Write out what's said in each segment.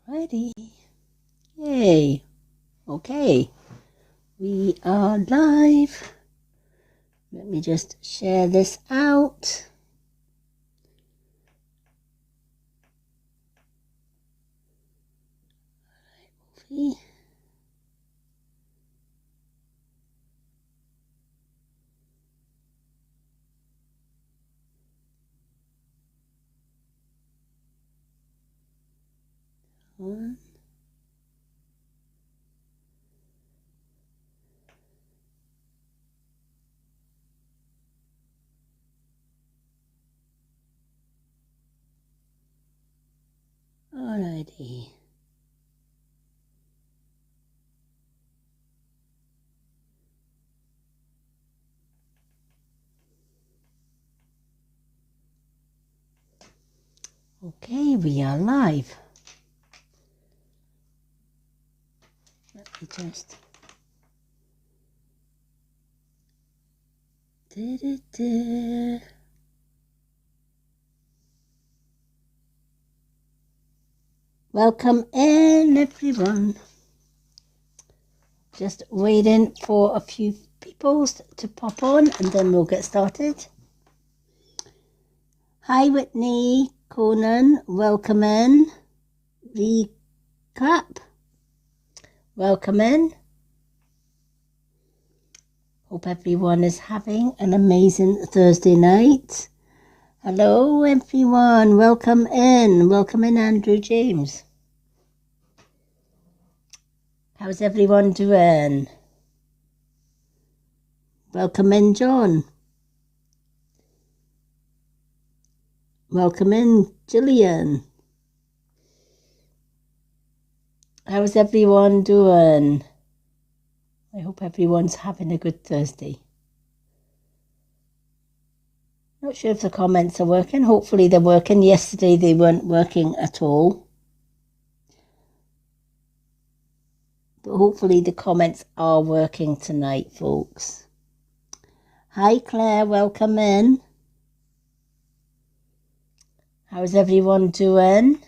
Alrighty. Yay. Okay. We are live. Let me just share this out. Alright, Wolfie. Alrighty. Okay, we are live. Let me just... Welcome in, everyone. Just waiting for a few people to pop on and then we'll get started. Hi, Whitney, Conan, welcome in. Recap, welcome in. Hope everyone is having an amazing Thursday night. Hello, everyone. Welcome in. Welcome in, Andrew James. How's everyone doing? Welcome in, John. Welcome in, Gillian. How's everyone doing? I hope everyone's having a good Thursday. Not sure if the comments are working. Hopefully they're working. Yesterday they weren't working at all. But hopefully the comments are working tonight, folks. Hi, Claire. Welcome in. How's everyone doing?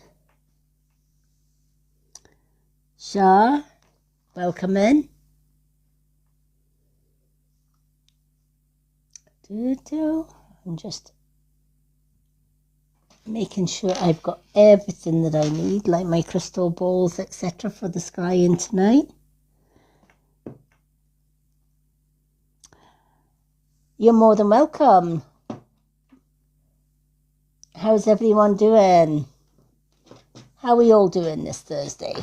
Shah, welcome in. I'm just making sure I've got everything that I need, like my crystal balls, etc. for the scrying tonight. You're more than welcome. How's everyone doing? How are we all doing this Thursday?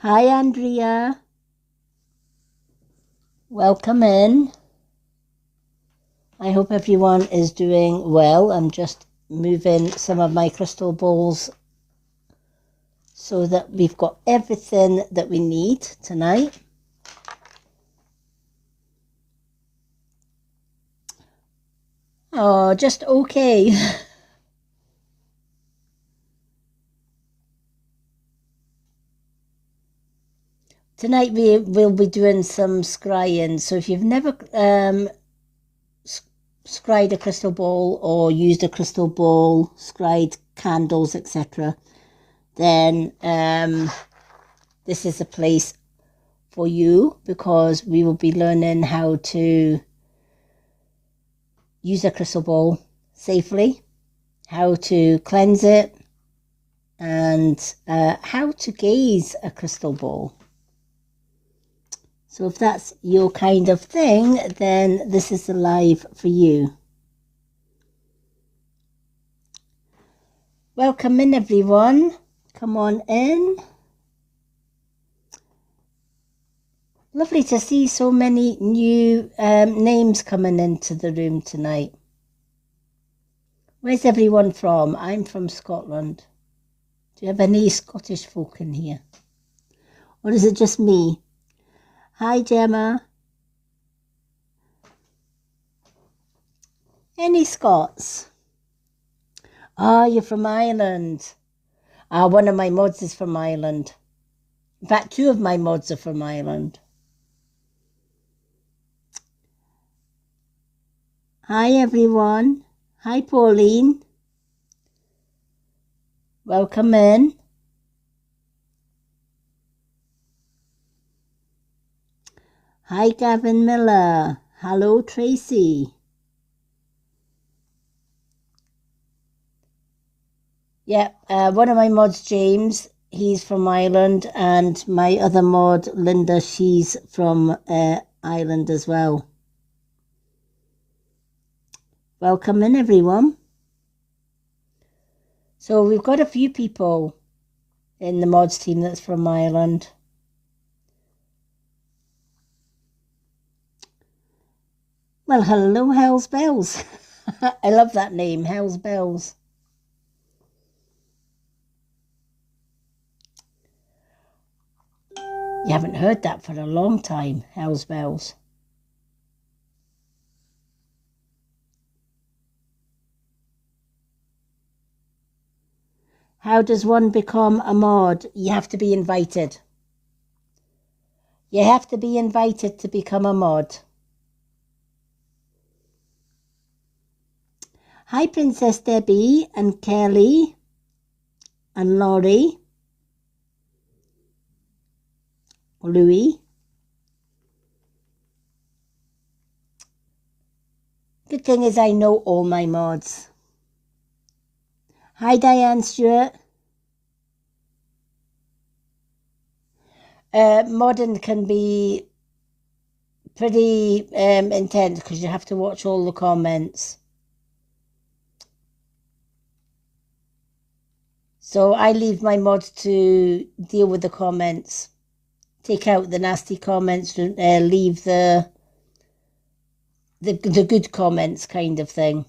Hi, Andrea. Welcome in. I hope everyone is doing well. I'm just moving some of my crystal balls so that we've got everything that we need tonight. Oh, just okay. Tonight we will be doing some scrying. So if you've never scryed a crystal ball or used a crystal ball, scryed candles, etc., then this is a place for you, because we will be learning how to use a crystal ball safely, how to cleanse it, and how to gaze a crystal ball. So if that's your kind of thing, then this is the live for you. Welcome in, everyone. Come on in. Lovely to see so many new names coming into the room tonight. Where's everyone from? I'm from Scotland. Do you have any Scottish folk in here? Or is it just me? Hi, Gemma. Any Scots? Ah, you're from Ireland. One of my mods is from Ireland. In fact, two of my mods are from Ireland. Hi, everyone. Hi, Pauline. Welcome in. Hi, Gavin Miller. Hello, Tracy. Yeah, one of my mods, James, he's from Ireland, and my other mod, Linda, she's from Ireland as well. Welcome in, everyone. So we've got a few people in the mods team that's from Ireland. Well, hello, Hell's Bells. I love that name, Hell's Bells. You haven't heard that for a long time, Hell's Bells. How does one become a mod? You have to be invited. You have to be invited to become a mod. Hi, Princess Debbie and Kelly and Laurie. Louis. Good thing is I know all my mods. Hi, Diane Stewart. Modding can be pretty intense because you have to watch all the comments. So I leave my mods to deal with the comments. Take out the nasty comments, leave the good comments kind of thing.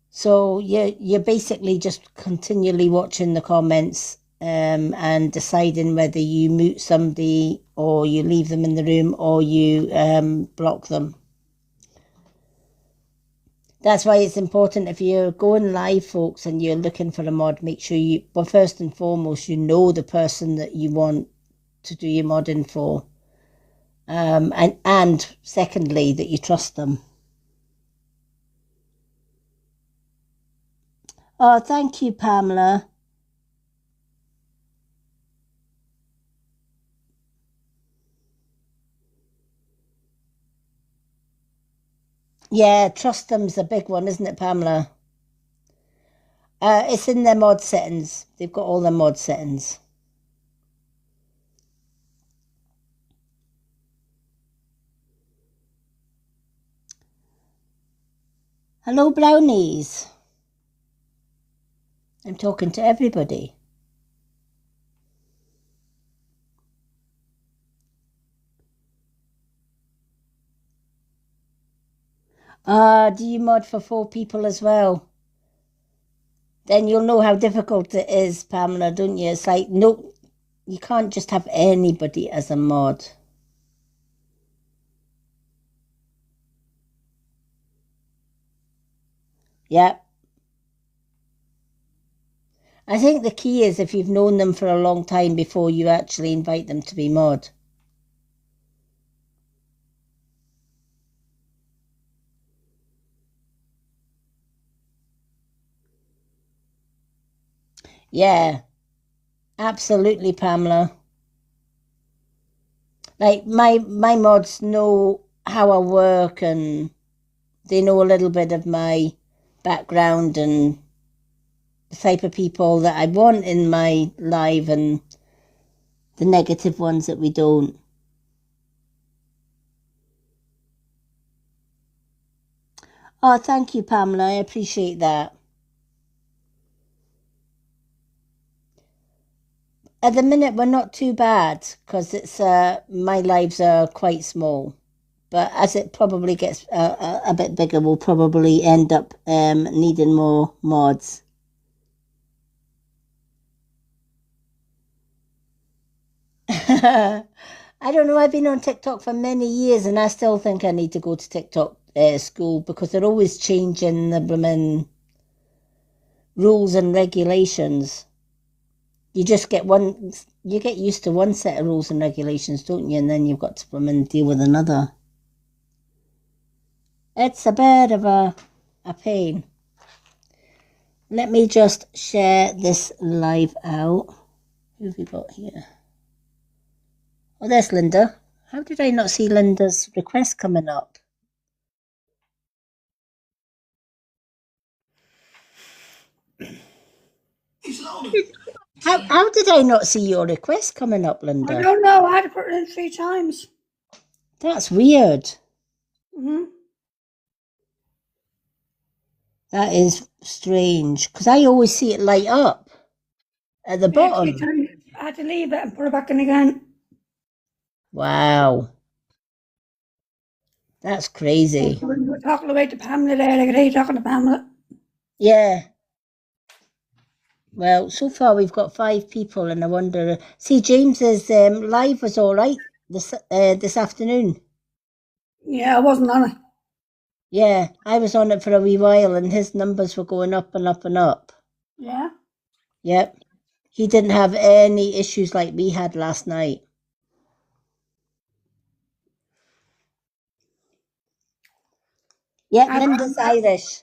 So you're basically just continually watching the comments and deciding whether you mute somebody or you leave them in the room or you block them. That's why it's important if you're going live, folks, and you're looking for a mod, make sure well, first and foremost, you know the person that you want to do your modding for. And secondly, that you trust them. Oh, thank you, Pamela. Yeah, trust them's a big one, isn't it, Pamela? It's in their mod settings. They've got all their mod settings. Hello, brownies. I'm talking to everybody. Do you mod for 4 people as well? Then you'll know how difficult it is, Pamela, don't you? It's like, no, you can't just have anybody as a mod. Yep. I think the key is if you've known them for a long time before you actually invite them to be mod. Yeah, absolutely, Pamela. Like my mods know how I work and they know a little bit of my background and the type of people that I want in my live and the negative ones that we don't. Oh, thank you, Pamela. I appreciate that. At the minute, we're not too bad because it's my lives are quite small. But as it probably gets a bit bigger, we'll probably end up needing more mods. I don't know. I've been on TikTok for many years, and I still think I need to go to TikTok school because they're always changing the blooming rules and regulations. You just get one. You get used to one set of rules and regulations, don't you? And then you've got to blooming deal with another. It's a bit of a pain. Let me just share this live out. Who have we got here? Oh, there's Linda. How did I not see Linda's request coming up? How did I not see your request coming up, I Linda? don't know. I had to put it in 3 times. That's weird. Mm-hmm. That is strange, because I always see it light up at the Yeah, bottom. 3 times. I had to leave it and put it back in again. Wow. That's crazy. We were talking about to Pamela there. I could hear you talking to Pamela. Yeah. Well, so far we've got 5 people, and I wonder. See, James's live was all right this afternoon. Yeah, I wasn't on it. Yeah, I was on it for a wee while, and his numbers were going up and up and up. Yeah. Yep. He didn't have any issues like we had last night. Yep, Linda's Irish.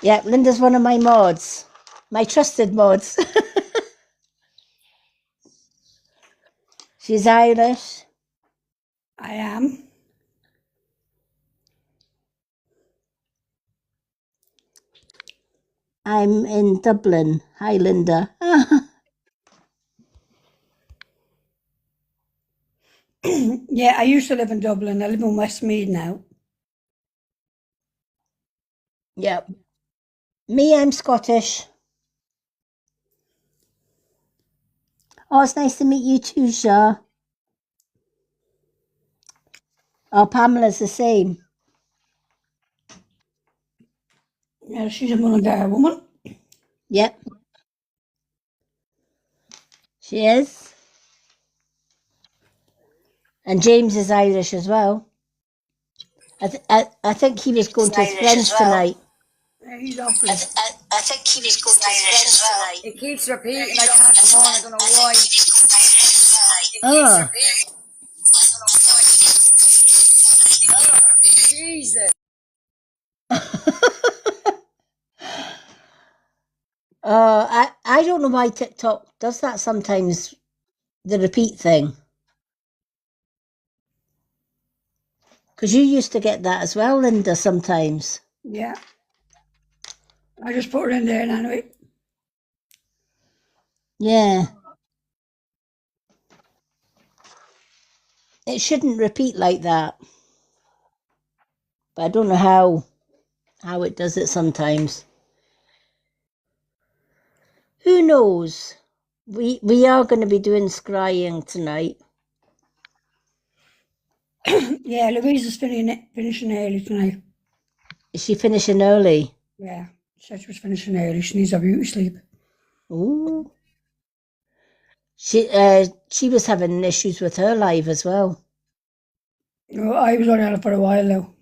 Yep, Linda's one of my mods. My trusted mods. She's Irish. I am. I'm in Dublin. Hi, Linda. Yeah, I used to live in Dublin. I live in Westmead now. Yep. Me, I'm Scottish. Oh, it's nice to meet you too, Shah. Oh, Pamela's the same. Yeah, she's a Mullingar woman. Yep. She is. And James is Irish as well. I think he was going to his friends tonight. Yeah, he's awful. I think he was going to his friends tonight. It keeps repeating. I can't come on. I don't know why. Oh. Jesus. I don't know why TikTok does that sometimes, the repeat thing. Because you used to get that as well, Linda, sometimes. Yeah. I just put it in there anyway. Yeah. It shouldn't repeat like that. But I don't know how it does it sometimes. Who knows? We are going to be doing scrying tonight. Yeah, Louise is finishing early tonight. Is she finishing early? Yeah, she said she was finishing early. She needs a beauty sleep. Ooh. She was having issues with her live as well. Oh, I was only on it for a while now.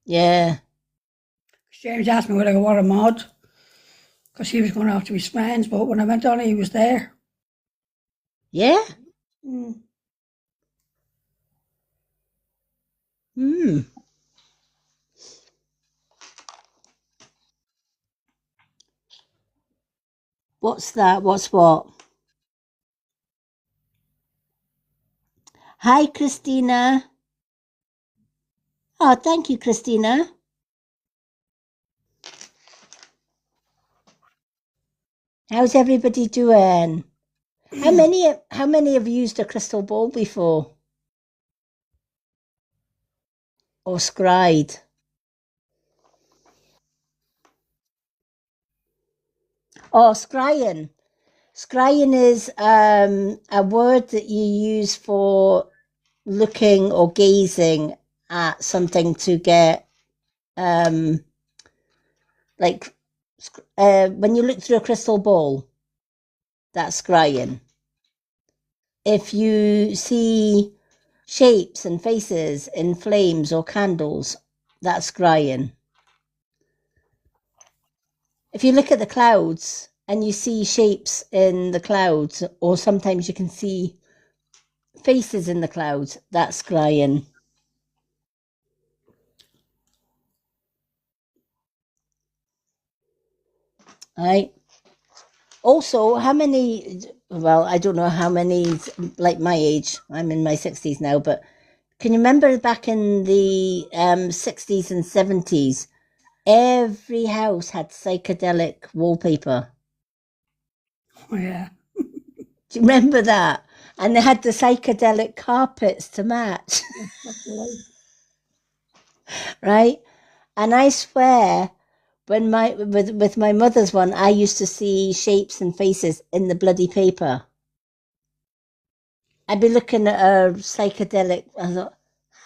Yeah. James asked me whether I want a mod because he was going out to his friends, but when I went on it, he was there. Yeah? Mm. Hmm. What's that? What's what? Hi, Christina. Oh, thank you, Christina. How's everybody doing? How many have used a crystal ball before? Or scried? Oh, scrying. Scrying is a word that you use for looking or gazing at something to get like when you look through a crystal ball, that's scrying. If you see shapes and faces in flames or candles, that's scrying. If you look at the clouds and you see shapes in the clouds, or sometimes you can see faces in the clouds, that's scrying. right? Also, how many, well, I don't know how many, like my age, I'm in my 60s now, but can you remember back in the 60s and 70s, every house had psychedelic wallpaper? Oh, yeah. Do you remember that? And they had the psychedelic carpets to match, That's right. right? And I swear, when with my mother's one, I used to see shapes and faces in the bloody paper. I'd be looking at a psychedelic. I thought,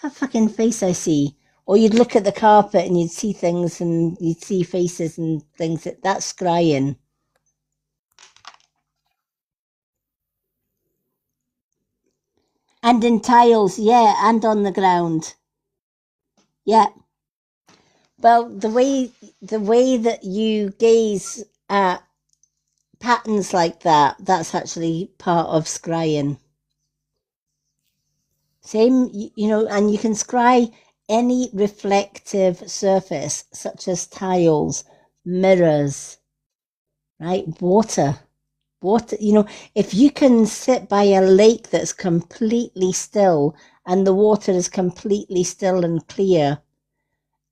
how fucking face I see. Or you'd look at the carpet and you'd see things and you'd see faces and things. That's scrying. And in tiles, yeah, and on the ground. Yeah. Well, the way that you gaze at patterns like that, that's actually part of scrying. Same, and you can scry any reflective surface, such as tiles, mirrors, right? Water, if you can sit by a lake that's completely still and the water is completely still and clear,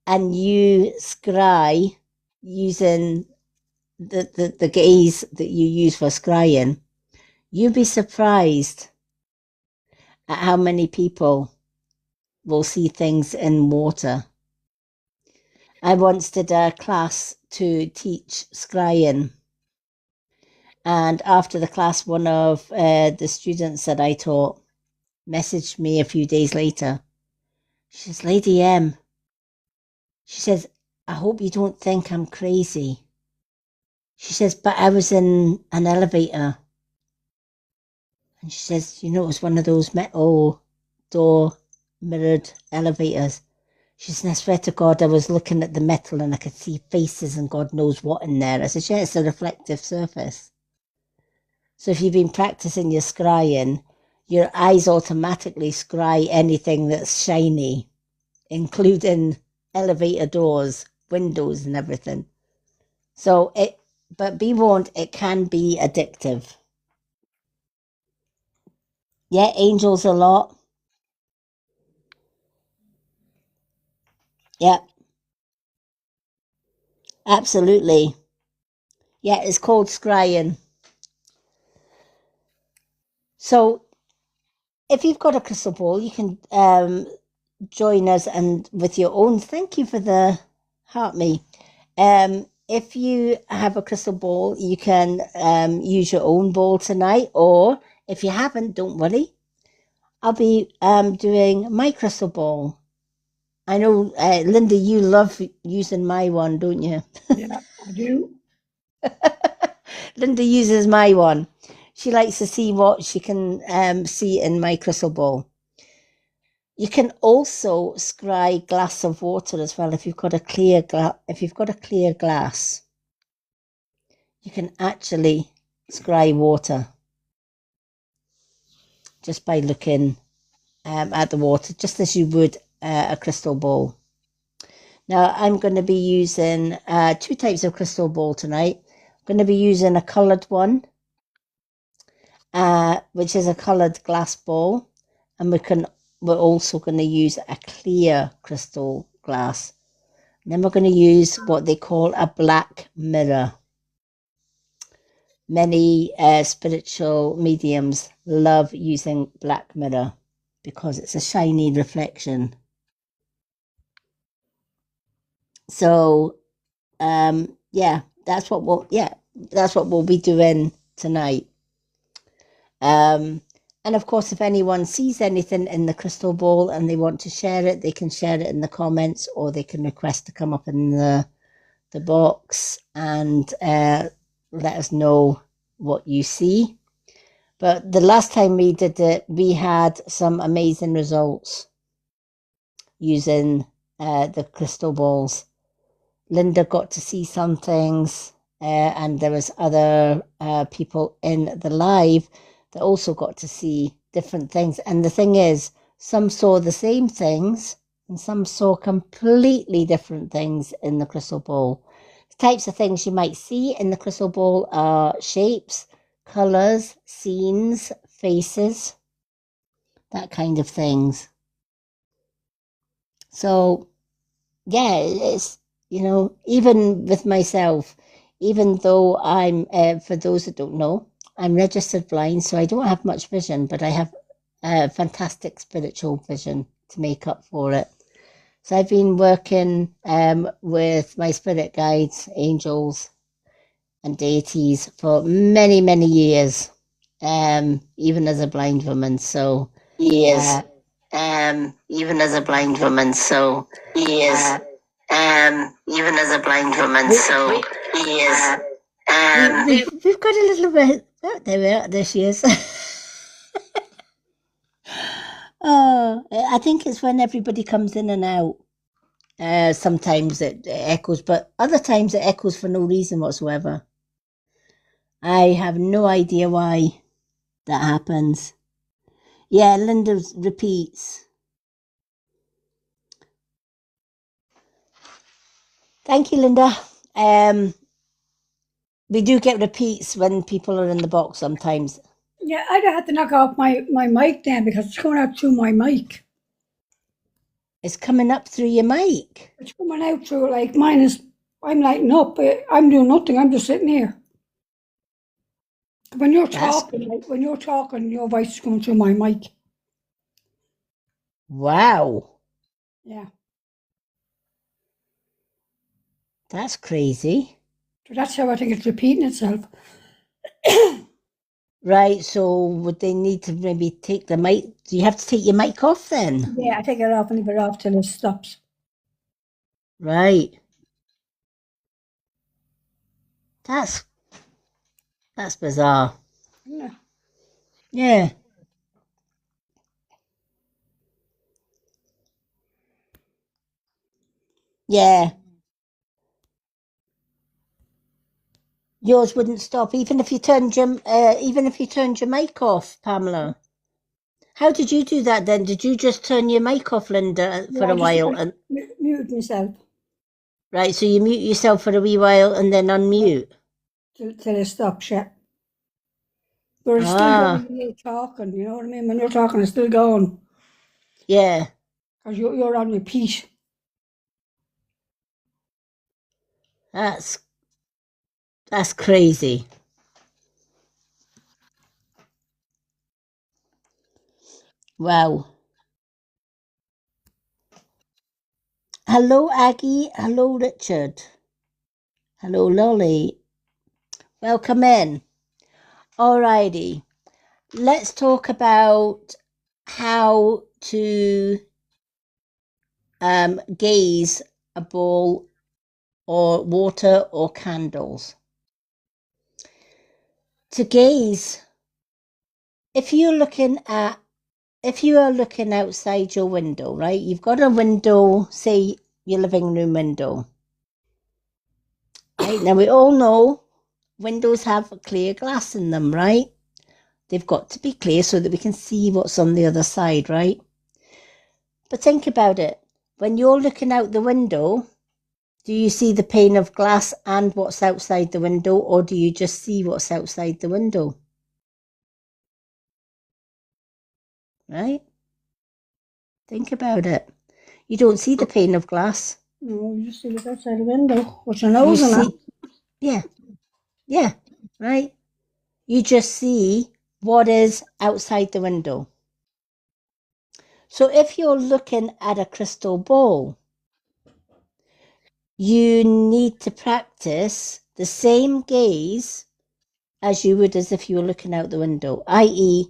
and you scry using the gaze that you use for scrying, you'd be surprised at how many people will see things in water. I once did a class to teach scrying, and after the class, one of the students that I taught messaged me a few days later. She says, Lady M, she says, I hope you don't think I'm crazy. She says, but I was in an elevator. And she says, it was one of those metal door mirrored elevators. She says, I swear to God, I was looking at the metal and I could see faces and God knows what in there. I said, yeah, it's a reflective surface. So if you've been practicing your scrying, your eyes automatically scry anything that's shiny, including elevator doors, windows, and everything. But be warned, it can be addictive. Yeah, angels a lot. Yeah, absolutely. Yeah, it's called scrying. So if you've got a crystal ball, you can join us and with your own. Thank you for the heart me. If you have a crystal ball, you can use your own ball tonight, or if you haven't, don't worry. I'll be doing my crystal ball. I know, Linda, you love using my one, don't you? Yeah, I do. Linda uses my one. She likes to see what she can see in my crystal ball. You can also scry glass of water as well. If you've got a clear glass, you can actually scry water just by looking at the water, just as you would a crystal ball. Now, I'm going to be using two types of crystal ball tonight. I'm going to be using a coloured one, which is a coloured glass ball, and we're also going to use a clear crystal glass. And then we're going to use what they call a black mirror. Many spiritual mediums love using black mirror because it's a shiny reflection. So, that's what we'll be doing tonight. And of course, if anyone sees anything in the crystal ball and they want to share it, they can share it in the comments, or they can request to come up in the box and let us know what you see. But the last time we did it, we had some amazing results using the crystal balls. Linda got to see some things, and there was other people in the live that also got to see different things. And the thing is, some saw the same things and some saw completely different things in the crystal ball. types of things you might see in the crystal ball are shapes, colours, scenes, faces, that kind of things. So, yeah, it's, even with myself, even though I'm, for those that don't know, I'm registered blind, so I don't have much vision, but I have fantastic spiritual vision to make up for it. So I've been working with my spirit guides, angels, and deities for many, many years, even as a blind woman. So years, even as a blind woman. So years, even as a blind woman. So years. We've got a little bit. Oh, there we are. There she is. Oh, I think it's when everybody comes in and out. Sometimes it echoes, but other times it echoes for no reason whatsoever. I have no idea why that happens. Yeah, Linda repeats. Thank you, Linda. We do get repeats when people are in the box sometimes. Yeah, I'd have had to knock off my mic then because it's coming out through my mic. It's coming up through your mic. It's coming out through, like, mine is, I'm lighting up, but I'm doing nothing, I'm just sitting here. When you're talking, your voice is coming through my mic. Wow. Yeah. That's crazy. So that's how I think it's repeating itself. Right, so would they need to maybe take the mic? Do you have to take your mic off then? Yeah, I take it off and leave it off till it stops. Right. That's bizarre. Yeah. Yeah. Yeah. Yours wouldn't stop even if you turned your mic off, Pamela. How did you do that then? Did you just turn your mic off, Linda, for Yeah, a while? And mute myself. right, so you mute yourself for a wee while and then unmute. Till it stops, yeah. But it's still going when you're talking, you know what I mean? When you're talking, it's still going. Yeah. Because you're on repeat. That's crazy. Wow. Hello, Aggie. Hello, Richard. Hello, Lolly. Welcome in. Alrighty. Let's talk about how to gaze a ball or water or candles. To gaze, if you are looking outside your window, right? You've got a window, say your living room window. Right? Now we all know windows have clear glass in them, right? They've got to be clear so that we can see what's on the other side, right? But think about it. When you're looking out the window, do you see the pane of glass and what's outside the window, or do you just see what's outside the window? Right? Think about it. You don't see the pane of glass. No, you just see what's outside the window. What's your nose in it? Yeah, right? You just see what is outside the window. So if you're looking at a crystal ball, you need to practice the same gaze as you would as if you were looking out the window, i.e.,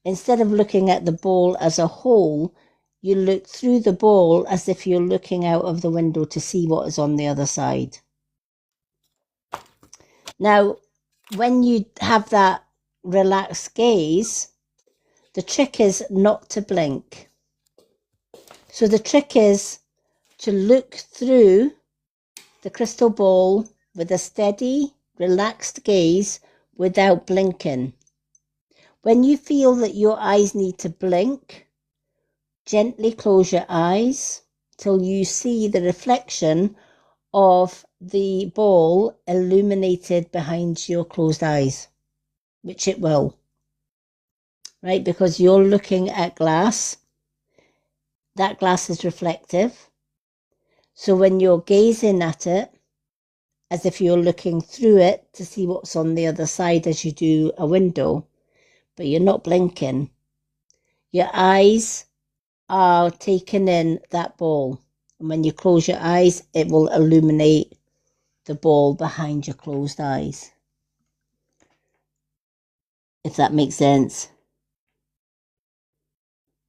instead of looking at the ball as a whole, you look through the ball as if you're looking out of the window to see what is on the other side. Now, when you have that relaxed gaze, the trick is not to blink. So the trick is to look through the crystal ball with a steady, relaxed gaze without blinking. When you feel that your eyes need to blink, gently close your eyes till you see the reflection of the ball illuminated behind your closed eyes, which it will, right? Because you're looking at glass. That glass is reflective. So when you're gazing at it, as if you're looking through it to see what's on the other side as you do a window, but you're not blinking, your eyes are taking in that ball. And when you close your eyes, it will illuminate the ball behind your closed eyes. If that makes sense.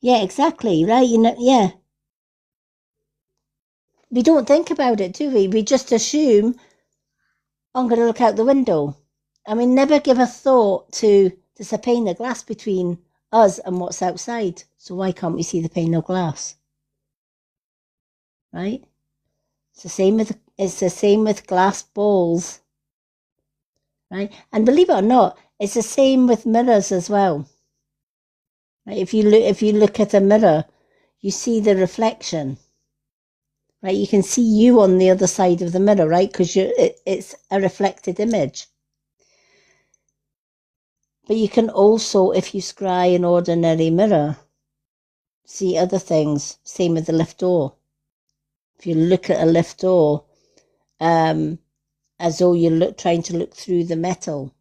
Yeah, exactly, right? Yeah. We don't think about it, do we? We just assume, I'm going to look out the window. And we never give a thought to there's a pane of glass between us and what's outside. So why can't we see the pane of glass? Right? It's the same with glass balls. Right? And believe it or not, it's the same with mirrors as well. Right? If you look at a mirror, you see the reflection. Right? You can see you on the other side of the mirror, right? Because it's a reflected image. But you can also, if you scry an ordinary mirror, see other things. Same with the lift door. If you look at a lift door, as though you're trying to look through the metal,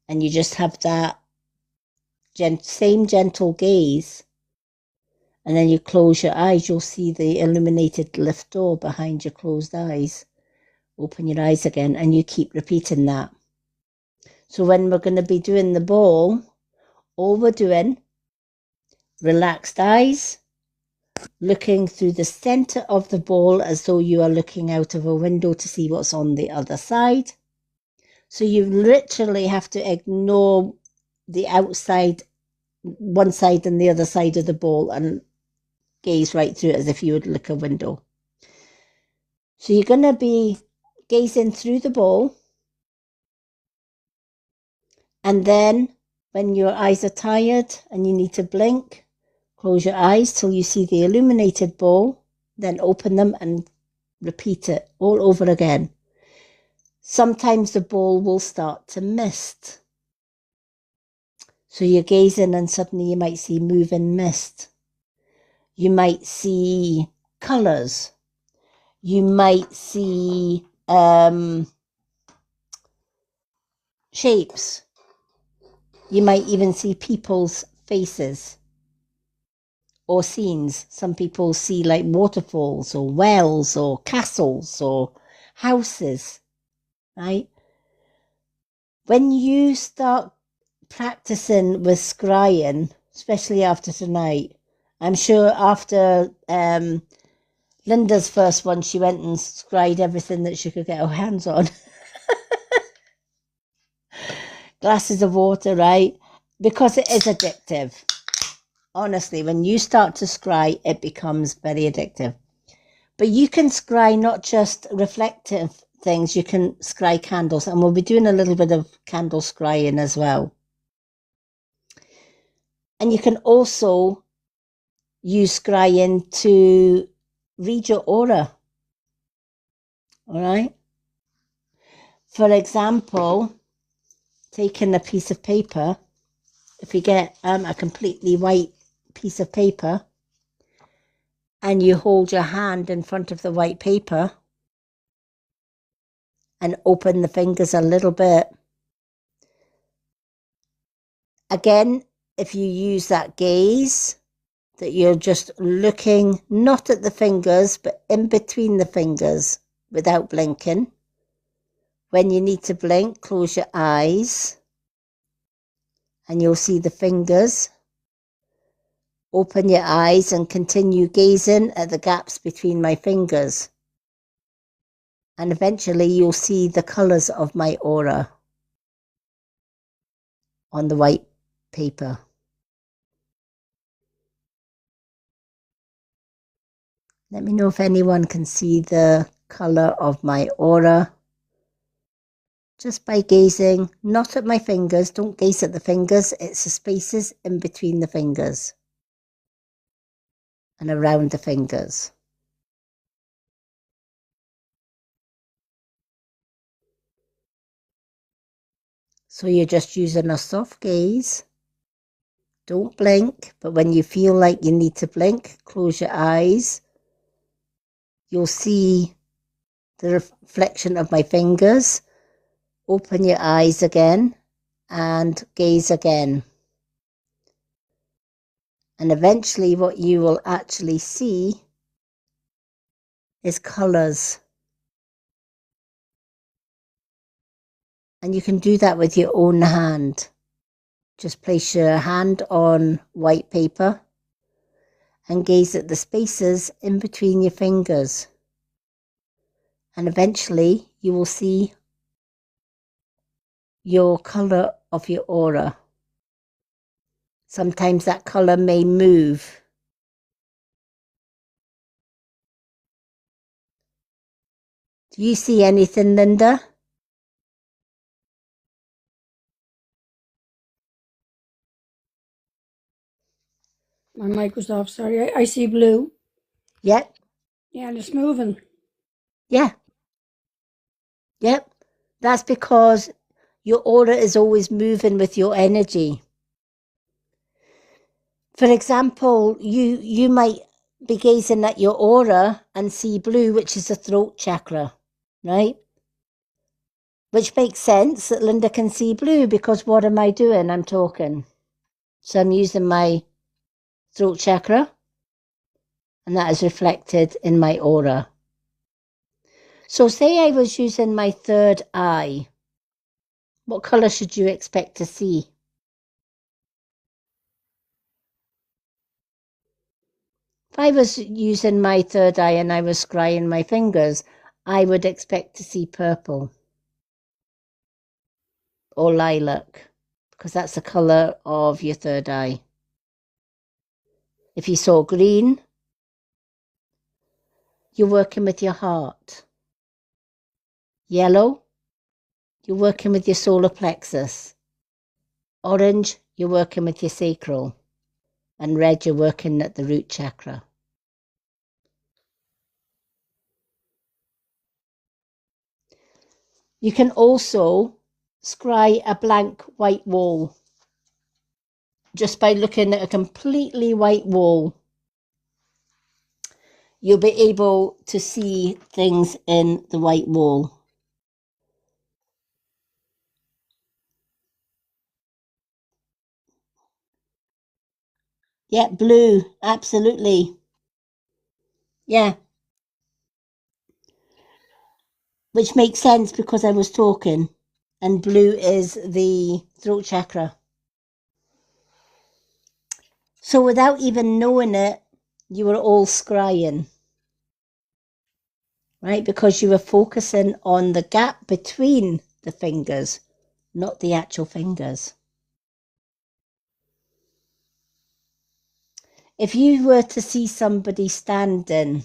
and you just have that same gentle gaze, and then you close your eyes, you'll see the illuminated lift door behind your closed eyes. Open your eyes again, and you keep repeating that. So when we're going to be doing the ball, all we're doing, relaxed eyes, looking through the center of the ball as though you are looking out of a window to see what's on the other side. So you literally have to ignore the outside, one side and the other side of the ball, and gaze right through it as if you would look a window. So you're going to be gazing through the ball, and then when your eyes are tired and you need to blink, close your eyes till you see the illuminated ball, then open them and repeat it all over again. Sometimes the ball will start to mist. So you're gazing and suddenly you might see moving mist. You might see colours. You might see shapes. You might even see people's faces or scenes. Some people see like waterfalls or wells or castles or houses, right? When you start practicing with scrying, especially after tonight, I'm sure after Linda's first one, she went and scried everything that she could get her hands on. Glasses of water, right? Because it is addictive. Honestly, when you start to scry, it becomes very addictive. But you can scry not just reflective things, you can scry candles, and we'll be doing a little bit of candle scrying as well. And you can also use scrying to read your aura. All right? For example, taking a piece of paper, if you get a completely white piece of paper and you hold your hand in front of the white paper and open the fingers a little bit, again, if you use that gaze, that you're just looking not at the fingers, but in between the fingers without blinking. When you need to blink, close your eyes and you'll see the fingers. Open your eyes and continue gazing at the gaps between my fingers. And eventually you'll see the colours of my aura on the white paper. Let me know if anyone can see the colour of my aura. Just by gazing, not at my fingers. Don't gaze at the fingers. It's the spaces in between the fingers and around the fingers. So you're just using a soft gaze. Don't blink, but when you feel like you need to blink, close your eyes. You'll see the reflection of my fingers. Open your eyes again and gaze again. And eventually what you will actually see is colours. And you can do that with your own hand. Just place your hand on white paper and gaze at the spaces in between your fingers. And eventually you will see your colour of your aura. Sometimes that colour may move. Do you see anything, Linda? My mic was off, sorry. I see blue. Yep. Yeah, and it's moving. Yeah. Yep. That's because your aura is always moving with your energy. For example, you might be gazing at your aura and see blue, which is the throat chakra, right? Which makes sense that Linda can see blue because what am I doing? I'm talking. So I'm using my throat chakra and that is reflected in my aura. So say I was using my third eye. What colour should you expect to see? If I was using my third eye and I was scrying my fingers, I would expect to see purple or lilac because that's the colour of your third eye. If you saw green, you're working with your heart. Yellow, you're working with your solar plexus. Orange, you're working with your sacral. And red, you're working at the root chakra. You can also scry a blank white wall just by looking at a completely white wall. You'll be able to see things in the white wall. Yeah, blue, absolutely. Yeah. Which makes sense because I was talking. And blue is the throat chakra. So without even knowing it, you were all scrying. Right? Because you were focusing on the gap between the fingers, not the actual fingers. If you were to see somebody standing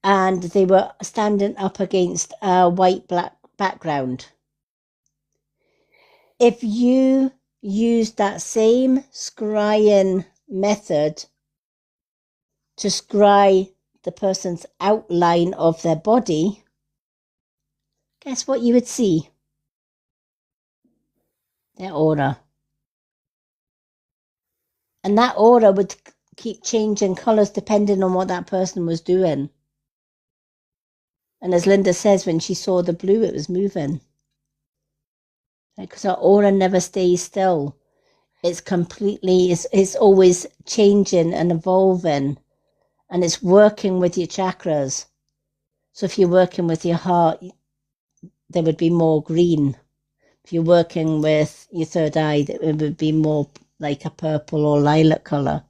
and they were standing up against a white black background, if you used that same scrying method to scry the person's outline of their body, guess what you would see? Their aura. And that aura would keep changing colours depending on what that person was doing. And as Linda says, when she saw the blue, it was moving. Because our aura never stays still. It's completely, it's always changing and evolving. And it's working with your chakras. So if you're working with your heart, there would be more green. If you're working with your third eye, it would be more like a purple or lilac colour.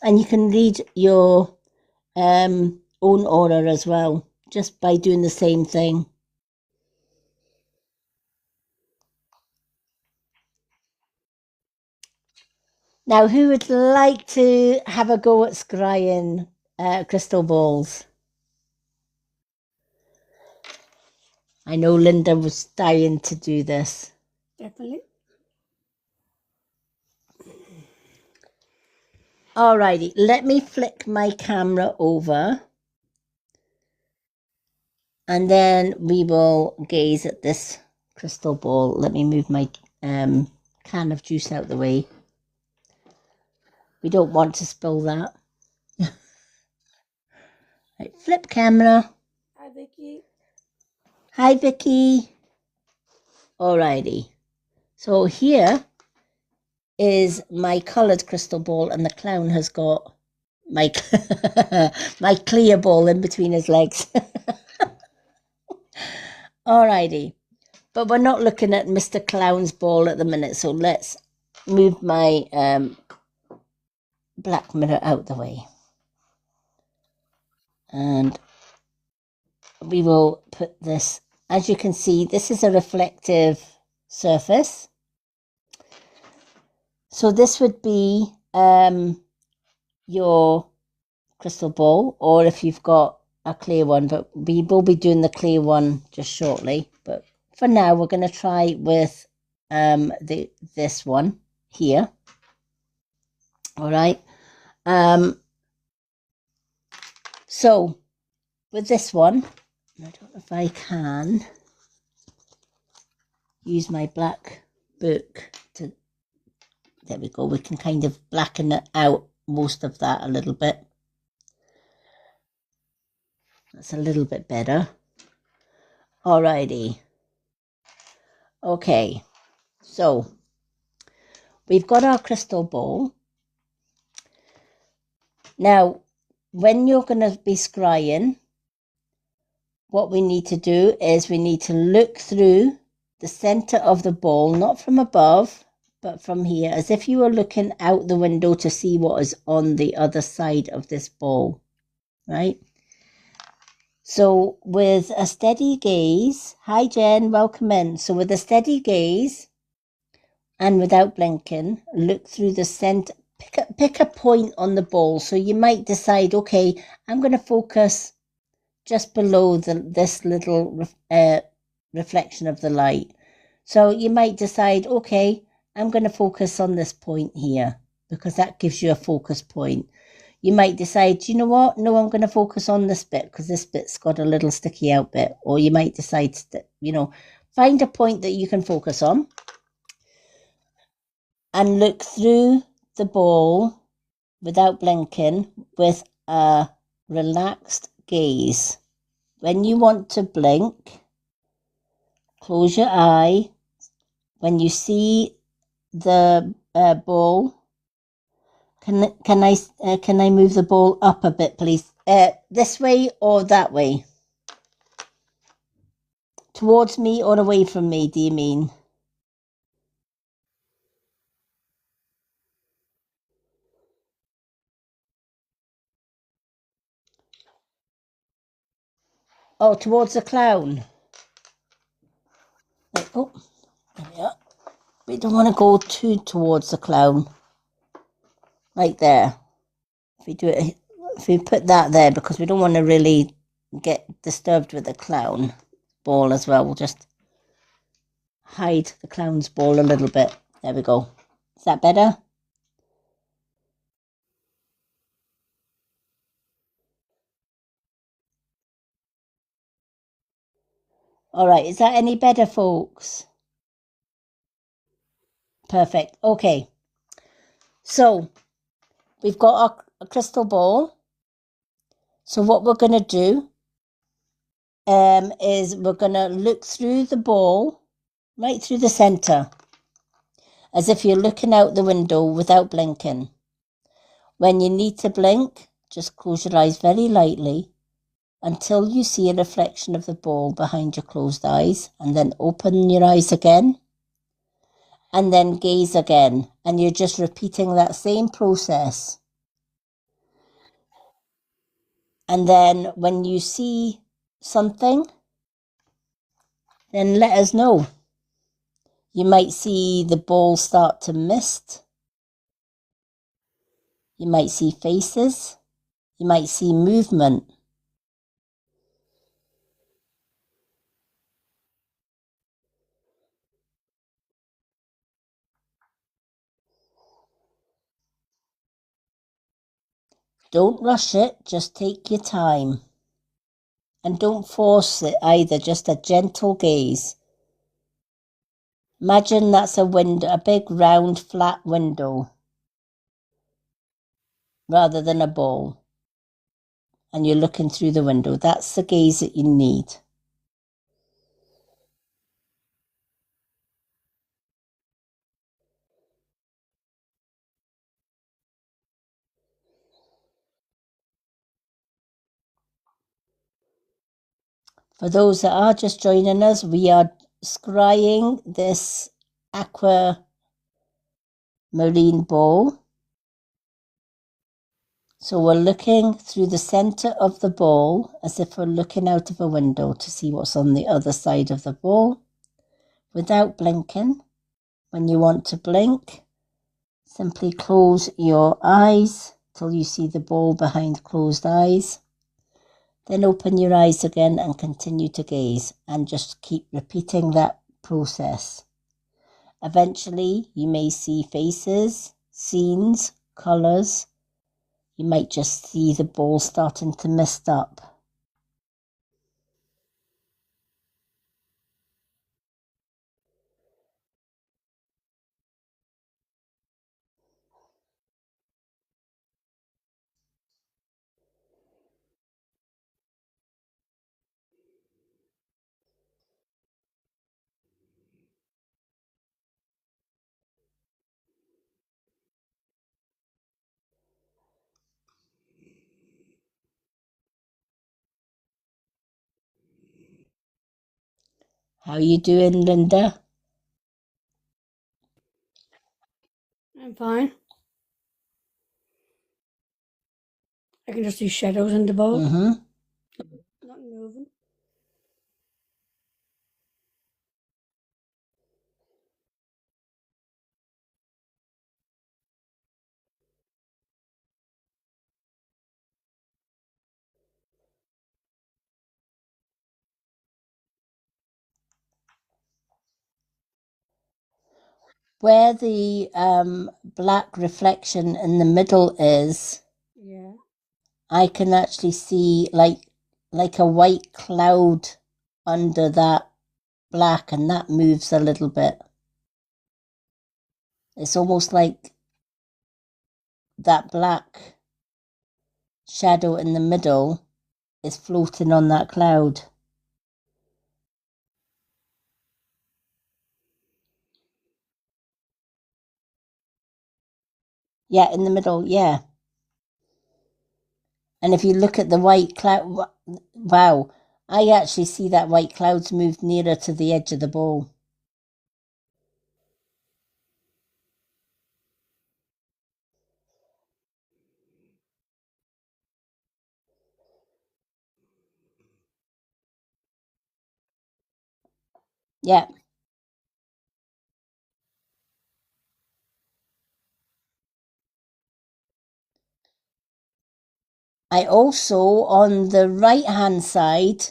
And you can read your own aura as well, just by doing the same thing. Now, who would like to have a go at scrying crystal balls? I know Linda was dying to do this. Definitely. Alrighty, let me flick my camera over And then we will gaze at this crystal ball. Let me move my can of juice out the way. We don't want to spill that. Right, flip camera. Hi, Vicky. Hi, Vicky. Alrighty. So here is my coloured crystal ball, and the clown has got my my clear ball in between his legs. Alrighty. But we're not looking at Mr. Clown's ball at the minute, so let's move my black mirror out the way. And we will put this, as you can see, this is a reflective surface. So this would be your crystal ball, or if you've got a clear one, but we will be doing the clear one just shortly. But for now, we're going to try with this one here. All right. So with this one, I don't know if I can use my black book to, there we go, we can kind of blacken it out, most of that a little bit. That's a little bit better. Alrighty. Okay, so we've got our crystal ball. Now, when you're going to be scrying, what we need to do is we need to look through the center of the ball, not from above, but from here, as if you were looking out the window to see what is on the other side of this ball, right? So with a steady gaze, hi Jen, welcome in. So with a steady gaze and without blinking, look through the center, pick a point on the ball. So you might decide, okay, I'm going to focus just below this little reflection of the light. So you might decide, okay, I'm going to focus on this point here, because that gives you a focus point. You might decide, you know what? No, I'm going to focus on this bit because this bit's got a little sticky out bit. Or you might decide to, find a point that you can focus on and look through the ball without blinking with a relaxed gaze. When you want to blink, close your eye. When you see the ball, can I move the ball up a bit, please? This way or that way? Towards me or away from me, do you mean? Oh, towards the clown. Oh, there we are. We don't want to go too towards the clown. Like there. If we put that there, because we don't want to really get disturbed with the clown ball as well. We'll just hide the clown's ball a little bit. There we go. Is that better? All right. Is that any better, folks? Perfect. Okay. So we've got a crystal ball. So what we're going to do is we're going to look through the ball, right through the center, as if you're looking out the window without blinking. When you need to blink, just close your eyes very lightly until you see a reflection of the ball behind your closed eyes, and then open your eyes again and then gaze again. And you're just repeating that same process. And then when you see something, then let us know. You might see the ball start to mist. You might see faces. You might see movement. Don't rush it, just take your time. And don't force it either, just a gentle gaze. Imagine that's a window, a big round flat window, rather than a bowl. And you're looking through the window. That's the gaze that you need. For those that are just joining us, we are scrying this aquamarine bowl. So we're looking through the center of the bowl as if we're looking out of a window to see what's on the other side of the bowl without blinking. When you want to blink, simply close your eyes till you see the bowl behind closed eyes. Then open your eyes again and continue to gaze and just keep repeating that process. Eventually, you may see faces, scenes, colours. You might just see the bowl starting to mist up. How you doing, Linda? I'm fine. I can just see shadows in the bowl. Mm-hmm. Nothing moving. Where the black reflection in the middle is, Yeah. I can actually see like a white cloud under that black, and that moves a little bit. It's almost like that black shadow in the middle is floating on that cloud. Yeah, in the middle, yeah. And if you look at the white cloud, wow, I actually see that white cloud's moved nearer to the edge of the bowl. Yeah. I also, on the right hand side,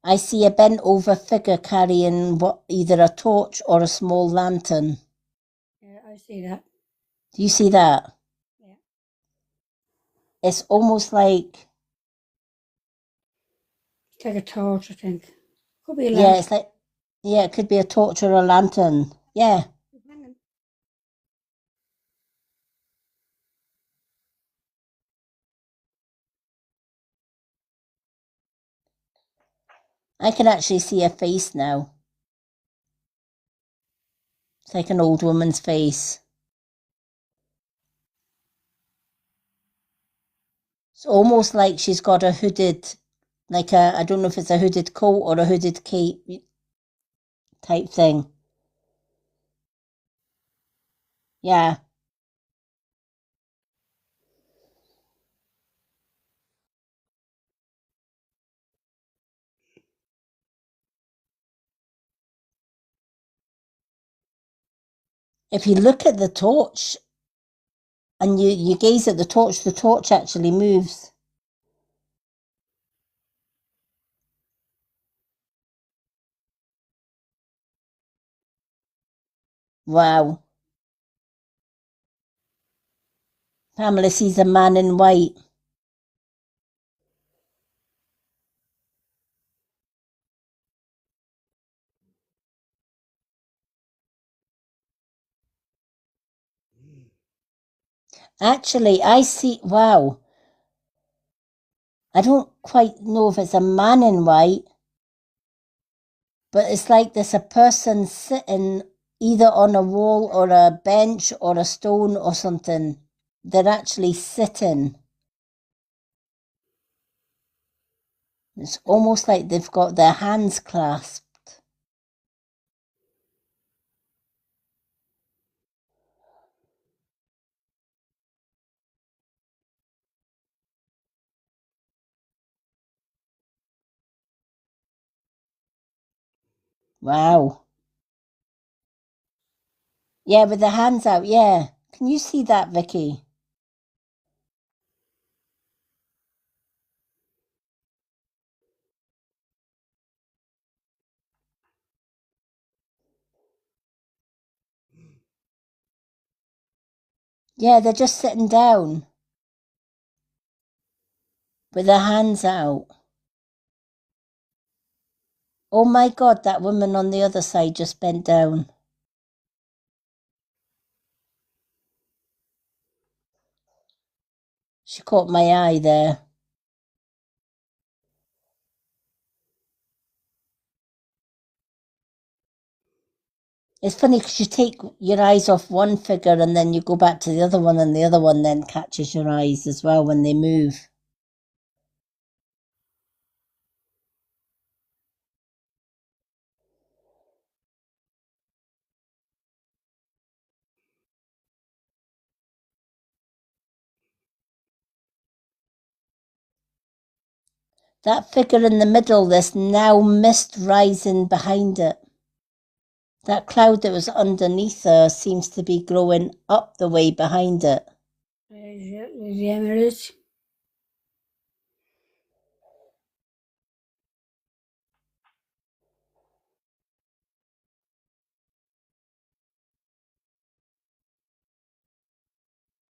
I see a bent over figure carrying either a torch or a small lantern. Yeah, I see that. Do you see that? Yeah. It's almost like, It's like a torch, I think. Could be a yeah, lamp. it's like, yeah, it could be a torch or a lantern. Yeah. Hanging. I can actually see a face now. It's like an old woman's face. It's almost like she's got a hooded, like I don't know if it's a hooded coat or a hooded cape type thing. Yeah. If you look at the torch and you gaze at the torch actually moves. Wow. Pamela sees a man in white. Actually, I see, wow. I don't quite know if it's a man in white, but it's like there's a person sitting either on a wall or a bench or a stone or something. They're actually sitting. It's almost like they've got their hands clasped. Wow. Yeah, with the hands out, yeah. Can you see that, Vicky? Yeah, they're just sitting down with their hands out. Oh my God, that woman on the other side just bent down. She caught my eye there. It's funny because you take your eyes off one figure and then you go back to the other one, and the other one then catches your eyes as well when they move. That figure in the middle, there's now mist rising behind it. That cloud that was underneath her seems to be growing up the way behind it. There's the emeralds.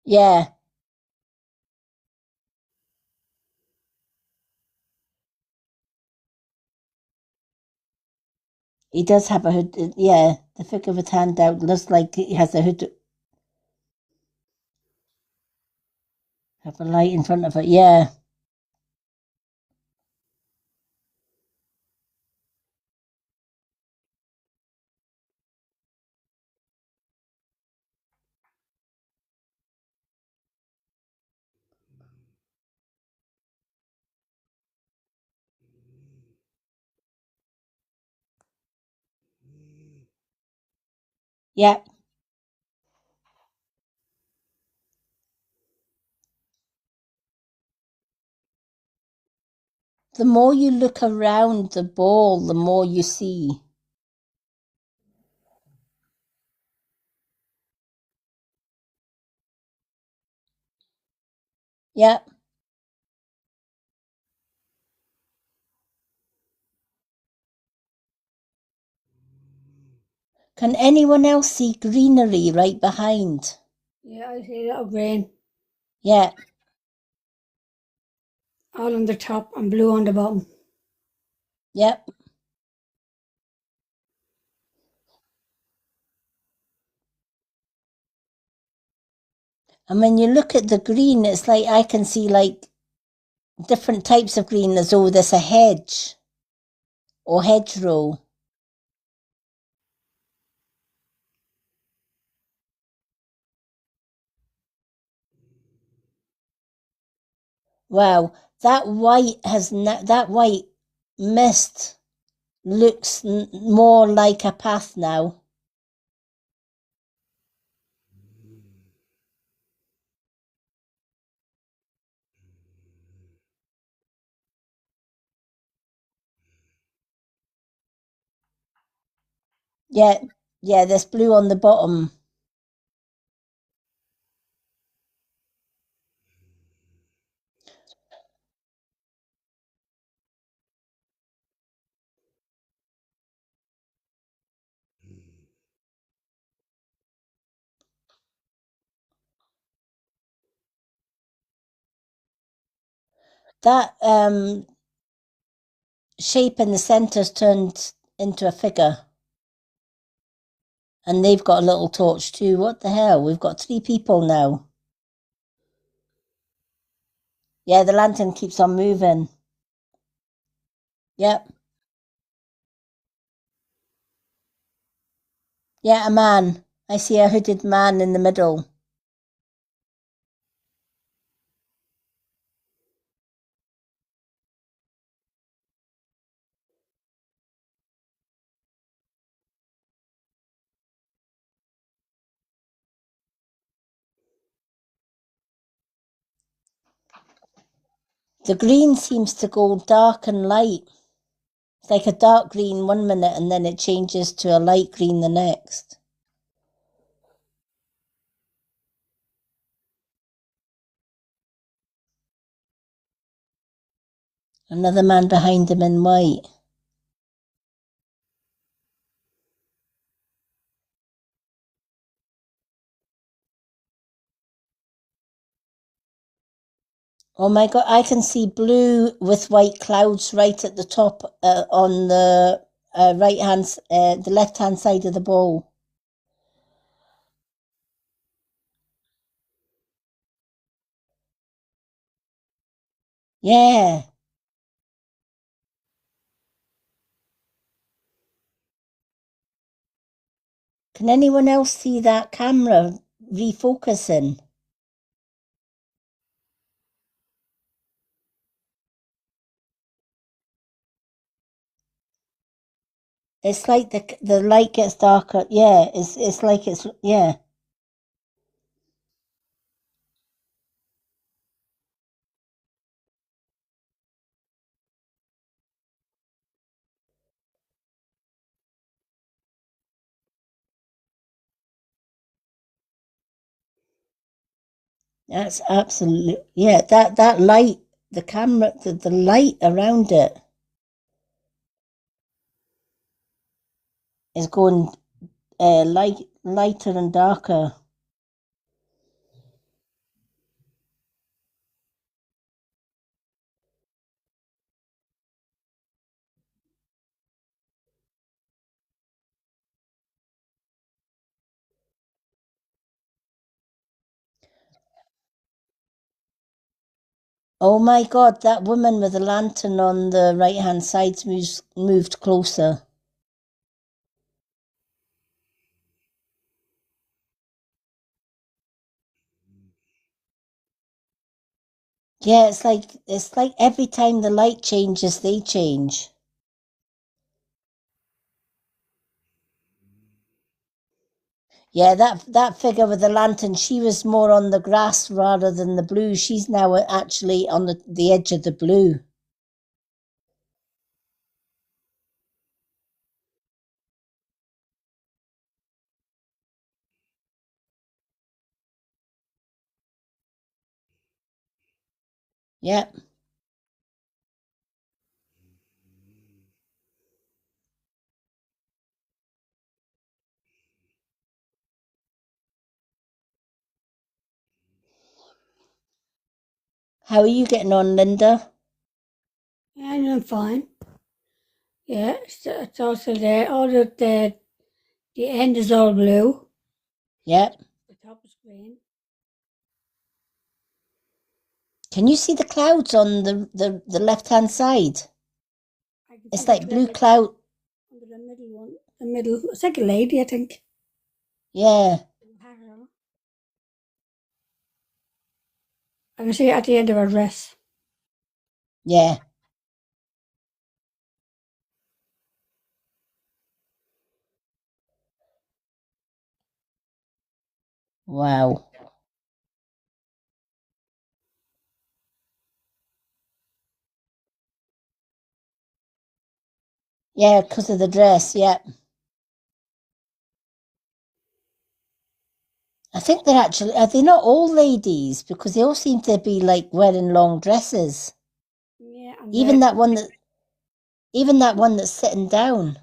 Yeah, he does have a hood. Yeah, the figure of his hand out looks like he has a hood. Have a light in front of it. Yeah, yeah. The more you look around the ball, the more you see. Yeah. Can anyone else see greenery right behind? Yeah, I see a little green. Yeah. All on the top and blue on the bottom. Yep. And when you look at the green, it's like I can see like different types of green, as though there's a hedge or hedgerow. Wow, that white mist looks more like a path now. Yeah, yeah, there's blue on the bottom. That shape in the centre's turned into a figure. And they've got a little torch too. What the hell? We've got 3 people now. Yeah, the lantern keeps on moving. Yep. Yeah, a man. I see a hooded man in the middle. The green seems to go dark and light. It's like a dark green one minute and then it changes to a light green the next. Another man behind him in white. Oh my God, I can see blue with white clouds right at the top on the the left hand side of the bowl. Yeah. Can anyone else see that camera refocusing? It's like the light gets darker. Yeah, it's like it's yeah. That's absolutely yeah. That light, the camera, the light around it is going lighter and darker. Oh my God, that woman with the lantern on the right hand side moved closer. Yeah, it's like every time the light changes, they change. Yeah, that figure with the lantern, she was more on the grass rather than the blue. She's now actually on the edge of the blue. Yep. How are you getting on, Linda? Yeah, I'm fine. Yeah, it's also there. All the end is all blue. Yep. The top is green. Can you see the clouds on the left hand side? I can see It's the like blue cloud cloud. under the middle one. The middle, it's like a lady, I think. Yeah. I can see it at the end of her dress. Yeah. Wow. Yeah, because of the dress. Yep. I think they're actually are they not all ladies because they all seem to be like wearing long dresses. Yeah, and Even that one that even that one that's sitting down.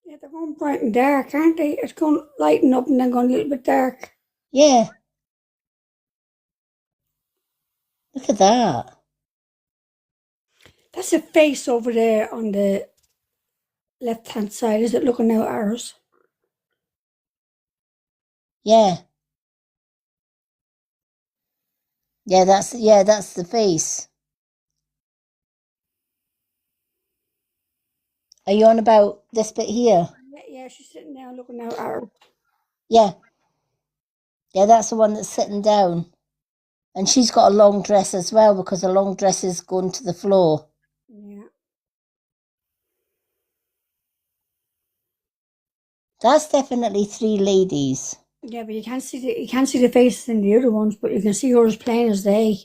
yeah, they're going bright and dark, aren't they? It's going lighten up and then going a little bit dark. Yeah. Look at that. That's a face over there on the left hand side. Is it looking out at ours? Yeah. Yeah, that's the face. Are you on about this bit here? Yeah, she's sitting there looking out at her. Yeah, yeah, that's the one that's sitting down. And she's got a long dress as well because a long dress is going to the floor. Yeah. That's definitely three ladies. Yeah, but you can't see the faces in the other ones, but you can see her as plain as day.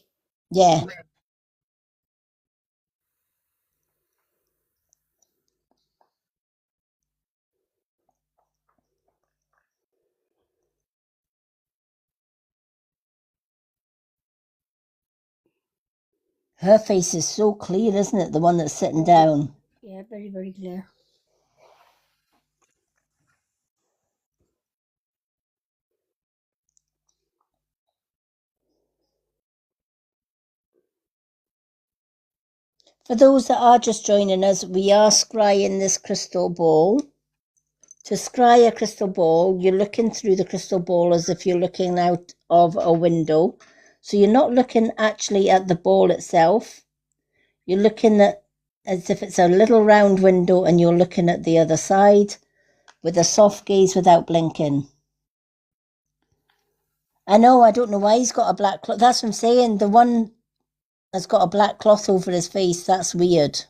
Yeah. Her face is so clear, isn't it? The one that's sitting down. Yeah, very, very clear. For those that are just joining us, we are scrying this crystal ball. To scry a crystal ball, you're looking through the crystal ball as if you're looking out of a window. So you're not looking actually at the ball itself. You're looking at as if it's a little round window and you're looking at the other side with a soft gaze without blinking. I know, I don't know why he's got a black cloth. That's what I'm saying. The one that's got a black cloth over his face, that's weird.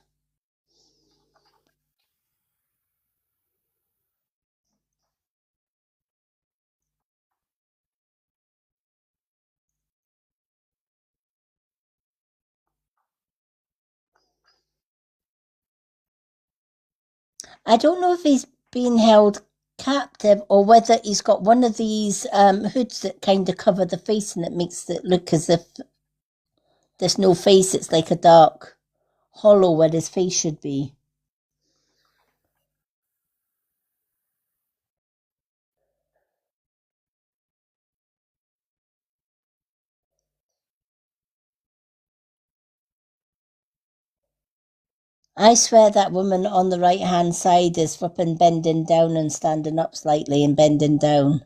I don't know if he's being held captive or whether he's got one of these hoods that kind of cover the face and it makes it look as if there's no face. It's like a dark hollow where his face should be. I swear that woman on the right hand side is flipping bending down and standing up slightly and bending down.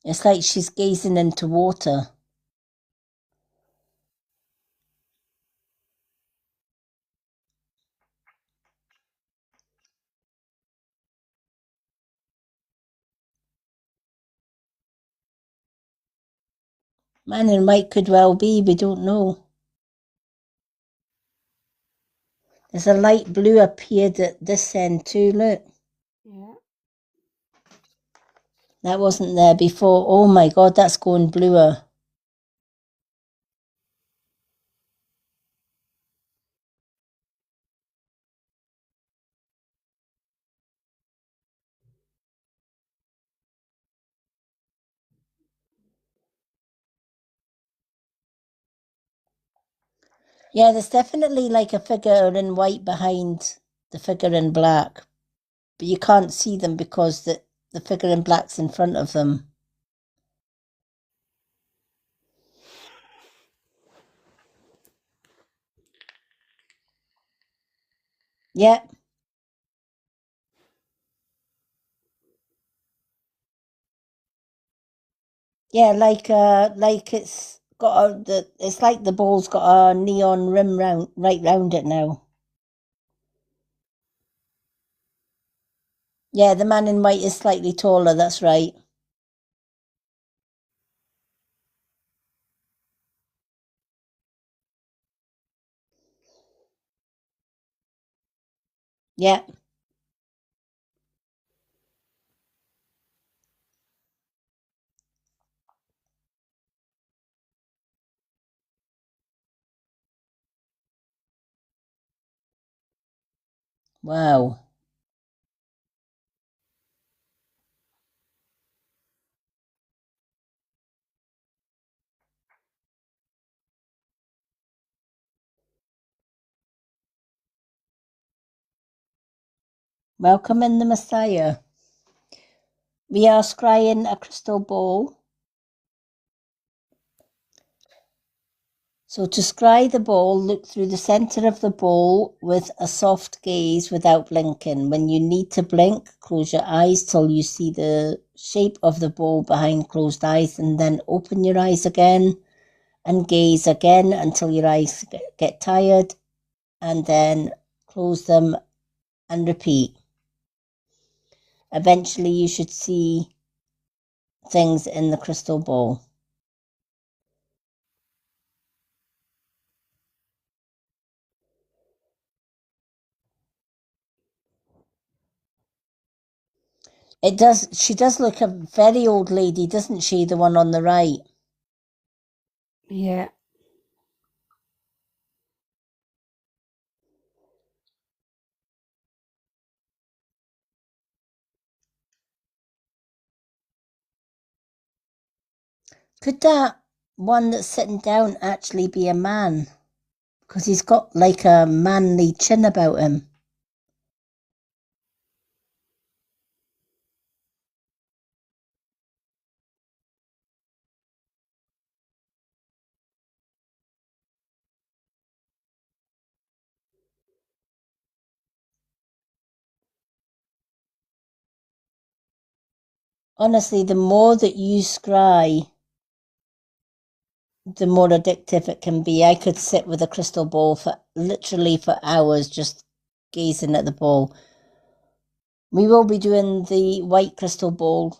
It's like she's gazing into water. Man in white could well be, we don't know. There's a light blue appeared at this end too, look. Yeah. That wasn't there before. Oh my god, that's going bluer. Yeah, there's definitely like a figure in white behind the figure in black. But you can't see them because the figure in black's in front of them. Yeah, yeah, like it's got it's like the ball's got a neon rim right round it now. Yeah, the man in white is slightly taller, that's right. Yeah, wow. Welcome in the Messiah. We are scrying a crystal ball. So to scry the ball, look through the centre of the ball with a soft gaze without blinking. When you need to blink, close your eyes till you see the shape of the ball behind closed eyes, and then open your eyes again and gaze again until your eyes get tired, and then close them and repeat. Eventually you should see things in the crystal ball. She does look a very old lady, doesn't she, the one on the right? Yeah. Could that one that's sitting down actually be a man? Because he's got like a manly chin about him. Honestly, the more that you scry, the more addictive it can be. I could sit with a crystal ball for literally for hours just gazing at the ball. We will be doing the white crystal ball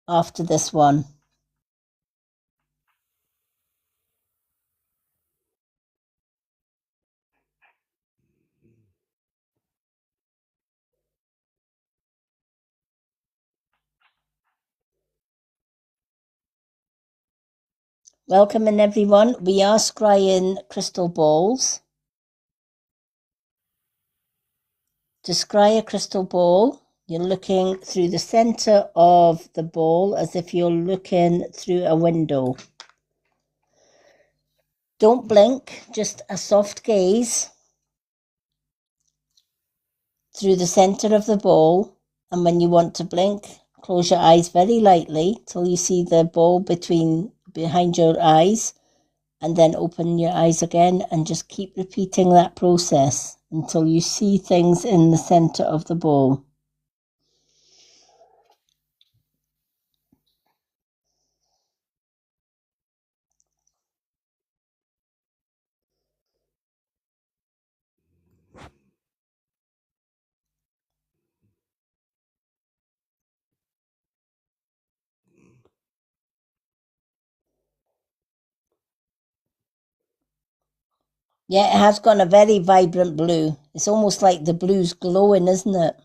after this one. Welcome in everyone. We are scrying crystal balls. To scry a crystal ball, you're looking through the center of the ball as if you're looking through a window. Don't blink, just a soft gaze through the center of the ball. And when you want to blink, close your eyes very lightly till you see the ball behind your eyes, and then open your eyes again and just keep repeating that process until you see things in the center of the ball. Yeah, it has got a very vibrant blue. It's almost like the blue's glowing, isn't it?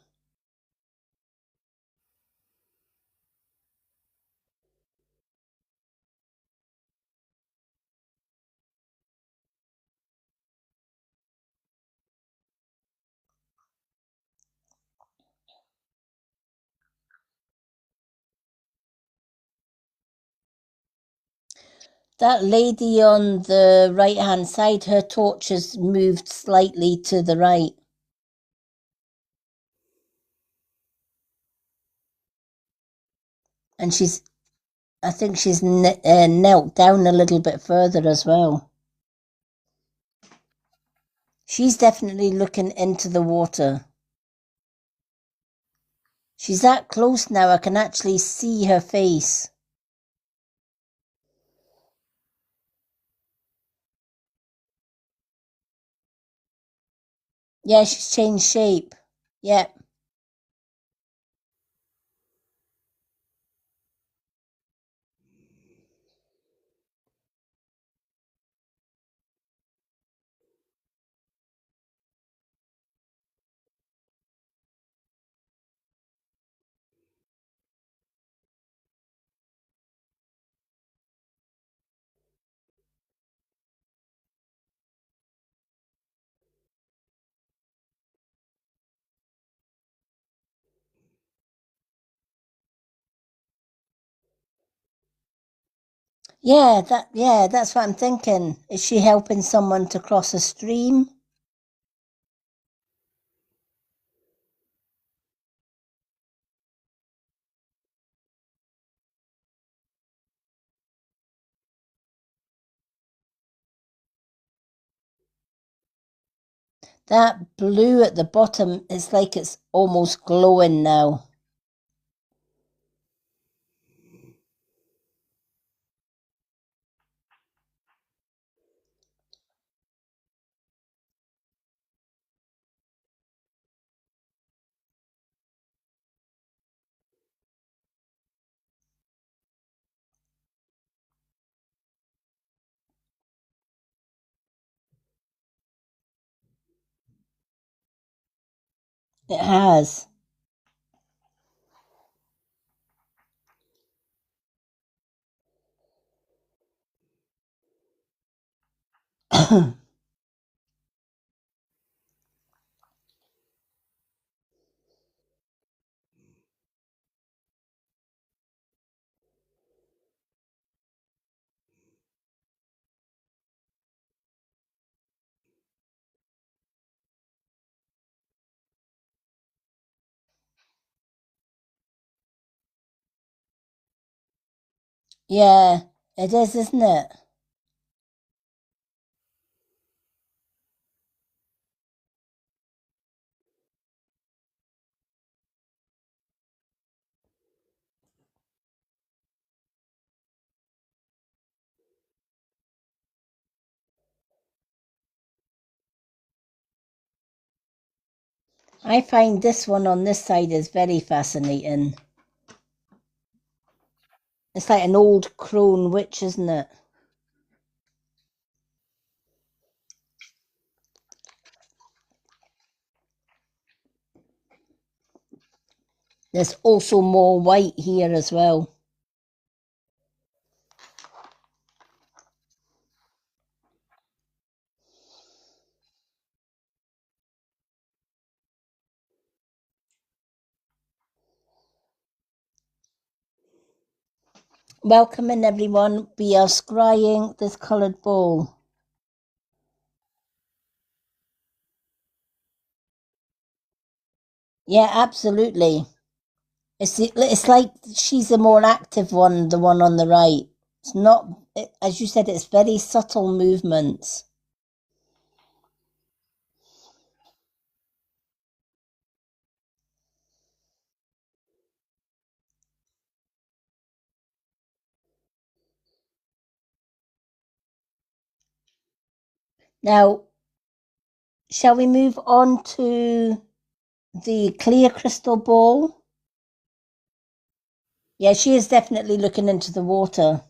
That lady on the right-hand side, her torch has moved slightly to the right. And I think she's knelt down a little bit further as well. She's definitely looking into the water. She's that close now, I can actually see her face. Yeah, she's changed shape. Yeah. Yeah, that's what I'm thinking. Is she helping someone to cross a stream? That blue at the bottom is like it's almost glowing now. It has. Yeah, it is, isn't it? I find this one on this side is very fascinating. It's like an old crone witch, isn't it? There's also more white here as well. Welcome in, everyone. We are scrying this coloured ball. Yeah, absolutely. It's like she's a more active one, the one on the right. It's not, as you said, it's very subtle movements. Now, shall we move on to the clear crystal ball? Yeah, she is definitely looking into the water.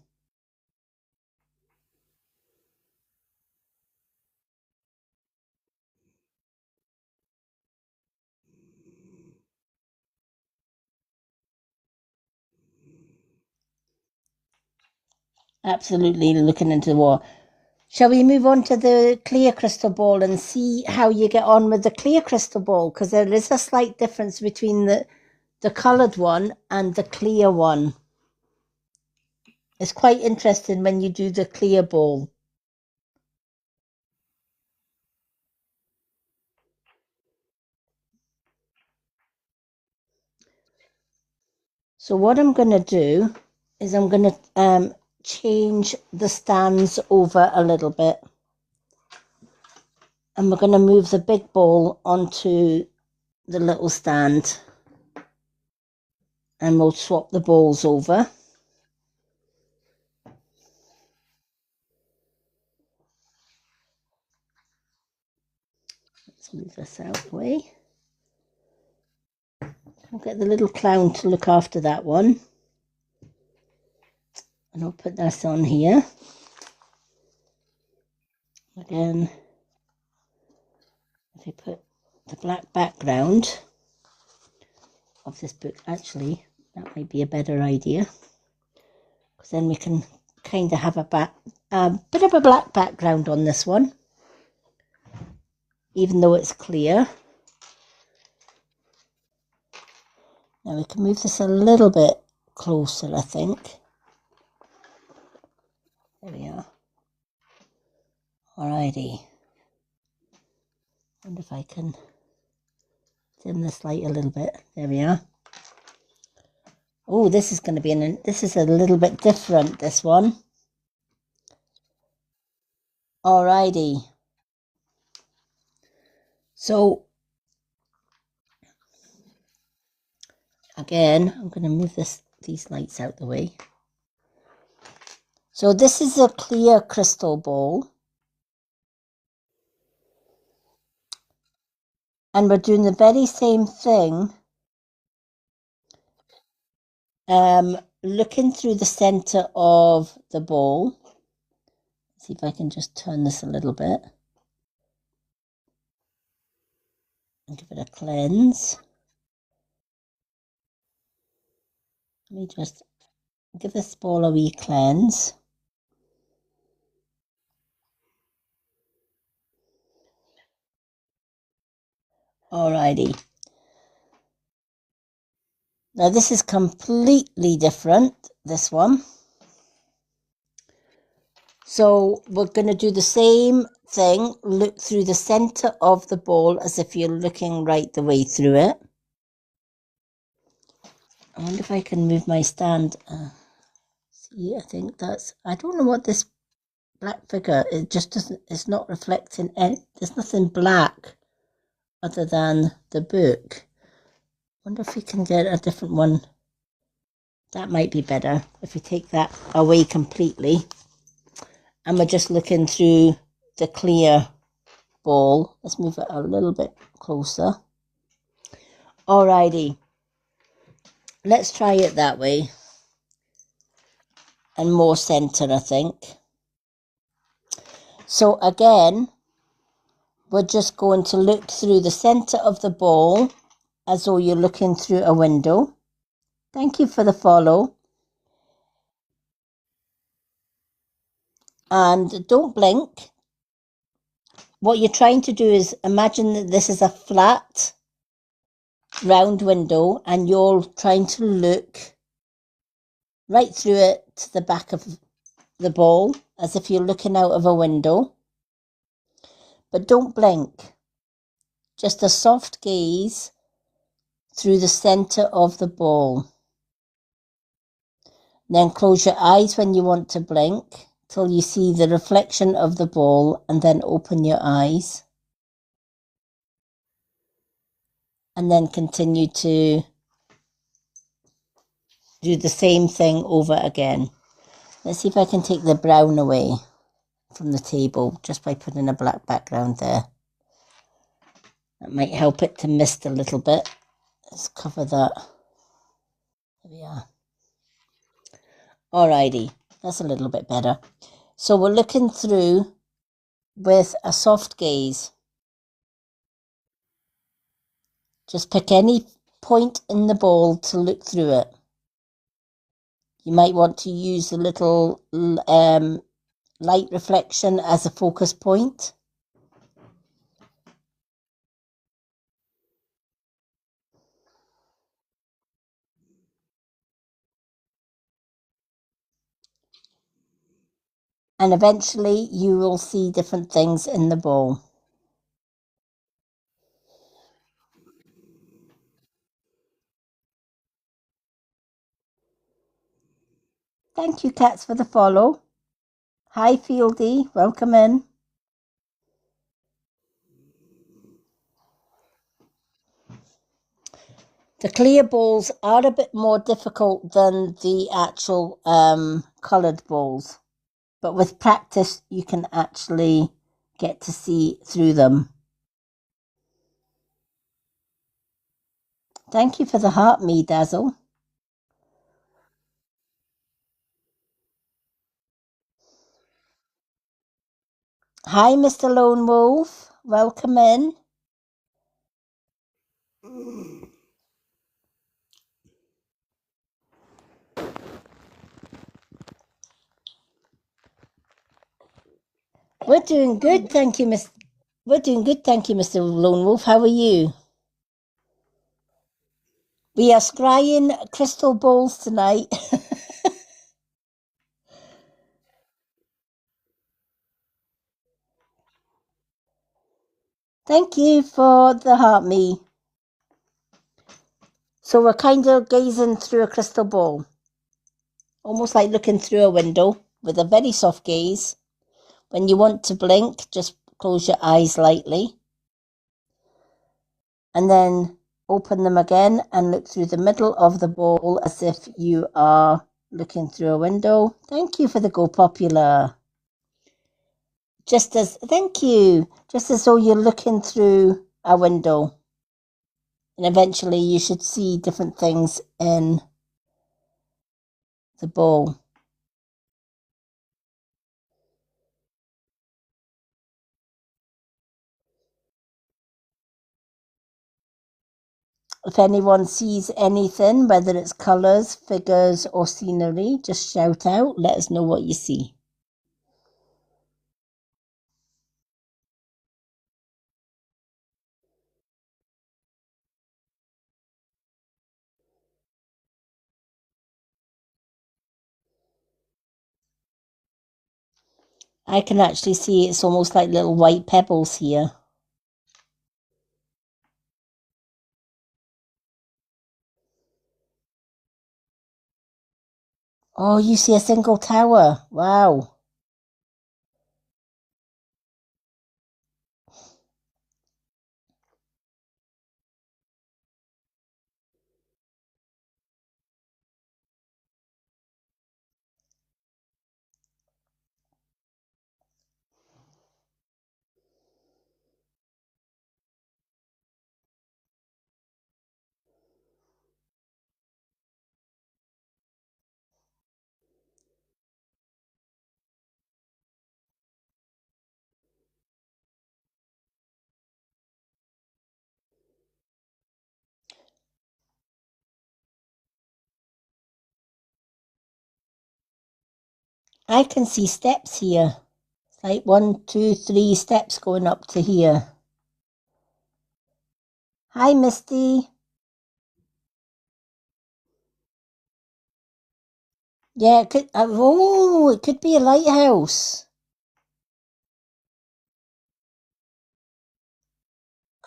Absolutely looking into the water. Shall we move on to the clear crystal ball and see how you get on with the clear crystal ball? Because there is a slight difference between the coloured one and the clear one. It's quite interesting when you do the clear ball. So what I'm going to do is I'm going to change the stands over a little bit. And we're going to move the big ball onto the little stand. And we'll swap the balls over. Let's move this out of the way. I'll get the little clown to look after that one. And I'll put this on here. Again, if I put the black background of this book, actually, that might be a better idea. Because then we can kind of have a bit of a black background on this one. Even though it's clear. Now we can move this a little bit closer, I think. There we are. Alrighty. Wonder if I can dim this light a little bit. There we are. Oh, this is going to be this is a little bit different, this one. Alrighty. So again, I'm going to move these lights out the way. So this is a clear crystal ball. And we're doing the very same thing, looking through the center of the ball. See if I can just turn this a little bit and give it a cleanse. Let me just give this ball a wee cleanse. Alrighty. Now this is completely different, this one. So we're going to do the same thing, look through the center of the ball as if you're looking right the way through it. I wonder if I can move my stand. See, I think I don't know what this black figure, it just doesn't, it's not reflecting any, there's nothing black other than the book. Wonder if we can get a different one. That might be better if we take that away completely. And we're just looking through the clear ball. Let's move it a little bit closer. Alrighty. Let's try it that way. And more center, I think. So again, we're just going to look through the center of the ball as though you're looking through a window. Thank you for the follow. And don't blink. What you're trying to do is imagine that this is a flat, round window and you're trying to look right through it to the back of the ball as if you're looking out of a window. But don't blink. Just a soft gaze through the center of the ball. Then close your eyes when you want to blink till you see the reflection of the ball and then open your eyes. And then continue to do the same thing over again. Let's see if I can take the brown away from the table just by putting a black background there. That might help it to mist a little bit. Let's cover that. There we are. Alrighty, that's a little bit better. So we're looking through with a soft gaze. Just pick any point in the ball to look through it. You might want to use a little light reflection as a focus point. And eventually you will see different things in the ball. Thank you, Cats, for the follow. Hi, Fieldy. Welcome in. The clear balls are a bit more difficult than the actual coloured balls. But with practice, you can actually get to see through them. Thank you for the heart, me Dazzle. Hi, Mr. Lone Wolf. Welcome in. We're doing good, thank you, We're doing good, thank you, Mr. Lone Wolf. How are you? We are scrying crystal balls tonight. Thank you for the heart, me. So we're kind of gazing through a crystal ball. Almost like looking through a window with a very soft gaze. When you want to blink, just close your eyes lightly. and then open them again and look through the middle of the bowl as if you are looking through a window. Thank you for the Go Popular. Thank you, just as though you're looking through a window. And eventually you should see different things in the bowl. If anyone sees anything, whether it's colours, figures, or scenery, just shout out. Let us know what you see. I can actually see it's almost like little white pebbles here. Oh, you see a single tower. Wow. I can see steps here. It's like 1, 2, 3 steps going up to here. Hi, Misty. Yeah, it could be a lighthouse.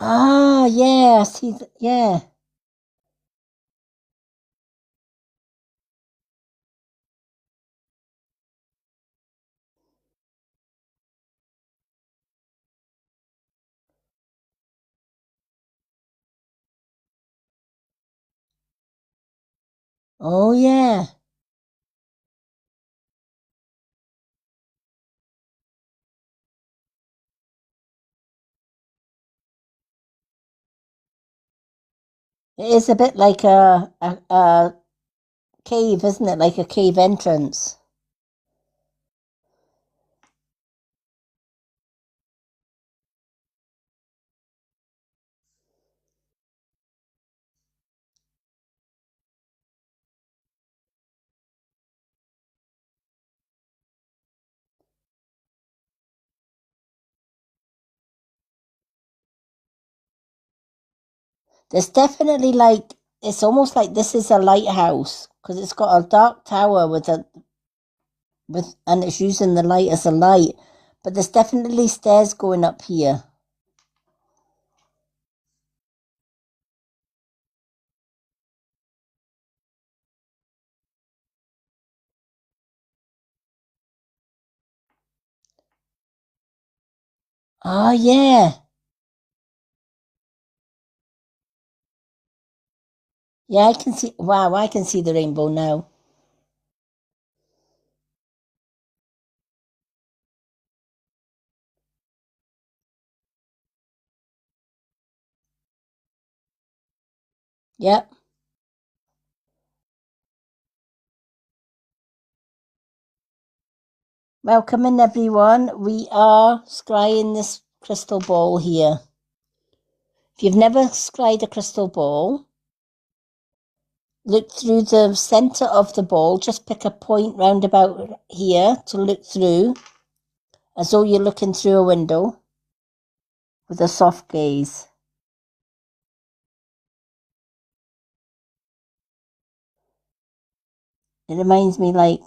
Ah, yeah, I see, yeah. Oh, yeah. It is a bit like a cave, isn't it? Like a cave entrance. There's definitely it's almost like this is a lighthouse because it's got a dark tower and it's using the light as a light. But there's definitely stairs going up here. Oh, yeah. Yeah, I can see. Wow, I can see the rainbow now. Yep. Welcome in, everyone. We are scrying this crystal ball here. If you've never scryed a crystal ball, look through the center of the ball. Just pick a point round about here to look through, as though you're looking through a window with a soft gaze. It reminds me like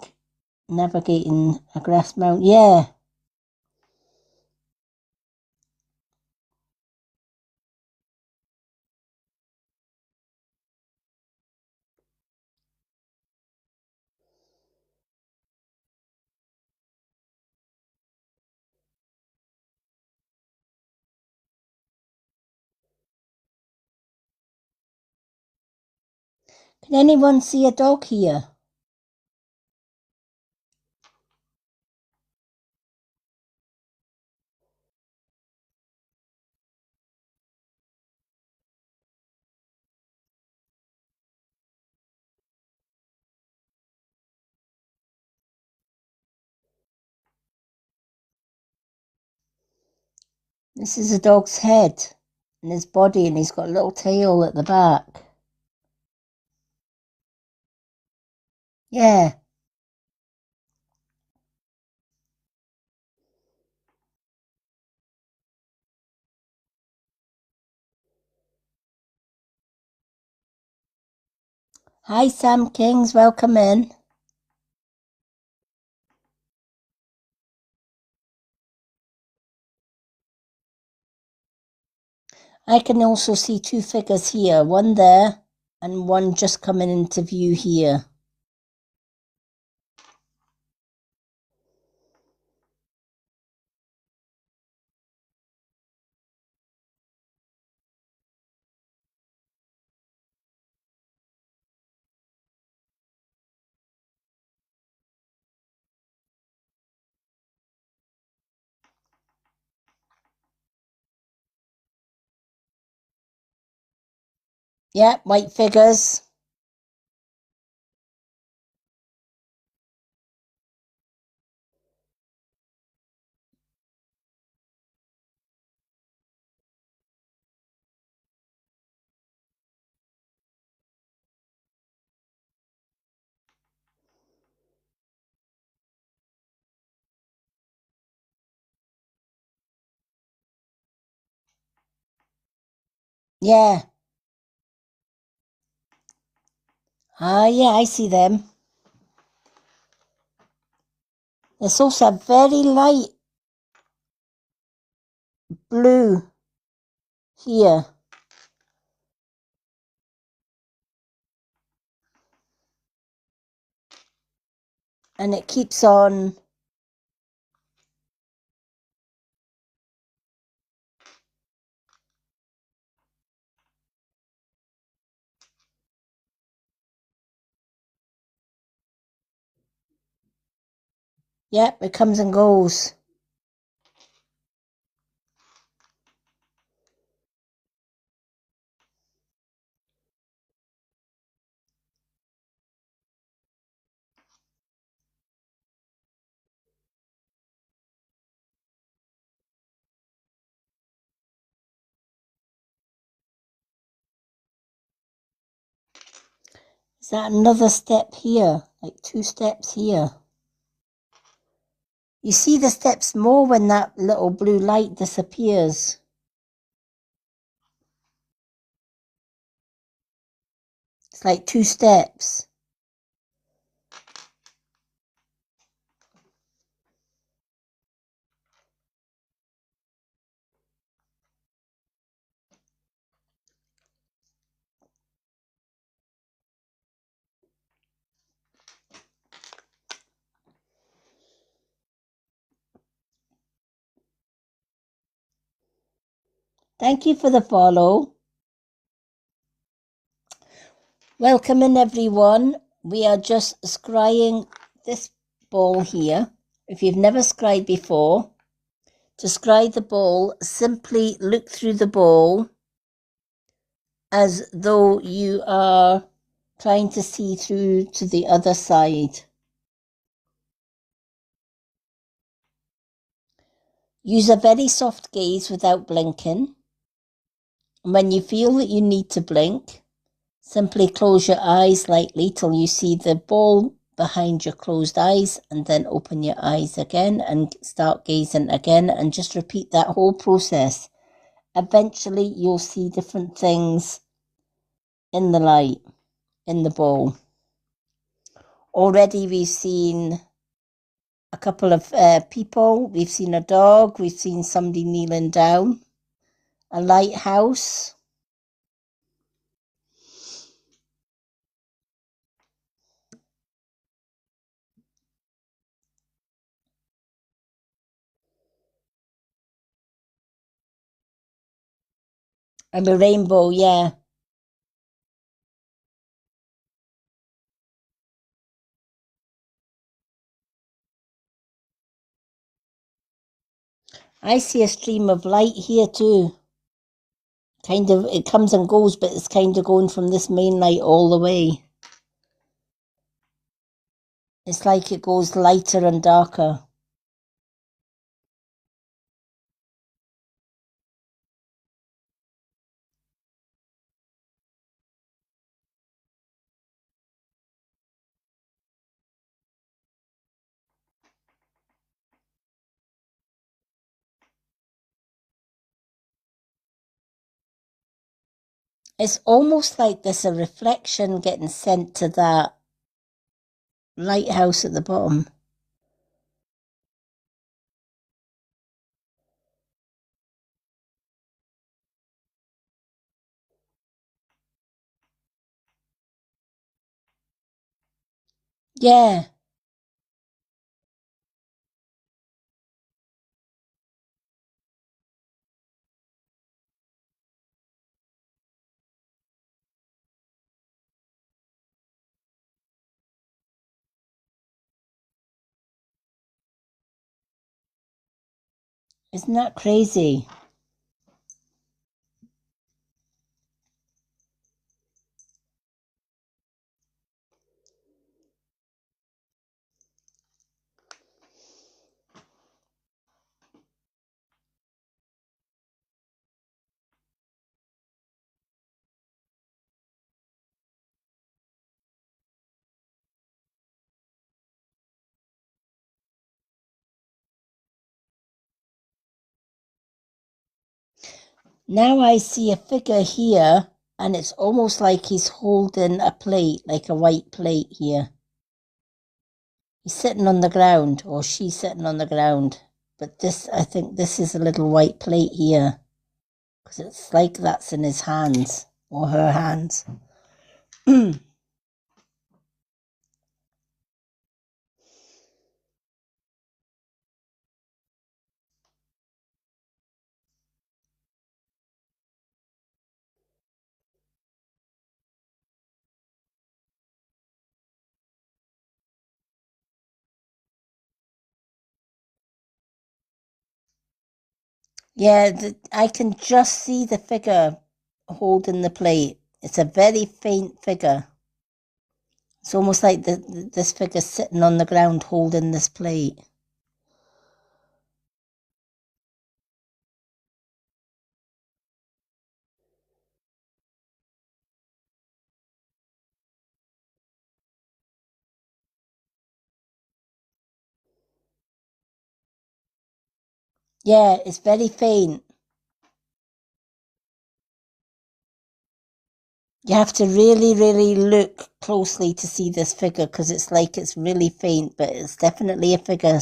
navigating a grass mount. Yeah. Can anyone see a dog here? This is a dog's head and his body, and he's got a little tail at the back. Yeah. Hi, Sam Kings. Welcome in. I can also see two figures here, one there and one just coming into view here. Yeah, white figures. Yeah. Ah, yeah, I see them. There's also a very light blue here. And it keeps on. Yep, it comes and goes. Is that another step here? Like 2 steps here. You see the steps more when that little blue light disappears. It's like 2 steps. Thank you for the follow. Welcome in, everyone. We are just scrying this ball here. If you've never scryed before, to scry the ball, simply look through the ball as though you are trying to see through to the other side. Use a very soft gaze without blinking. When you feel that you need to blink, simply close your eyes lightly till you see the ball behind your closed eyes, and then open your eyes again and start gazing again, and just repeat that whole process. Eventually, you'll see different things in the light, in the ball. Already we've seen a couple of people. We've seen a dog. We've seen somebody kneeling down. A lighthouse. And a rainbow, yeah. I see a stream of light here too. Kind of, it comes and goes, but it's kind of going from this main light all the way. It's like it goes lighter and darker. It's almost like there's a reflection getting sent to that lighthouse at the bottom. Yeah. Isn't that crazy? Now I see a figure here, and it's almost like he's holding a plate, like a white plate here. He's sitting on the ground, or she's sitting on the ground. But this, I think this is a little white plate here, because it's like that's in his hands, or her hands. Yeah, I can just see the figure holding the plate. It's a very faint figure. It's almost like this figure sitting on the ground holding this plate. Yeah, it's very faint. You have to really, really look closely to see this figure because it's like it's really faint, but it's definitely a figure.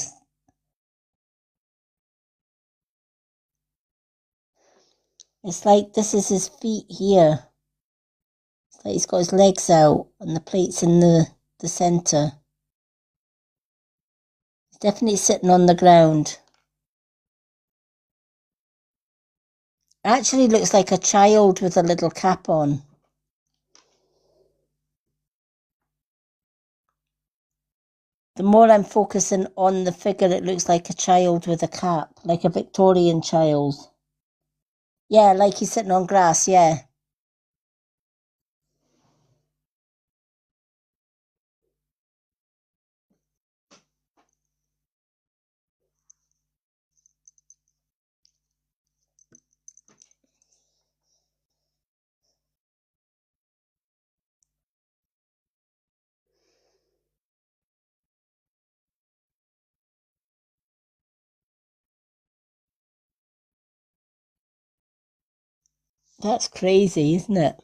It's like this is his feet here. It's like he's got his legs out and the plate's in the centre. He's definitely sitting on the ground. Actually looks like a child with a little cap on. The more I'm focusing on the figure, it looks like a child with a cap, like a Victorian child. Yeah, like he's sitting on grass, yeah. That's crazy, isn't it?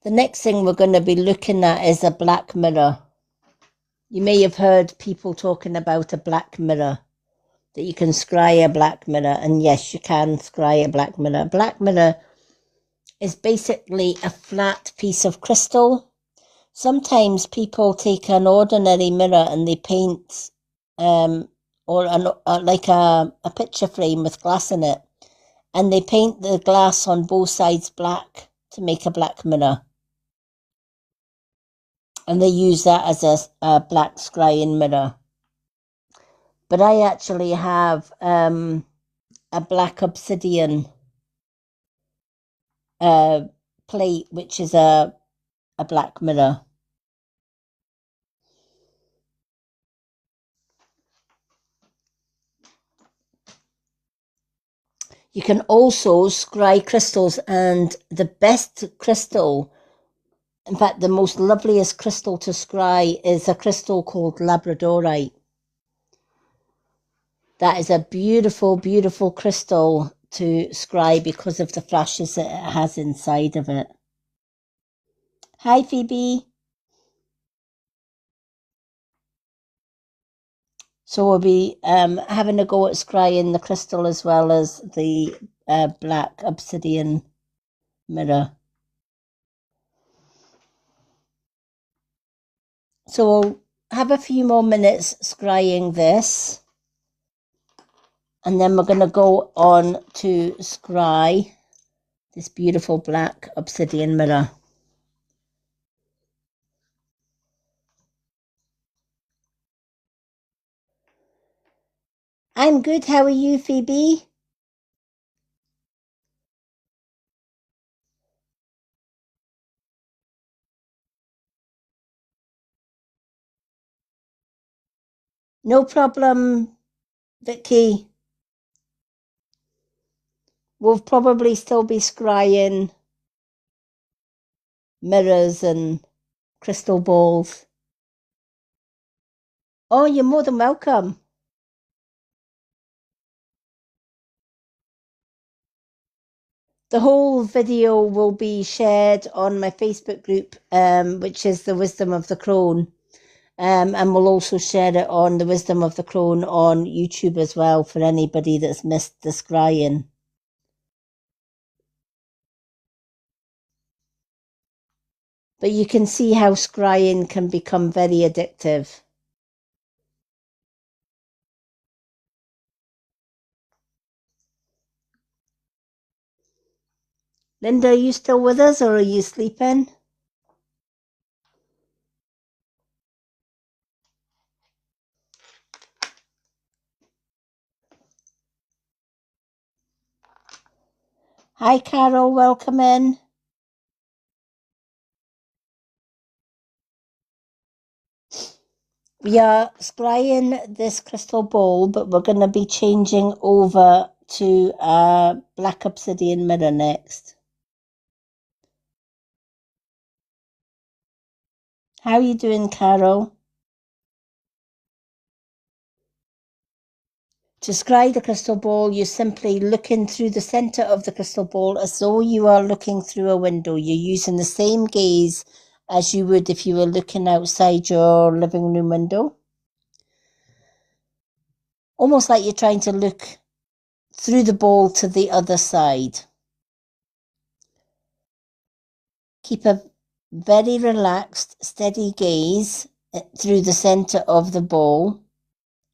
The next thing we're going to be looking at is a black mirror. You may have heard people talking about a black mirror, that you can scry a black mirror, and yes, you can scry a black mirror. A black mirror is basically a flat piece of crystal. Sometimes people take an ordinary mirror and they paint or like a picture frame with glass in it. And they paint the glass on both sides black to make a black mirror. And they use that as a black scrying mirror. But I actually have a black obsidian plate, which is a black mirror. You can also scry crystals, and the best crystal, in fact, the most loveliest crystal to scry is a crystal called Labradorite. That is a beautiful, beautiful crystal to scry because of the flashes that it has inside of it. Hi, Phoebe. So we'll be having a go at scrying the crystal as well as the black obsidian mirror. So we'll have a few more minutes scrying this. And then we're going to go on to scry this beautiful black obsidian mirror. I'm good. How are you, Phoebe? No problem, Vicky. We'll probably still be scrying mirrors and crystal balls. Oh, you're more than welcome. The whole video will be shared on my Facebook group, which is The Wisdom of the Crone. And we'll also share it on The Wisdom of the Crone on YouTube as well for anybody that's missed the scrying. But you can see how scrying can become very addictive. Linda, are you still with us or are you sleeping? Hi, Carol, welcome in. We are scrying this crystal ball, but we're going to be changing over to a black obsidian mirror next. How are you doing, Carol? To scry the crystal ball, you're simply looking through the center of the crystal ball as though you are looking through a window. You're using the same gaze as you would if you were looking outside your living room window. Almost like you're trying to look through the ball to the other side. Keep a very relaxed, steady gaze through the center of the ball.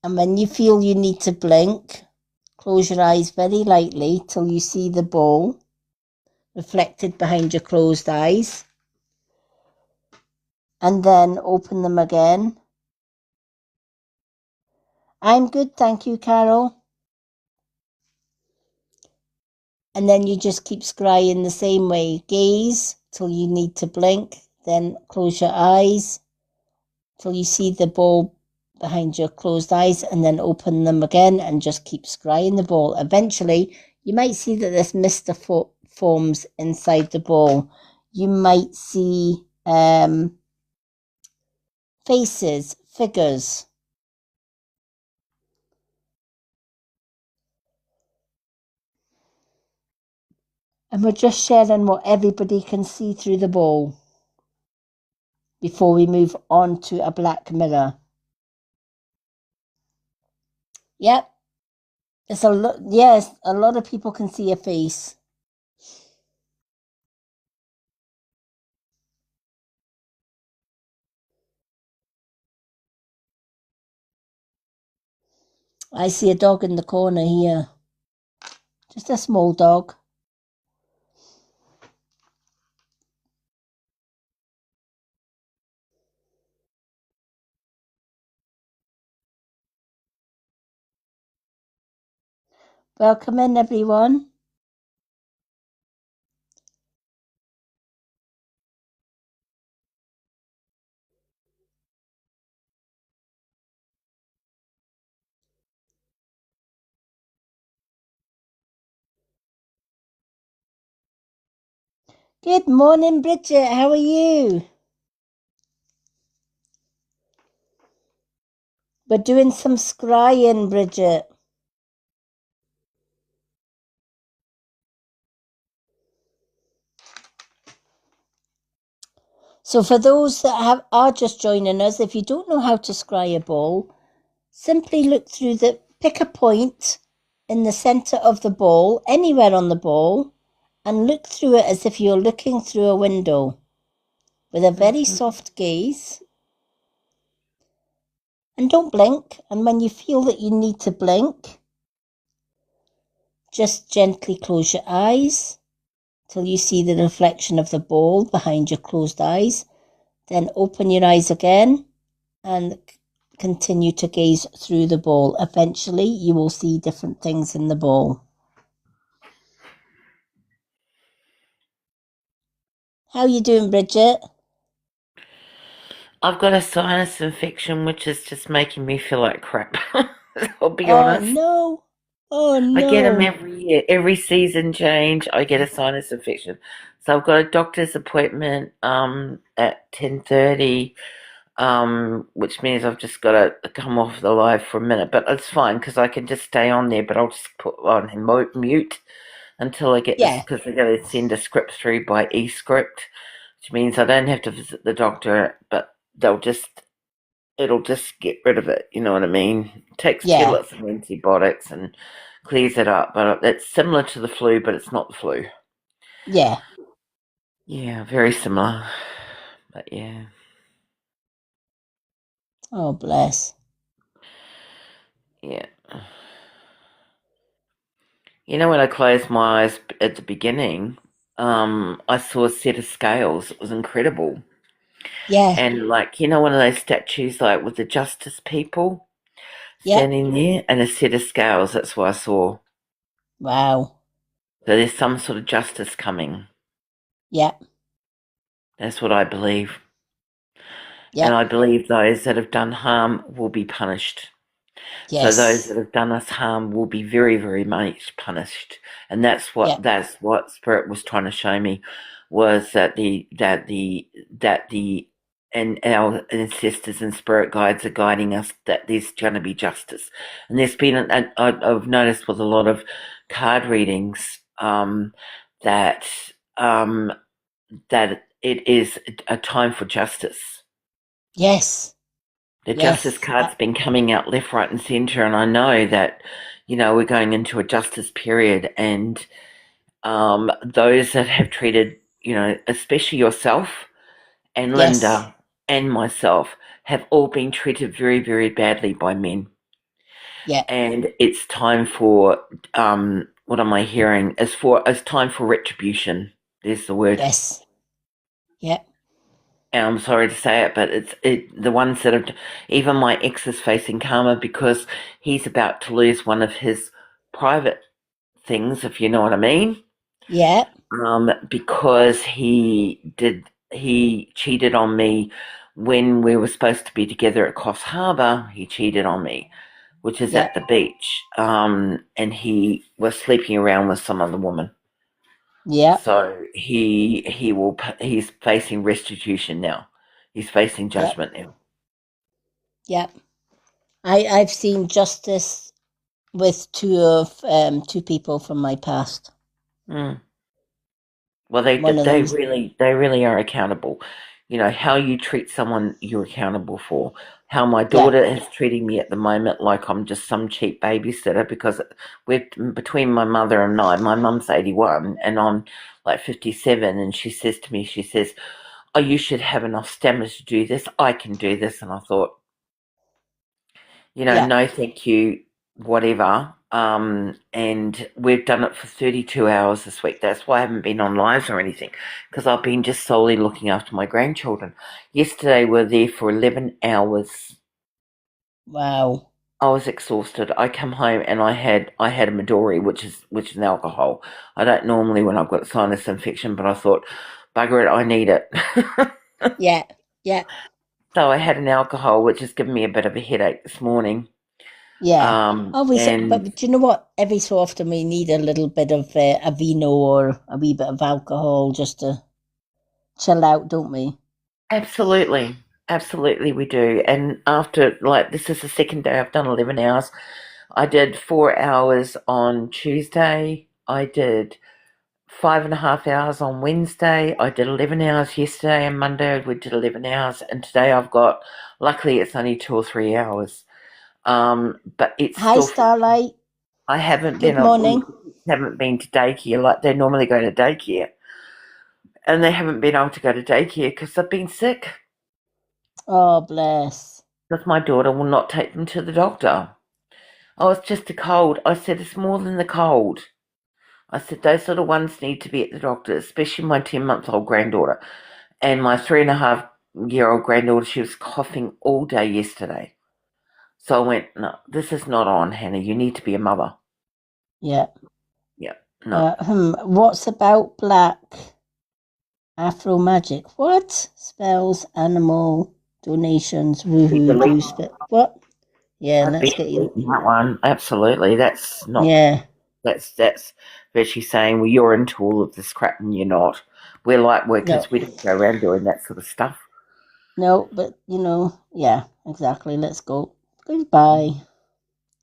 And when you feel you need to blink, close your eyes very lightly till you see the ball reflected behind your closed eyes. And then open them again. I'm good, thank you, Carol. And then you just keep scrying the same way. Gaze till you need to blink, then close your eyes till you see the ball behind your closed eyes, and then open them again and just keep scrying the ball. Eventually, you might see that this mist forms inside the ball. You might see faces, figures. And we're just sharing what everybody can see through the ball before we move on to a black mirror. Yep. It's a lot. Yes, a lot of people can see a face. I see a dog in the corner here. Just a small dog. Welcome in, everyone. Good morning, Bridget. How are you? We're doing some scrying, Bridget. So for those that are just joining us, if you don't know how to scry a ball, simply pick a point in the centre of the ball, anywhere on the ball, and look through it as if you're looking through a window with a very soft gaze. And don't blink. And when you feel that you need to blink, just gently close your eyes till you see the reflection of the ball behind your closed eyes. Then open your eyes again and continue to gaze through the ball. Eventually, you will see different things in the ball. How are you doing, Bridget? I've got a sinus infection, which is just making me feel like crap. I'll be Oh, honest. no. Oh, I get them no. every year. Every season change, I get a sinus infection. So I've got a doctor's appointment at 10:30, which means I've just got to come off the live for a minute. But it's fine because I can just stay on there. But I'll just put on mute until I get this, Yeah, because they're going to send a script through by e-script, which means I don't have to visit the doctor, but it'll just get rid of it. You know what I mean? It takes yeah, tablets and antibiotics and clears it up, but it's similar to the flu, but it's not the flu. yeah. Yeah, very similar. But yeah, Oh, bless. yeah. You know, when I closed my eyes at the beginning, I saw a set of scales. It was incredible. Yeah, And like, you know, one of those statues like with the justice people yeah. standing there and a set of scales. That's what I saw. Wow. So there's some sort of justice coming. Yeah, That's what I believe. And yeah. I believe those that have done harm will be punished. So those Yes. that have done us harm will be very, very much punished. And Yeah, that's what Spirit was trying to show me, was that the and our ancestors and spirit guides are guiding us, that there's going to be justice. And there's been I've noticed with a lot of card readings, that um, that it is a time for justice. yes, The justice yes. card's been coming out left, right, and centre, and I know that, we're going into a justice period, and those that have treated, especially yourself and Yes, Linda and myself, have all been treated very, very badly by men, yeah, and it's time for, what am I hearing? It's time for retribution. There's the word. yes, yeah, And I'm sorry to say it, but the ones that have, even my ex is facing karma because he's about to lose one of his private things, if you know what I mean. yeah, Because he cheated on me when we were supposed to be together at Coffs Harbour. He cheated on me, which is yeah, at the beach. And he was sleeping around with some other woman. yeah, So he's facing restitution now. He's facing yeah, judgment now. yeah. I've seen justice with two people from my past. Mm. Well, they One of they them, really are accountable. How you treat someone, you're accountable for. How my yeah, daughter is treating me at the moment, like I'm just some cheap babysitter, because we're between my mother and I. My mum's 81 and I'm like 57, and she says to me, she says, "Oh, you should have enough stamina to do this. I can do this." And I thought, yeah, no, thank you. whatever. And we've done it for 32 hours this week. That's why I haven't been on lives or anything, because I've been just solely looking after my grandchildren. Yesterday we were there for 11 hours. Wow. I was exhausted. I come home and I had a Midori, which is an alcohol. I don't normally when I've got sinus infection, but I thought, bugger it, I need it. Yeah. Yeah. So I had an alcohol, which has given me a bit of a headache this morning. Yeah. Always, And but do you know what? Every so often we need a little bit of a vino or a wee bit of alcohol just to chill out, don't we? absolutely, absolutely, we do. And after, like, this is the second day I've done 11 hours. I did 4 hours on Tuesday. I did 5.5 hours on Wednesday. I did 11 hours yesterday, and Monday we did 11 hours. And today I've got, luckily, it's only 2 or 3 hours. But it's Hi, still, Starlight. I Good morning. haven't been to daycare like they normally go to daycare. And they haven't been able to go to daycare because they've been sick. Oh, bless. Because my daughter will not take them to the doctor. Oh, it's just a cold. I said, it's more than the cold. I said, those little ones need to be at the doctor, especially my 10-month-old granddaughter. And my 3.5-year-old granddaughter, she was coughing all day yesterday. So I went, no, this is not on, Hannah. You need to be a mother. Yeah. Yeah, no. What's about black Afro magic? What? Spells, animal, donations, Keep woohoo, do deleting. spit. What? Yeah, I'd be let's get you. deleting that one. Absolutely. That's not, Yeah. that's virtually saying, well, you're into all of this crap and you're not. We're light No. workers. We don't go around doing that sort of stuff. No, but yeah, exactly. Let's go. Goodbye.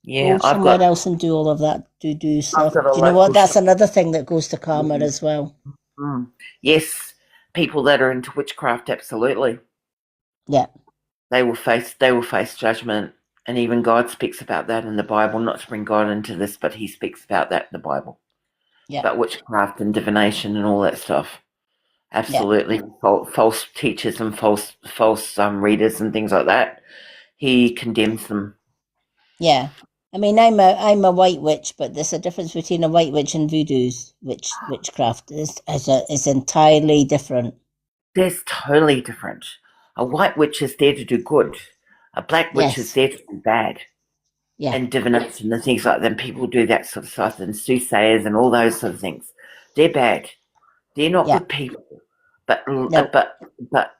Yeah, Go somewhere else and do all of that do I've stuff. got a Do you know what? local That's shop. another thing that goes to karma as well. Yes, people that are into witchcraft, absolutely. Yeah, They will face judgment, and even God speaks about that in the Bible. Not to bring God into this, but He speaks about that in the Bible, yeah, about witchcraft and divination and all that stuff. yeah, Absolutely, false teachers and false readers and things like that. He condemns them. yeah. I mean, I'm a white witch, but there's a difference between a white witch and voodoo's witchcraft is entirely different. There's totally different. A white witch is there to do good. A black witch is Yes, there to do bad. yeah, And divination and things like that. And people do that sort of stuff, and soothsayers and all those sort of things. They're bad. They're not yeah. good people. But No,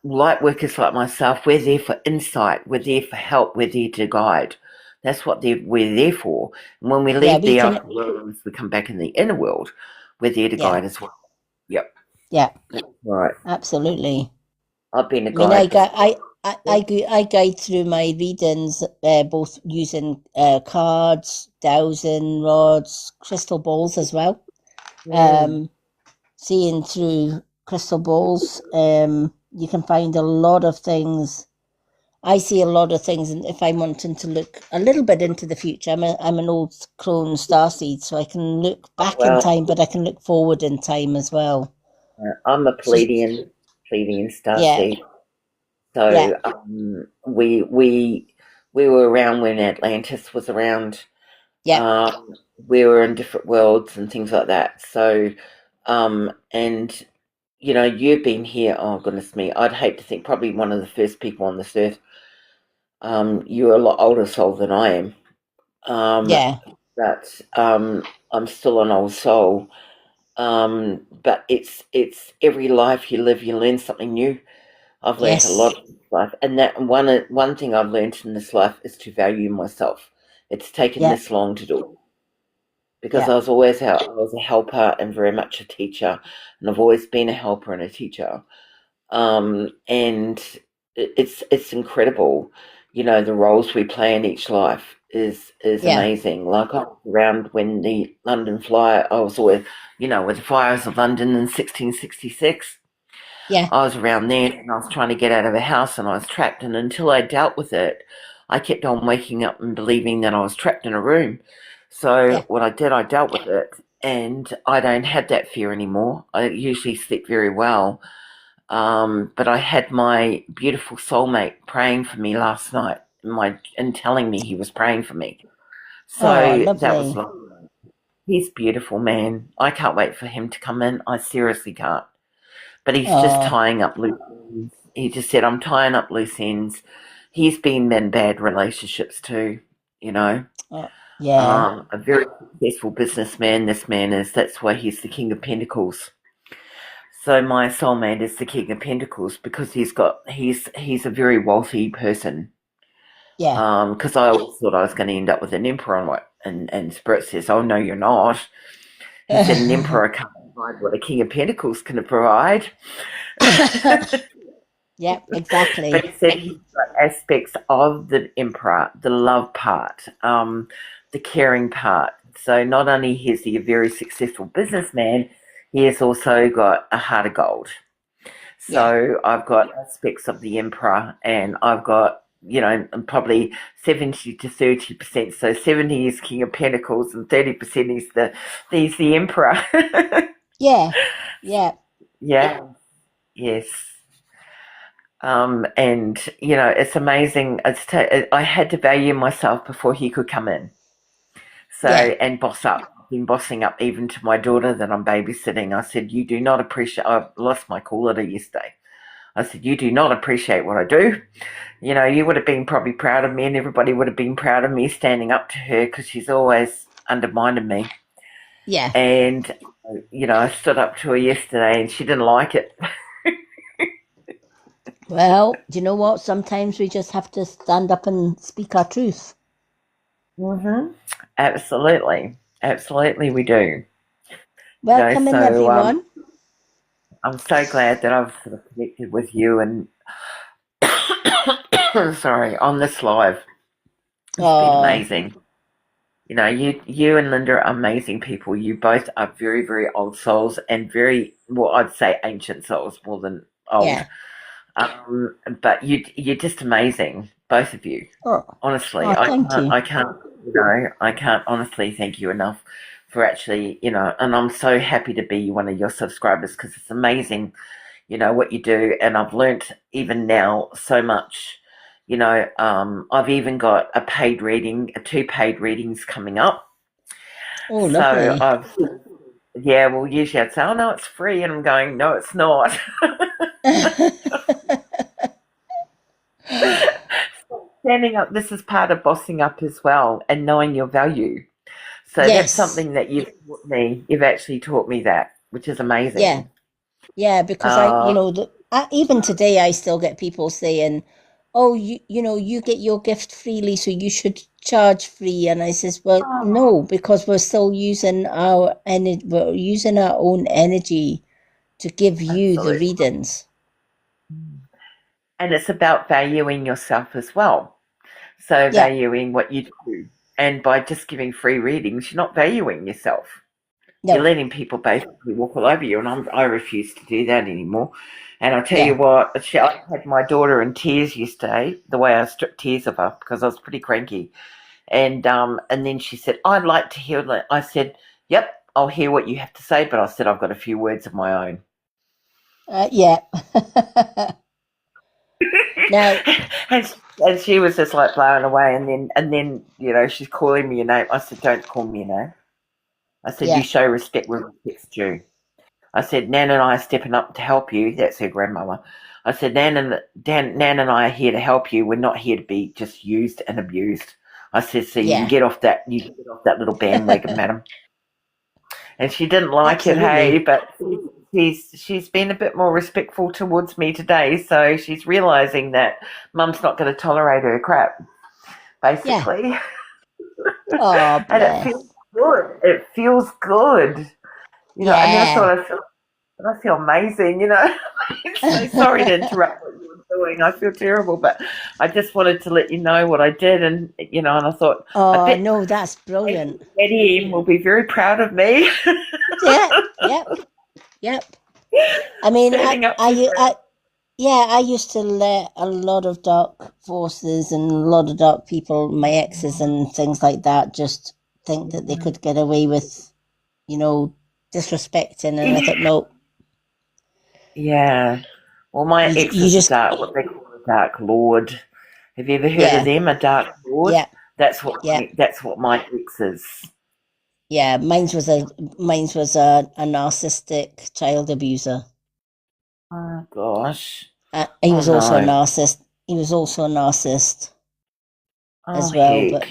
light workers like myself, we're there for insight. We're there for help. We're there to guide. That's what we're there for. And when we yeah, leave we the can. outer world, we come back in the inner world, we're there to Yeah, guide as well. Yep. yeah, That's right. absolutely. I've been a I mean, I guide gu before. I guide through my readings, both using cards, dowsing rods, crystal balls as well. Mm. Um, Seeing through crystal balls, you can find a lot of things. I see a lot of things, and if I'm wanting to look a little bit into the future, I'm an old crone starseed, so I can look Oh, back in well, time, but I can look forward in time as well. I'm a So, Pleiadian star yeah, seed. yeah, So we were around when Atlantis was around. yeah, We were in different worlds and things like that. So and you've been here. Oh goodness me, I'd hate to think probably one of the first people on this earth. You're a lot older soul than I am. Um, yeah, but I'm still an old soul. But it's every life you live, you learn something new. I've learnt a yes, lot in this life, and that one thing I've learnt in this life is to value myself. It's taken yeah, this long to do it because yeah, I was a helper and very much a teacher, and I've always been a helper and a teacher. And it's incredible, the roles we play in each life is yeah, amazing. Like I was around when the London fire, I was always, with the fires of London in 1666. yeah, I was around there and I was trying to get out of the house and I was trapped. And until I dealt with it, I kept on waking up and believing that I was trapped in a room. yeah, So what I did, I dealt with it and I don't have that fear anymore. I usually sleep very well. But I had my beautiful soulmate praying for me last night and telling me he was praying for me. Oh, So that was lovely. lovely. He's beautiful, man. I can't wait for him to come in. I seriously can't. But he's just Oh, tying up loose ends. He just said, I'm tying up loose ends. He's been in bad relationships too, you know. oh, yeah, A very successful businessman, this man is. That's why he's the King of Pentacles. So my soulmate is the King of Pentacles because he's a very wealthy person. yeah. Because I always thought I was going to end up with an emperor, and Spirit says, "Oh no, you're not." He said, "An emperor can't provide what a King of Pentacles can provide." Yep, But exactly. he said he's got aspects of the emperor, the love part, the caring part. So not only is he a very successful businessman, he has also got a heart of gold. Yeah. So I've got aspects of the emperor, and I've got, probably 70 to 30%. So 70 is King of Pentacles, and 30% he's the emperor. Yeah. Yeah. Yeah. Yes. And it's amazing. I had to value myself before he could come in. So, Yeah. and boss up. I've been bossing up even to my daughter that I'm babysitting. I said, "You do not appreciate." I lost my cool to yesterday. I said, "You do not appreciate what I do. You would have been probably proud of me, and everybody would have been proud of me standing up to her because she's always undermined me." Yeah. And I stood up to her yesterday, and she didn't like it. Well, do you know what? Sometimes we just have to stand up and speak our truth. Absolutely, absolutely, we do. Welcome in, So everyone. I'm so glad that I've sort of connected with you and sorry, on this live. It's been Oh, amazing. You and Linda are amazing people. You both are very, very old souls and very, well, I'd say ancient souls more than old. yeah. But you're just amazing, both of you. Oh, Honestly, oh, thank you. I can't honestly thank you enough for actually, and I'm so happy to be one of your subscribers because it's amazing, what you do. And I've learnt even now so much. I've even got two paid readings coming up. Oh, So lovely. yeah, well, usually I'd say, "Oh no, it's free," and I'm going, "No, it's not." Standing up, this is part of bossing up as well, and knowing your value. So that's Yes. something that you've actually taught me that, which is Yeah. amazing. Yeah, because Uh, even today, I still get people saying, "Oh, you get your gift freely, so you should charge free." And I says, "Well, no, because we're still using we're using our own energy to give you the absolutely. readings." And it's about valuing yourself as well. So Yeah, valuing what you do. And by just giving free readings, you're not valuing yourself. You're no, letting people basically walk all over you, and I refuse to do that anymore. And I'll tell you yeah, what, I had my daughter in tears yesterday, the way I stripped tears of her because I was pretty cranky. And then she said, "I'd like to hear that." I said, "Yep, I'll hear what you have to say," but I said I've got a few words of my own. yeah. Now, and and she was just like blown away. And then she's calling me a name. I said, "Don't call me a name." I said, "You yeah, show respect where respect's due." I said, "Nan and I are stepping up to help you." That's her grandmother. I said, Nan and I are here to help you. We're not here to be just used and abused." I said, "So you can yeah, get off that. You can get off that little bandwagon, madam." And she didn't like it, hey, absolutely. but she's been a bit more respectful towards me today. So she's realizing that Mum's not going to tolerate her crap, Yeah. basically. Oh, And it feels bless. good. It feels good. And that's Yeah. what I feel. I feel amazing, So sorry to interrupt what you were doing. I feel terrible, but I just wanted to let you know what I did, and I thought, I Oh, bet no, that's brilliant. Eddie will be very proud of me Yeah, yep, yep. I mean, standing up to her. yeah, I used to let a lot of dark forces and a lot of dark people, my exes and things like that, just think that they could get away with, you know, disrespecting. And I thought, no, Yeah. Well, my ex you is just, what they call a dark lord. Have you ever heard of yeah, them, a dark lord? yeah, That's what Yeah, my ex is. yeah. Mine's was a narcissistic child abuser. Oh gosh. He Oh was also a no. narcissist. He was also a narcissist Oh as well, heck. but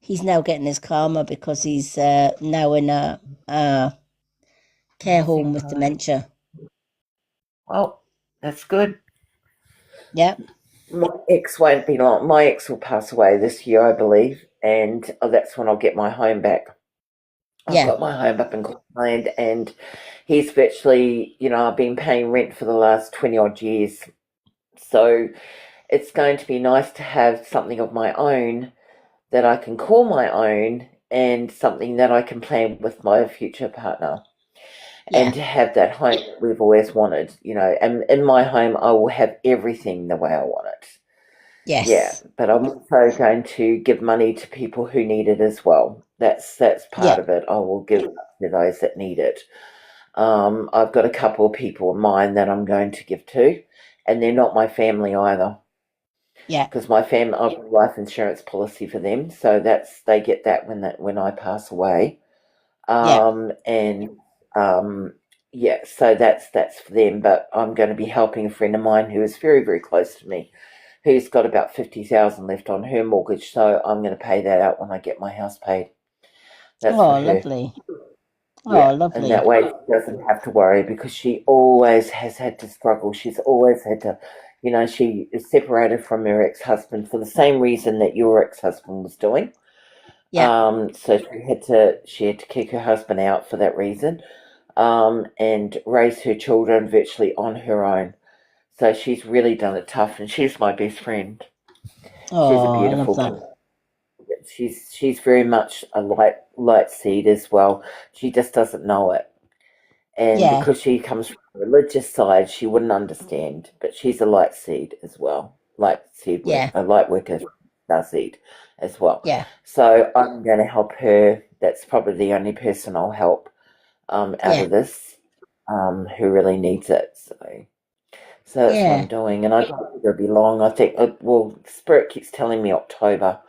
he's now getting his karma because he's now in a care home Nursing with home. dementia. Well, that's good. Yeah, My ex won't be long. My ex will pass away this year, I believe, and that's when I'll get my home back. I've yeah, got my home up in Queensland, and he's virtually, I've been paying rent for the last 20 odd years. So it's going to be nice to have something of my own that I can call my own and something that I can plan with my future partner. And yeah. to have that home that we've always wanted, and in my home, I will have everything the way I want it. Yeah, Yes. but I'm also going to give money to people who need it as well. That's part Yeah, of it. I will give to those that need it. I've got a couple of people in mind that I'm going to give to, and they're not my family either, yeah, because my family, I've got a life insurance policy for them, so they get that when I pass away. yeah. And yeah, so that's for them. But I'm going to be helping a friend of mine who is very very close to me, who's got about 50,000 left on her mortgage. So I'm going to pay that out when I get my house paid. That's for Oh, her. lovely. Yeah, Oh, and that lovely. way she doesn't have to worry because she always has had to struggle. She's always had to, she is separated from her ex-husband for the same reason that your ex-husband was doing. Yeah, So she had to kick her husband out for that reason, and raise her children virtually on her own. So she's really done it tough, and she's my best friend. She's a oh, I love beautiful that. girl. She's very much a light seed as well. She just doesn't know it, and Yeah, because she comes from the religious side, she wouldn't understand. But she's a light seed as well, yeah, a light worker, star seed as well. yeah, So I'm going to help her. That's probably the only person I'll help out yeah, of this, who really needs it. So that's what I'm yeah, doing, and I don't think it'll be long. I think, well, Spirit keeps telling me October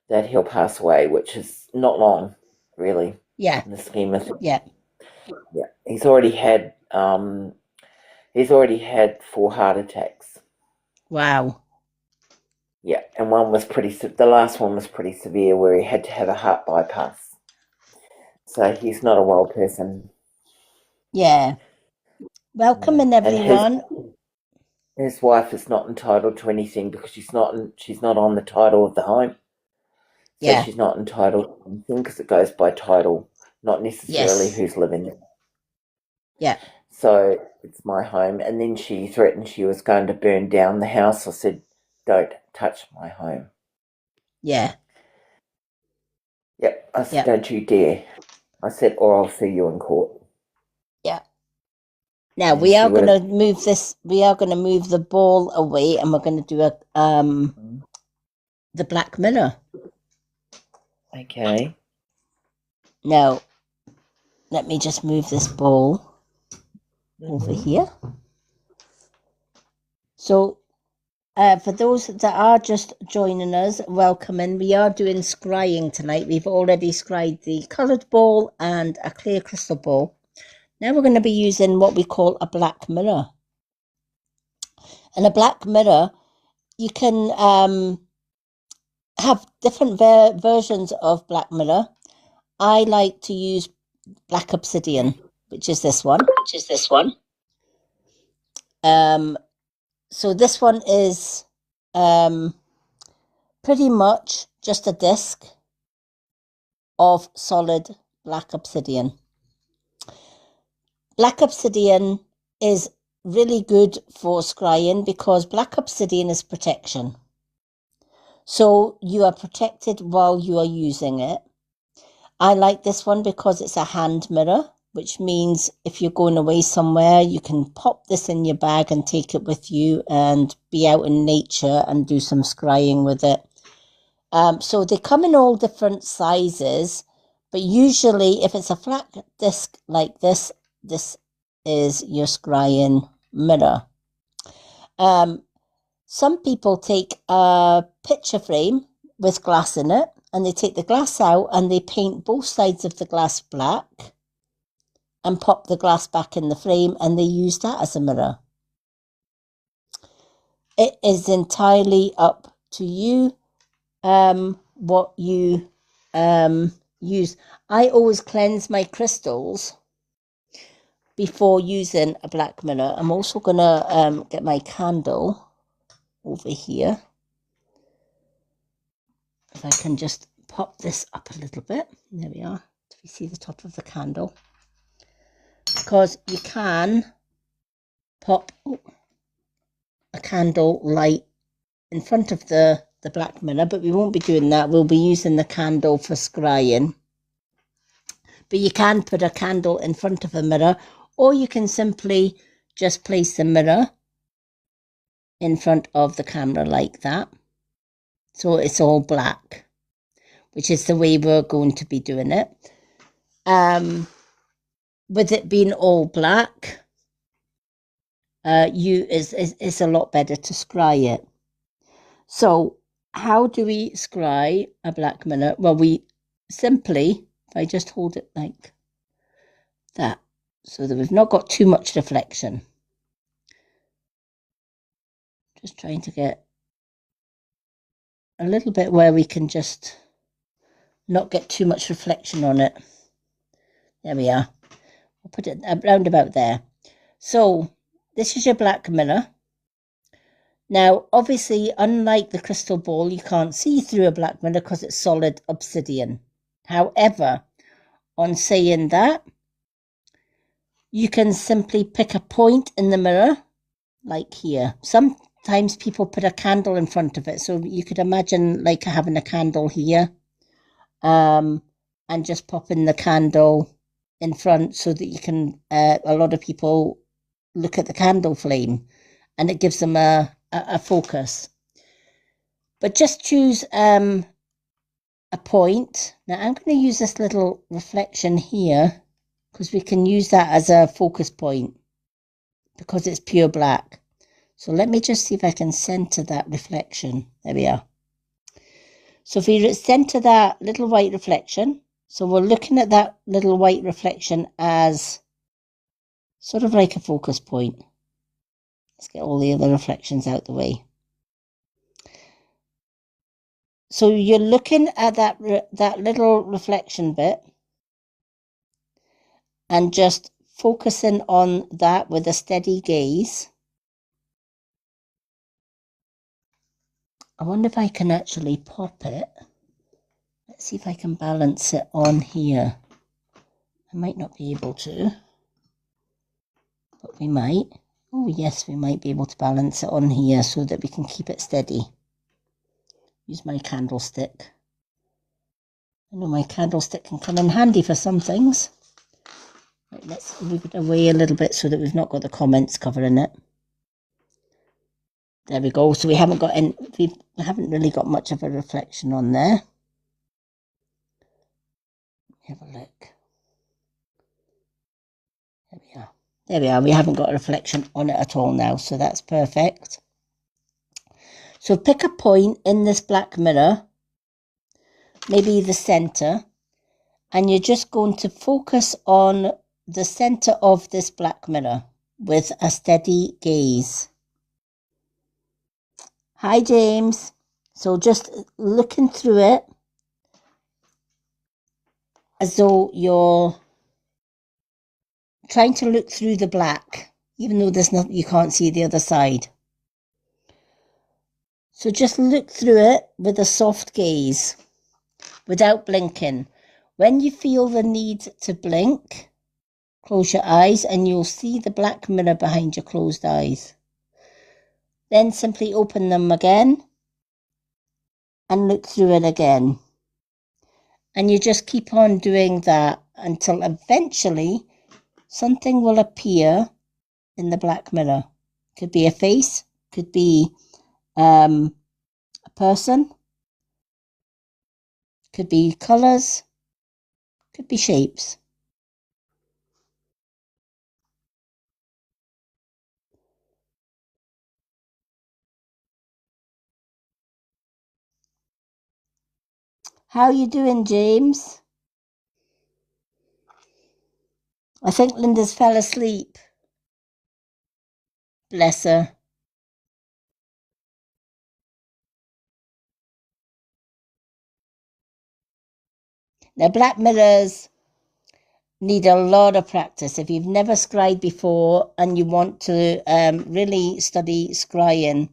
that he'll pass away, which is not long, really, yeah, in the scheme of things. yeah. Yeah, he's already had 4 heart attacks. Wow. Yeah, and the last one was pretty severe, where he had to have a heart bypass. So he's not a well person. Yeah. Welcome Yeah, in, and his everyone. his wife is not entitled to anything because she's not on the title of the home. So Yeah, she's not entitled to anything because it goes by title, not necessarily yes, who's living there. yeah, So it's my home. And then she threatened she was going to burn down the house. I said, don't touch my home. yeah, Yep. I said, yeah, don't you dare. I said, or I'll sue you in court. yeah. Now And we she are would going have. to move this. We are going to move the ball away, and we're going to do the Black Mirror. Okay. Now, let me just move this ball over Mm-hmm. here. So, for those that are just joining us, welcome in. We are doing scrying tonight. We've already scryed the coloured ball and a clear crystal ball. Now we're going to be using what we call a black mirror. And a black mirror, you can have different versions of black mirror. I like to use black obsidian, which is this one. Um, so this one is um, pretty much just a disc of solid black obsidian. Black obsidian is really good for scrying because black obsidian is protection. So you are protected while you are using it. I like this one because it's a hand mirror, which means if you're going away somewhere, you can pop this in your bag and take it with you and be out in nature and do some scrying with it. So they come in all different sizes, but usually if it's a flat disc like this, this is your scrying mirror. Some people take a picture frame, with glass in it, and they take the glass out and they paint both sides of the glass black and pop the glass back in the frame, and they use that as a mirror. It is entirely up to you what you use. I always cleanse my crystals before using a black mirror. I'm also gonna get my candle over here. If I can just pop this up a little bit. There we are. Do you see the top of the candle? Because you can pop a candle light in front of the black mirror, but we won't be doing that. We'll be using the candle for scrying. But you can put a candle in front of a mirror, or you can simply just place the mirror in front of the camera like that. So it's all black, which is the way we're going to be doing it. With it being all black, it's a lot better to scry it. So how do we scry a black mirror? Well, we simply, if I just hold it like that, so that we've not got too much reflection. Just trying to get a little bit where we can just not get too much reflection on it. There we are. I'll put it around about there. So this is your black mirror. Now, obviously, unlike the crystal ball, you can't see through a black mirror because it's solid obsidian. However, on saying that, you can simply pick a point in the mirror, like here. Sometimes people put a candle in front of it, so you could imagine like having a candle here, and just popping the candle in front so that you can, a lot of people look at the candle flame and it gives them a focus. But just choose a point. Now I'm going to use this little reflection here because we can use that as a focus point because it's pure black. So let me just see if I can center that reflection. There we are. So if we center that little white reflection, so we're looking at that little white reflection as sort of like a focus point. Let's get all the other reflections out the way. So you're looking at that little reflection bit and just focusing on that with a steady gaze. I wonder if I can actually pop it. Let's see if I can balance it on here. I might not be able to, but we might. Oh yes, we might be able to balance it on here so that we can keep it steady. Use my candlestick. I know my candlestick can come in handy for some things. Right, let's move it away a little bit so that we've not got the comments covering it. There we go. So we haven't really got much of a reflection on there. Have a look. There we are. There we are. We haven't got a reflection on it at all now, so that's perfect. So pick a point in this black mirror, maybe the center, and you're just going to focus on the center of this black mirror with a steady gaze. Hi, James. So just looking through it as though you're trying to look through the black, even though there's nothing, you can't see the other side. So just look through it with a soft gaze, without blinking. When you feel the need to blink, close your eyes and you'll see the black mirror behind your closed eyes. Then simply open them again and look through it again. And you just keep on doing that until eventually something will appear in the black mirror. Could be a face, could be a person, could be colours, could be shapes. How you doing, James? I think Linda's fell asleep. Bless her. Now, black mirrors need a lot of practice. If you've never scried before and you want to really study scrying,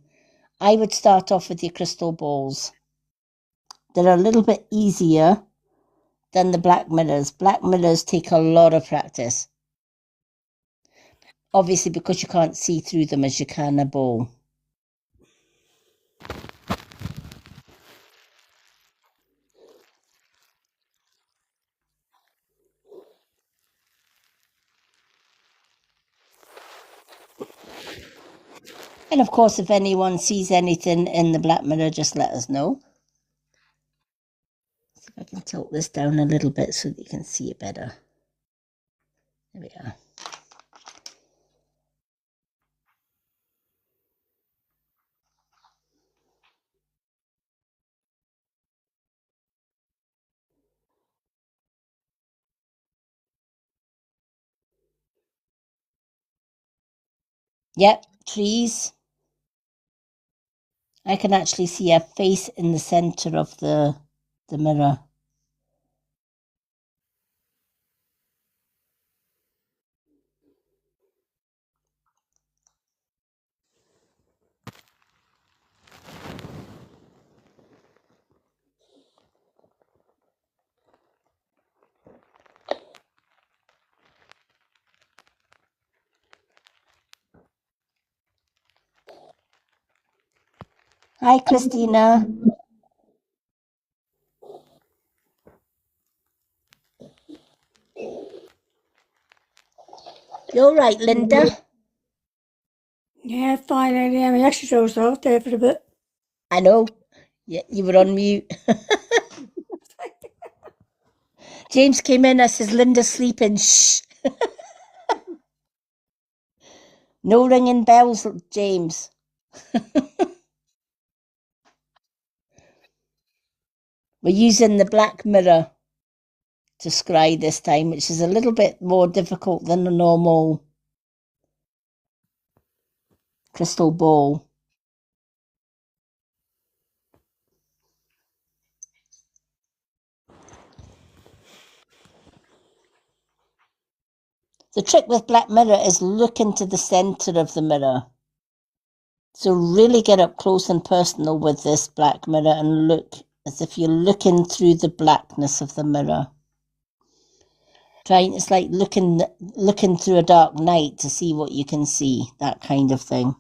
I would start off with your crystal balls. They're a little bit easier than the black mirrors. Black mirrors take a lot of practice. Obviously, because you can't see through them as you can a ball. And of course, if anyone sees anything in the black mirror, just let us know. See if I can tilt this down a little bit so that you can see it better. There we are. Yep, trees. I can actually see a face in the center of the mirror. Hi, Christina. You're right, Linda. Yeah, fine. I am. I actually dozed off there for a bit. I know. Yeah, you were on mute. James came in. I says, Linda's sleeping. Shh. No ringing bells, James. We're using the black mirror to scry this time, which is a little bit more difficult than a normal crystal ball. The trick with black mirror is look into the center of the mirror. So really get up close and personal with this black mirror and look as if you're looking through the blackness of the mirror. It's like looking through a dark night to see what you can see, that kind of thing.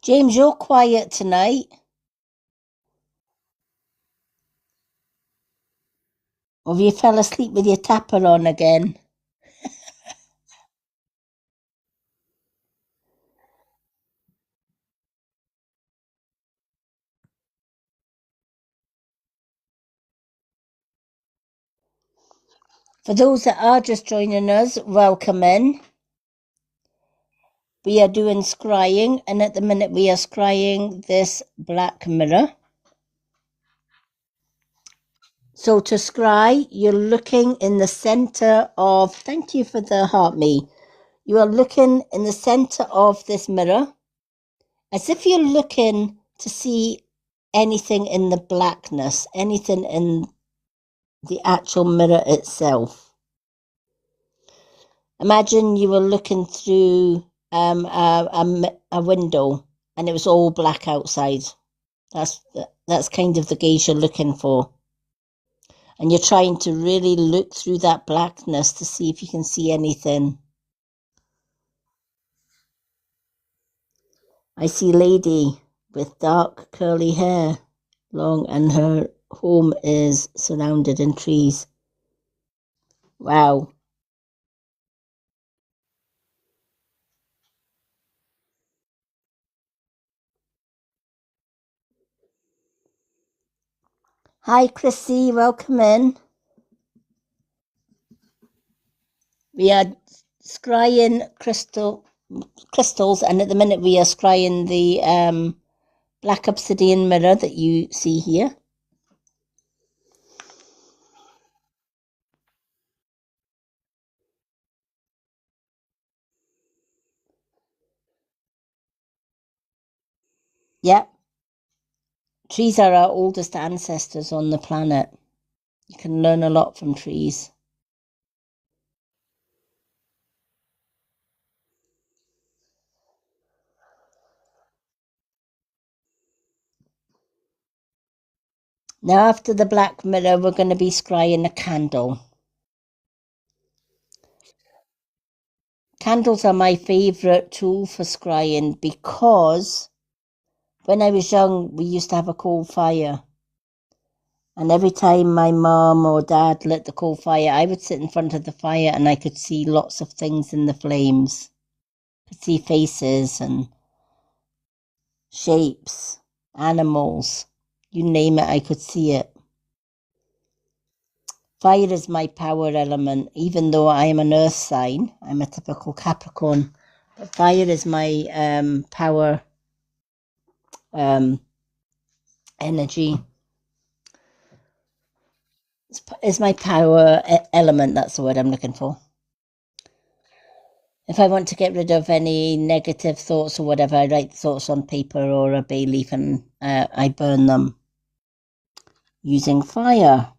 James, you're quiet tonight. Or have you fell asleep with your tapper on again? For those that are just joining us, welcome in. We are doing scrying, and at the minute we are scrying this black mirror. So to scry, you're looking in the center of, thank you for the heart me. You are looking in the center of this mirror as if you're looking to see anything in the blackness, anything in the actual mirror itself. Imagine you were looking through a window and it was all black outside. That's kind of the gaze you're looking for. And you're trying to really look through that blackness to see if you can see anything. I see a lady with dark curly hair, long, and her home is surrounded in trees. Wow. Hi, Chrissy. Welcome in. We are scrying crystals, and at the minute we are scrying the black obsidian mirror that you see here. Yeah. Trees are our oldest ancestors on the planet. You can learn a lot from trees. Now, after the black mirror, we're going to be scrying a candle. Candles are my favourite tool for scrying because when I was young, we used to have a coal fire. And every time my mum or dad lit the coal fire, I would sit in front of the fire and I could see lots of things in the flames. I could see faces and shapes, animals. You name it, I could see it. Fire is my power element, even though I am an earth sign. I'm a typical Capricorn. But fire is my power energy. It's my power element. That's the word I'm looking for. If I want to get rid of any negative thoughts or whatever, I write the thoughts on paper or a bay leaf and I burn them using fire.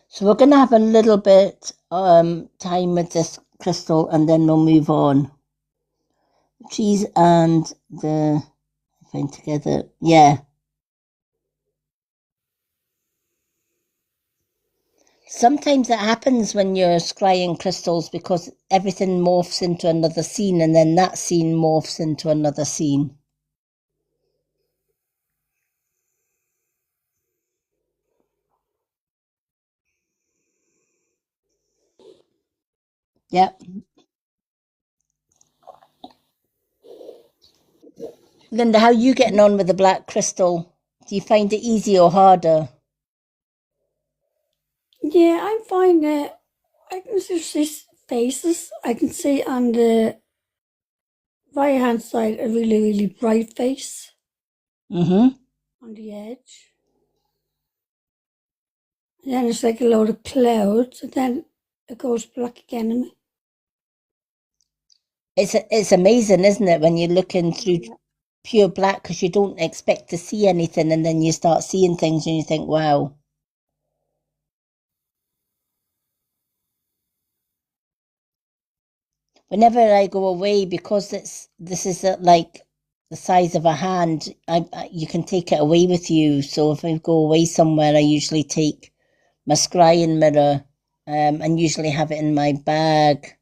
So we're going to have a little bit time with this crystal and then we'll move on. Cheese and the find together. Yeah. Sometimes it happens when you're scrying crystals because everything morphs into another scene and then that scene morphs into another scene. Yep. Linda, how are you getting on with the black crystal? Do you find it easy or harder? Yeah, I'm fine. I can see faces. I can see on the right hand side a really, really bright face Mm-hmm. on the edge. And then it's like a load of clouds, and then it goes black again. And It's amazing, isn't it, when you're looking through pure black because you don't expect to see anything and then you start seeing things and you think, wow. Whenever I go away, because this is like the size of a hand, you can take it away with you. So if I go away somewhere, I usually take my scrying mirror and usually have it in my bag.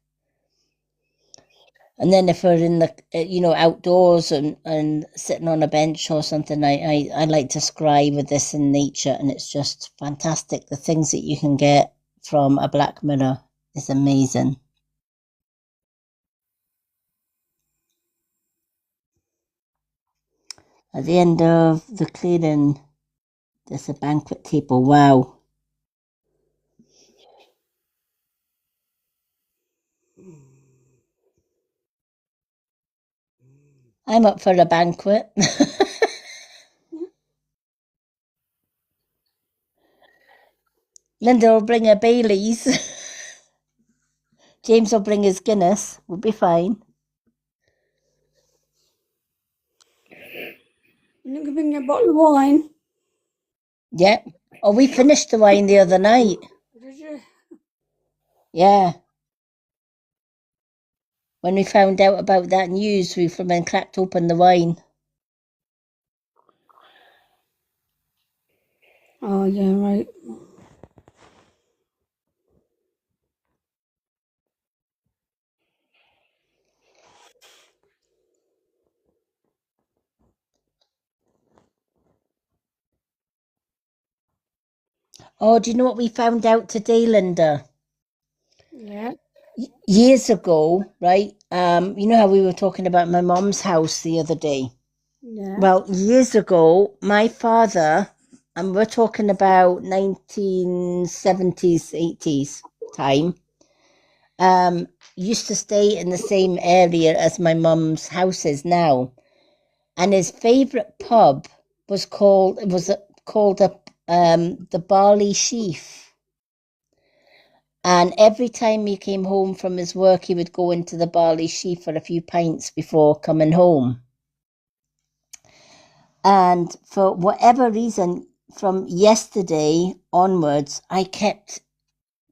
And then if we're in the outdoors and sitting on a bench or something, I like to scry with this in nature, and it's just fantastic. The things that you can get from a black mirror is amazing. At the end of the clearing, there's a banquet table. Wow. I'm up for a banquet. Linda will bring her Baileys. James will bring his Guinness. We'll be fine. you can bring a bottle of wine. Yep. Oh, we finished the wine the other night. Did you? Yeah. When we found out about that news, we from then cracked open the wine. Oh, yeah, right. Oh, do you know what we found out today, Linda? Yeah. Years ago, right? You know how we were talking about my mom's house the other day? Yeah. Well, years ago, my father, and we're talking about 1970s, 80s time, used to stay in the same area as my mum's house is now. And his favourite pub was called the Barley Sheaf. And every time he came home from his work, he would go into the Barley Sheaf for a few pints before coming home. And for whatever reason, from yesterday onwards, I kept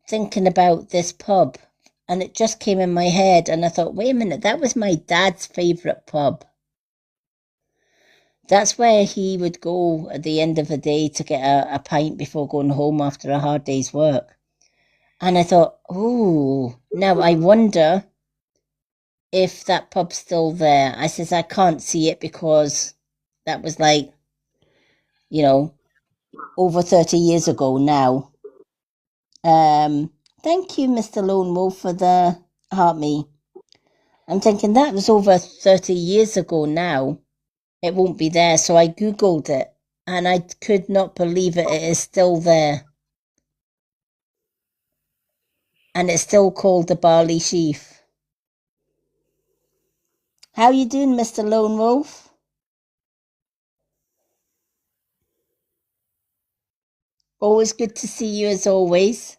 thinking about this pub. And it just came in my head. And I thought, wait a minute, that was my dad's favourite pub. That's where he would go at the end of the day to get a pint before going home after a hard day's work. And I thought, oh, now I wonder if that pub's still there. I says, I can't see it because that was like, you know, over 30 years ago now. Thank you, Mr. Lone Wolf, for the heart me. I'm thinking that was over 30 years ago now. It won't be there. So I Googled it and I could not believe it. It is still there. And it's still called the Barley Sheaf. How you doing, Mr. Lone Wolf? Always good to see you as always.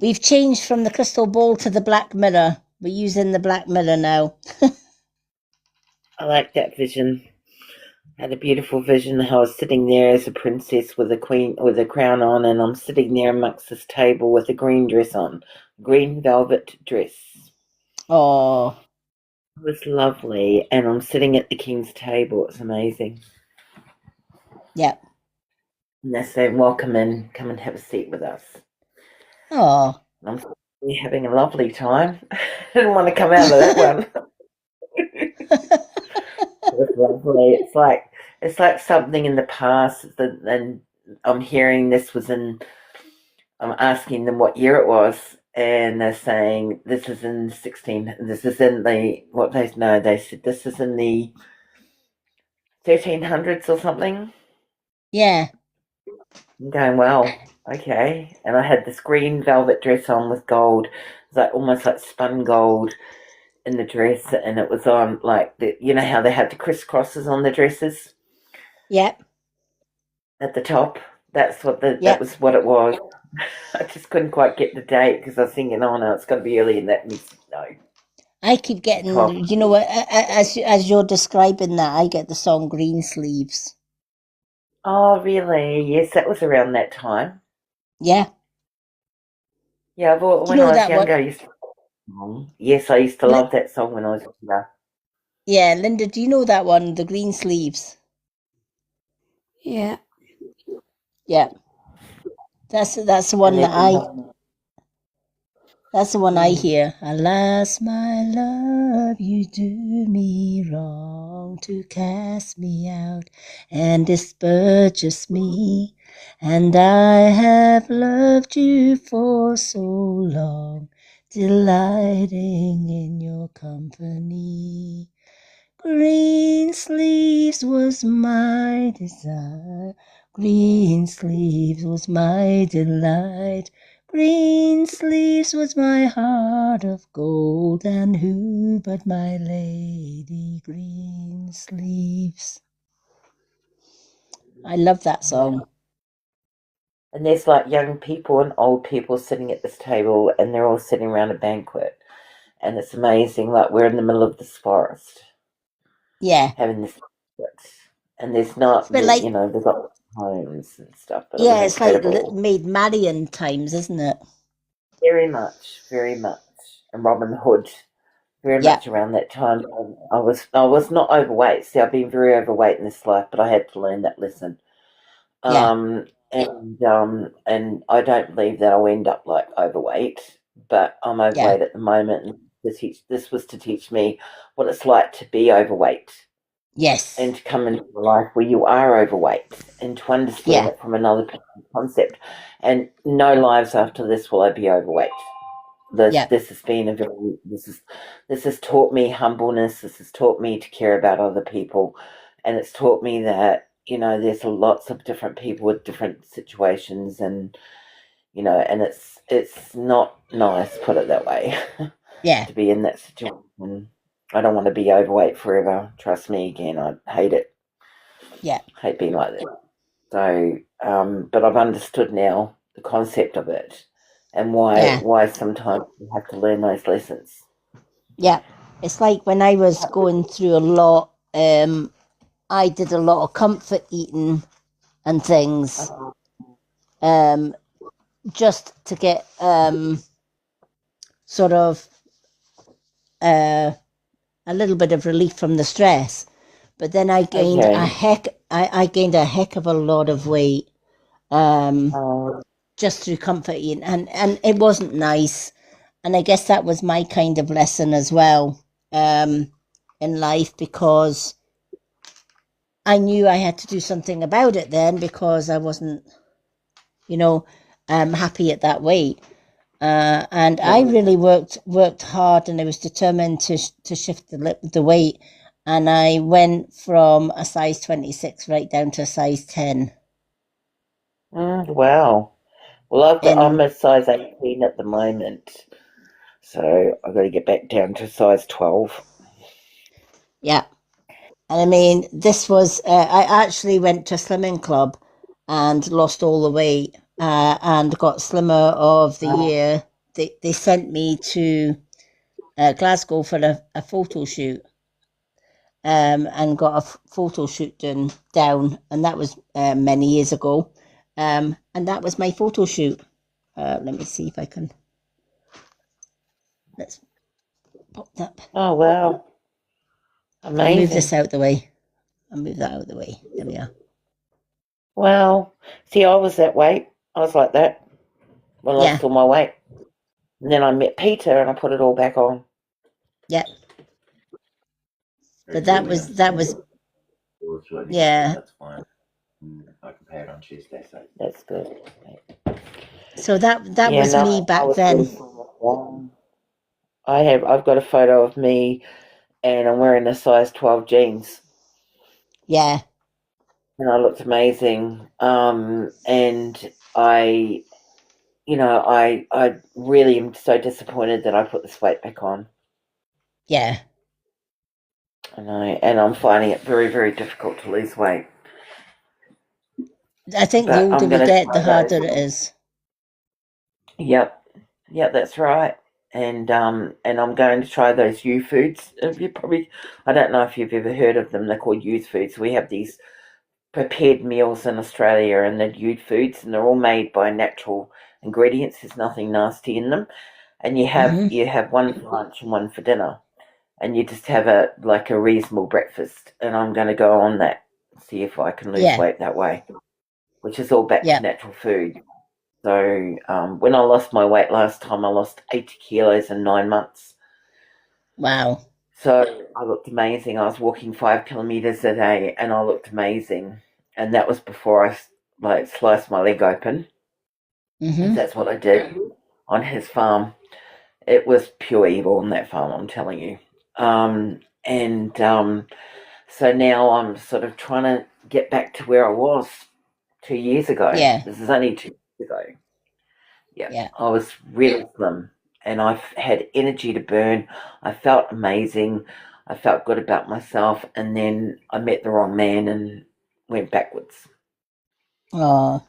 We've changed from the crystal ball to the black mirror. We're using the black mirror now. I like that vision. I had a beautiful vision. I was sitting there as a princess with a queen with a crown on, and I'm sitting there amongst this table with a green dress on, green velvet dress. Oh, It was lovely, and I'm sitting at the king's table. It's amazing. yeah. And they're saying, "Welcome in. Come and have a seat with us." Oh, And I'm having a lovely time. I didn't want to come out of that one. It was lovely. It's like something in the past, and I'm hearing this was in. I'm asking them what year it was, and they're saying this is in 16. This is in the what they no. They said this is in the 1300s or something. yeah. I'm going well. Okay, and I had this green velvet dress on with gold. It was like almost like spun gold in the dress, and it was on like you know how they had the crisscrosses on the dresses Yep. at the top. That Yep. was what it was. I just couldn't quite get the date because I was thinking, oh no, it's got to be early, and that means no I keep getting, 12. you know what, as you're describing that, I get the song Green Sleeves. Oh really? Yes, that was around that time. Yeah. Yeah, Do you when know I was that one? younger, I used to. Yes, I used to love that song when I was younger. Yeah, Linda, do you know that one, the Green Sleeves? Yeah. Yeah. That's the And one then that's the one I mm, hear. Alas, my love, you do me wrong to cast me out and disperse me. And I have loved you for so long, delighting in your company. Green sleeves was my desire, green sleeves was my delight. Green sleeves was my heart of gold, and who but my lady green sleeves? I love that yeah. song. And there's like young people and old people sitting at this table, and they're all sitting around a banquet, and it's amazing. Like we're in the middle of this forest Yeah. having this banquet, and It's a bit like, you know, there's got homes and stuff, but it was yeah, it's like incredible. Maid Marian times, isn't it? Very much, very much. And Robin Hood, very Yeah, much around that time. I was not overweight. See, I've been very overweight in this life, but I had to learn that lesson. yeah, And I don't believe that I'll end up like overweight, but I'm yeah, overweight at the moment. And this was to teach me what it's like to be overweight. Yes. and to come into a life where you are overweight and to understand Yeah. it from another person's concept. And no lives after this will I be overweight. Yeah. This has been this has taught me humbleness. This has taught me to care about other people, and it's taught me that there's lots of different people with different situations, and and it's not nice, put it that way, Yeah. to be in that situation. I don't want to be overweight forever. Trust me, again, I hate it. Yeah. Hate being like that. So, but I've understood now the concept of it and Yeah. why sometimes you have to learn those lessons. Yeah. It's like when I was going through a lot, I did a lot of comfort eating and things, um, just to get sort of a little bit of relief from the stress. But then Okay. I gained a heck of a lot of weight, um, Oh, just through comfort eating, and it wasn't nice. And I guess that was my kind of lesson as well, in life, because I knew I had to do something about it then, because I wasn't, you know, happy at that weight. And I really worked hard, and I was determined to shift the weight. And I went from a size 26 right down to a size 10. wow. Well, I'm And a size 18 at the moment, so I've got to get back down to size 12. yeah, and I mean, this was, I actually went to a slimming club and lost all the weight, and got Slimmer of the Year. They sent me to Glasgow for a photo shoot, and got a photo shoot down, and that was many years ago. And that was my photo shoot. Let me see if I can. Let's pop that. Oh, wow. I'll move this Amazing. out the way. I'll move that out of the way. There we are. Well, see, I was that weight. I was like that when I Yeah, lost all my weight. And then I met Peter and I put it all back on. yeah. But that was yeah. That's good. So that Yeah, was me no, I back was then. really wrong. I've got a photo of me and I'm wearing a size 12 jeans Yeah, and I looked amazing. And I really am so disappointed that I put this weight back on. yeah. And I'm finding it very, very difficult to lose weight. I think the But older I'm we going to get, the try those. harder it is. Yep, yep, that's right. And I'm going to try those U foods. I don't know if you've ever heard of them. They're called youth foods. We have these prepared meals in Australia, and they're youth foods, and they're all made by natural ingredients. There's nothing nasty in them, and Hmm. you have one for lunch and one for dinner, and you just have a reasonable breakfast. And I'm going to go on that, see if I can lose Yeah, weight that way, which is all back to yeah. natural food. So when I lost my weight last time, I lost 80 kilos in 9 months. Wow. So I looked amazing. I was walking 5 kilometers a day, and I looked amazing. And that was before I sliced my leg open, because Hmm. that's what I did on his farm. It was pure evil on that farm, I'm telling you. And so now I'm sort of trying to get back to where I was 2 years ago. Yeah, This is only 2 years ago. Yeah, yeah. I was really slim and I had energy to burn. I felt amazing. I felt good about myself. And then I met the wrong man and went backwards. Oh,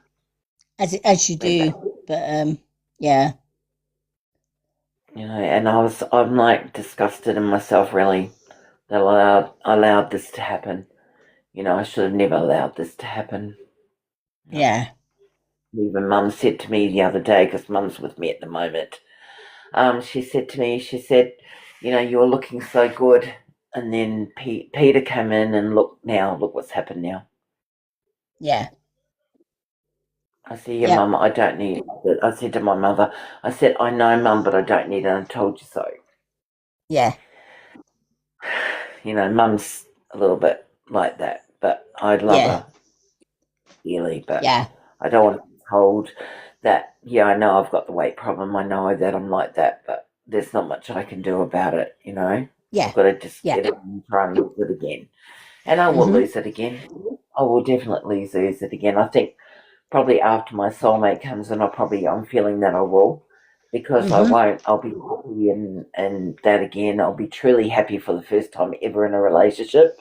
as you Went do. backwards. But yeah, And I'm like disgusted in myself, really, that I allowed this to happen. I should have never allowed this to happen. yeah, Even Mum said to me the other day, because Mum's with me at the moment, she said to me, she said, you're looking so good. And then Peter came in and look what's happened now. yeah, I said, yeah, yeah, Mum, I don't need it. I said to my mother, I said, I know, Mum, but I don't need it. I told you so. yeah, Mum's a little bit like that. But I love Yeah. her dearly, but Yeah. I don't want to be told that, yeah, I know I've got the weight problem. I know that I'm like that, but there's not much I can do about it, you know? I've Yeah. got to just Yeah. get it and try and lose it again. And I will Mm-hmm. lose it again. I will definitely lose it again. I think probably after my soulmate comes in, I'm feeling that I will. Because I Mm-hmm. won't, I'll be happy and that again. I'll be truly happy for the first time ever in a relationship.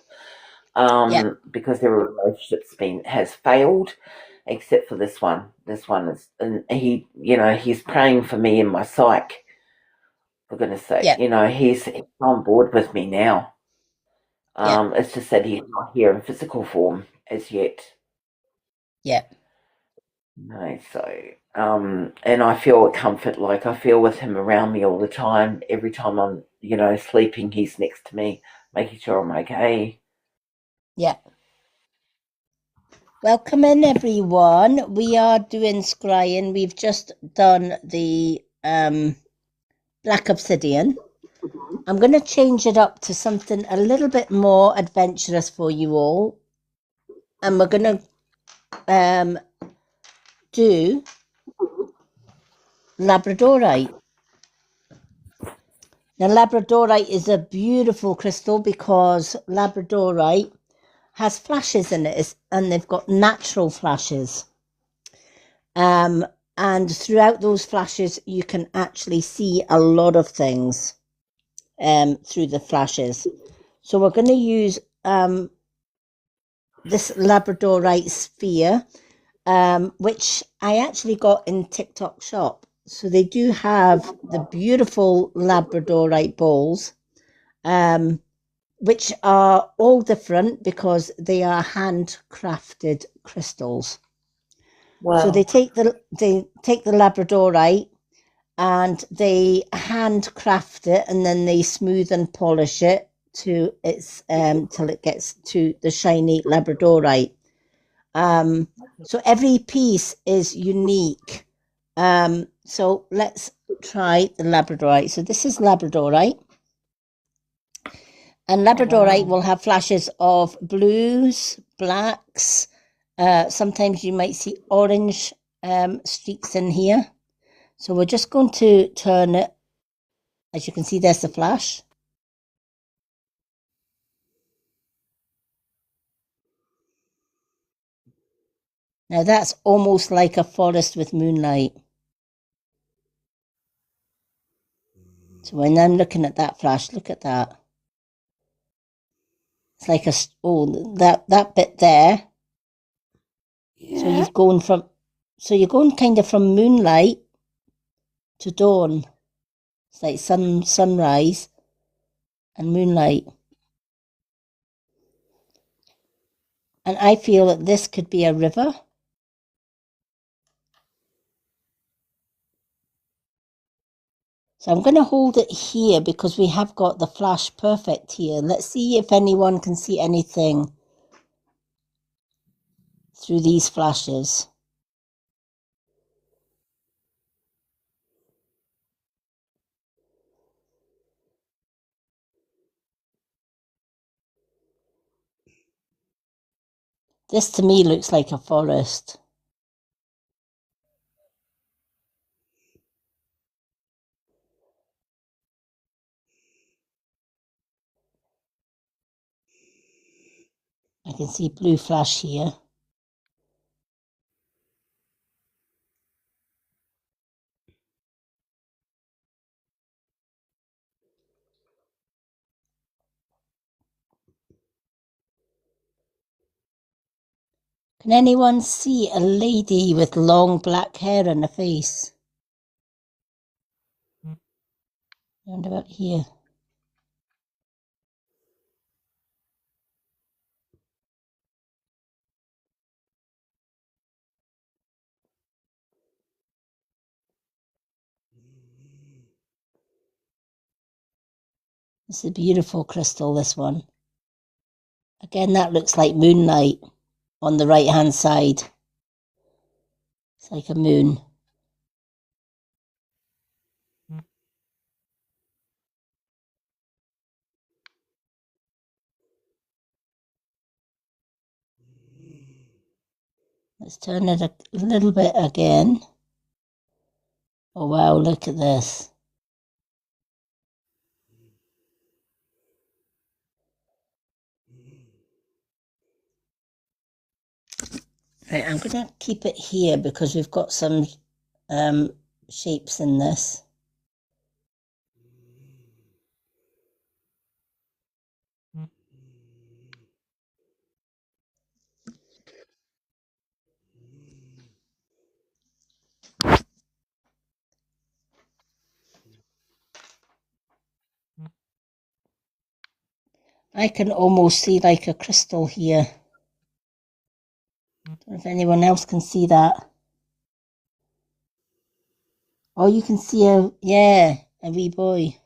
Yeah. Because their relationship's has failed, except for this one. This one is, and he's praying for me in my psyche. For goodness sake, Yeah. he's on board with me now. Yeah. It's just that he's not here in physical form as yet. Yeah. No, so and I feel a comfort, like I feel with him around me all the time. Every time I'm, sleeping, he's next to me, making sure I'm okay. Yeah. Welcome in, everyone. We are doing scrying. We've just done the black obsidian. I'm going to change it up to something a little bit more adventurous for you all. And we're going to do labradorite. Now, labradorite is a beautiful crystal because labradorite has flashes in it, and they've got natural flashes. And throughout those flashes, you can actually see a lot of things through the flashes. So we're going to use this labradorite sphere, which I actually got in TikTok shop. So they do have the beautiful labradorite balls, which are all different because they are handcrafted crystals. So they Wow. take the labradorite and they handcraft it, and then they smooth and polish it to its till it gets to the shiny labradorite. So every piece is unique. So let's try the labradorite. So this is labradorite. And labradorite Wow. will have flashes of blues, blacks. Sometimes you might see orange streaks in here. So we're just going to turn it. As you can see, there's the flash. Now that's almost like a forest with moonlight. So when I'm looking at that flash, look at that. It's like that bit there. So Yeah. you're going kind of from moonlight to dawn. It's like sunrise and moonlight. And I feel that this could be a river. So I'm going to hold it here because we have got the flash perfect here. Let's see if anyone can see anything through these flashes. This to me looks like a forest. I can see blue flash here. Can anyone see a lady with long black hair and a face? Round about here. It's a beautiful crystal, this one. Again, that looks like moonlight on the right hand side. It's like a moon. Let's turn it a little bit again. Oh wow, look at this. Right, I'm going to keep it here because we've got some shapes in this. I can almost see like a crystal here. Don't know if anyone else can see that. Oh, you can see a wee boy.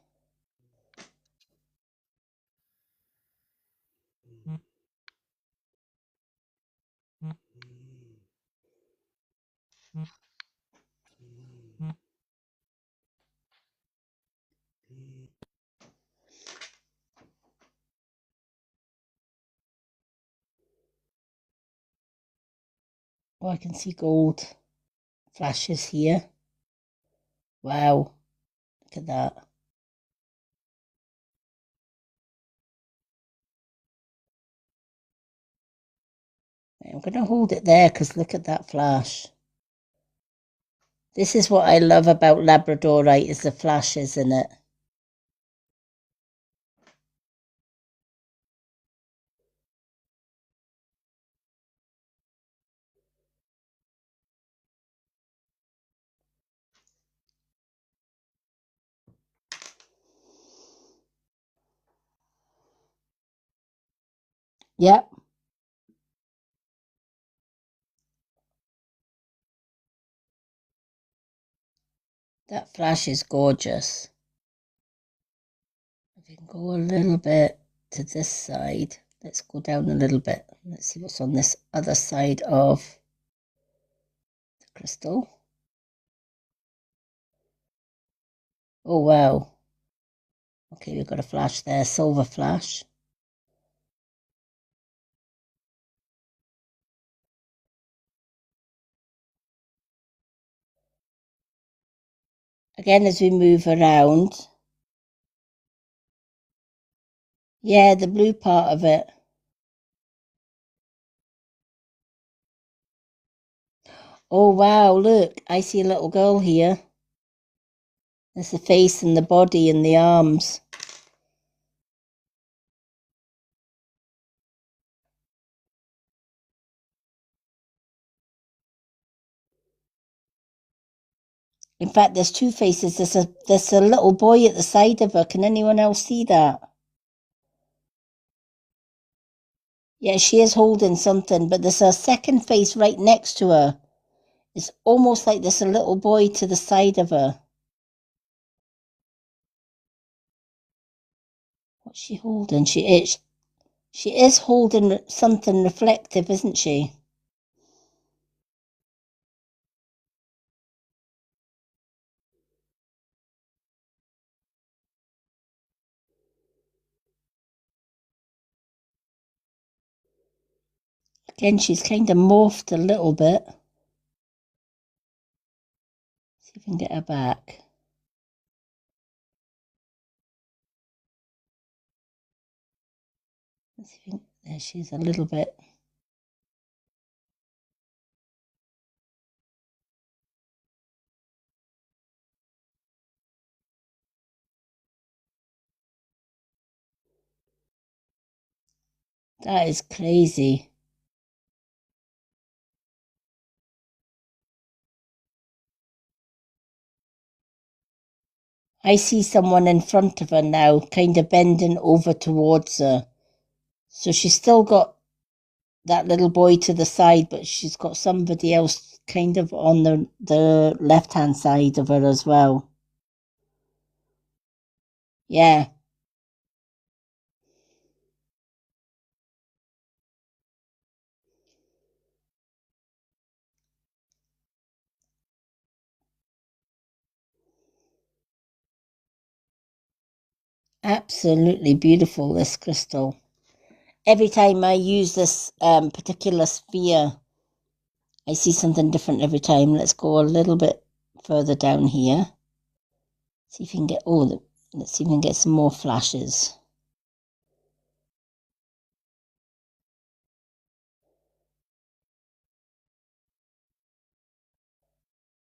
Oh, I can see gold flashes here. Wow, look at that. Right, I'm going to hold it there because look at that flash. This is what I love about Labradorite is the flashes in it. Yep. That flash is gorgeous. If we can go a little bit to this side, let's go down a little bit. Let's see what's on this other side of the crystal. Oh, wow. Okay, we've got a flash there, silver flash. Again, as we move around. Yeah, the blue part of it. Oh, wow, look, I see a little girl here. There's the face and the body and the arms. In fact, there's two faces. There's a little boy at the side of her. Can anyone else see that? Yeah, she is holding something, but there's a second face right next to her. It's almost like there's a little boy to the side of her. What's she holding? She is holding something reflective, isn't she? Again, she's kind of morphed a little bit. See if we can get her back. Let's see if we can, there she is a little bit. That is crazy. I see someone in front of her now, kind of bending over towards her. So she's still got that little boy to the side, but she's got somebody else kind of on the left-hand side of her as well. Yeah, absolutely beautiful, this crystal. Every time I use this particular sphere, I see something different every time. Let's go a little bit further down here. See if we can get, let's see if we can get some more flashes.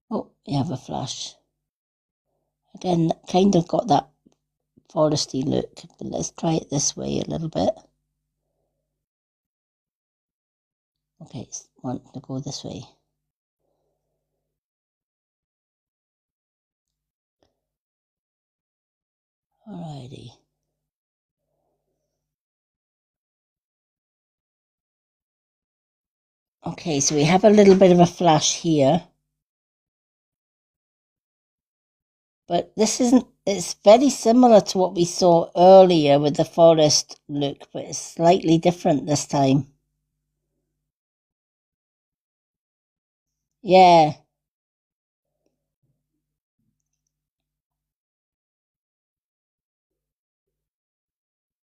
Oh, you have a flash. Again, kind of got that foresty look, but let's try it this way a little bit. Okay, want to go this way. Alrighty. Okay, so we have a little bit of a flash here. But this isn't, it's very similar to what we saw earlier with the forest look, but it's slightly different this time. Yeah.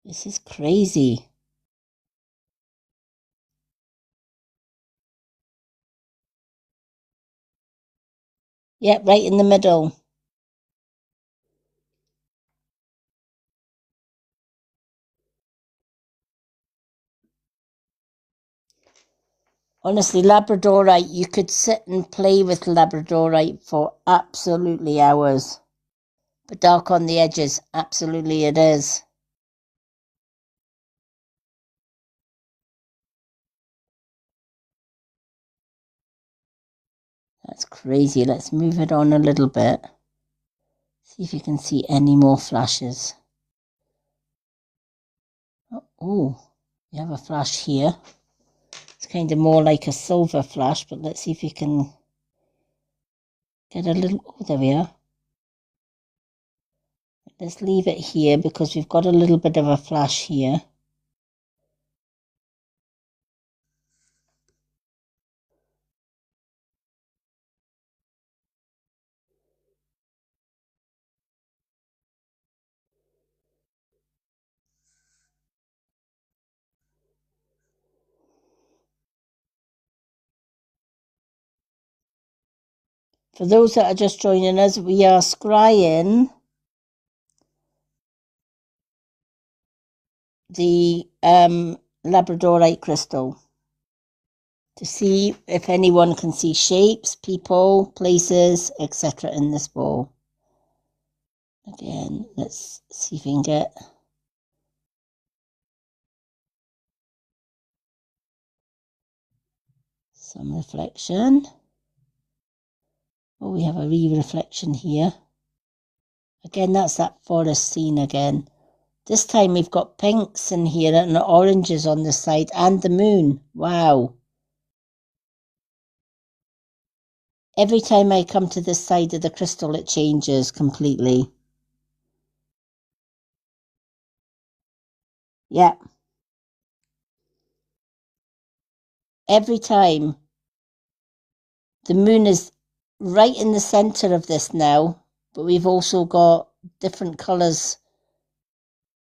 This is crazy. Yeah, right in the middle. Honestly, Labradorite, you could sit and play with Labradorite for absolutely hours. But dark on the edges, absolutely it is. That's crazy. Let's move it on a little bit. See if you can see any more flashes. Oh, you have a flash here. It's kind of more like a silver flash, but let's see if you can get a little... Oh, there we are. Let's leave it here because we've got a little bit of a flash here. For those that are just joining us, we are scrying the Labradorite crystal to see if anyone can see shapes, people, places, etc. in this ball. Again, let's see if we can get... some reflection. Oh, we have a re-reflection here. Again, that's that forest scene again. This time we've got pinks in here and oranges on the side and the moon. Wow. Every time I come to this side of the crystal, it changes completely. Yeah. Every time. The moon is right in the center of this now, but we've also got different colors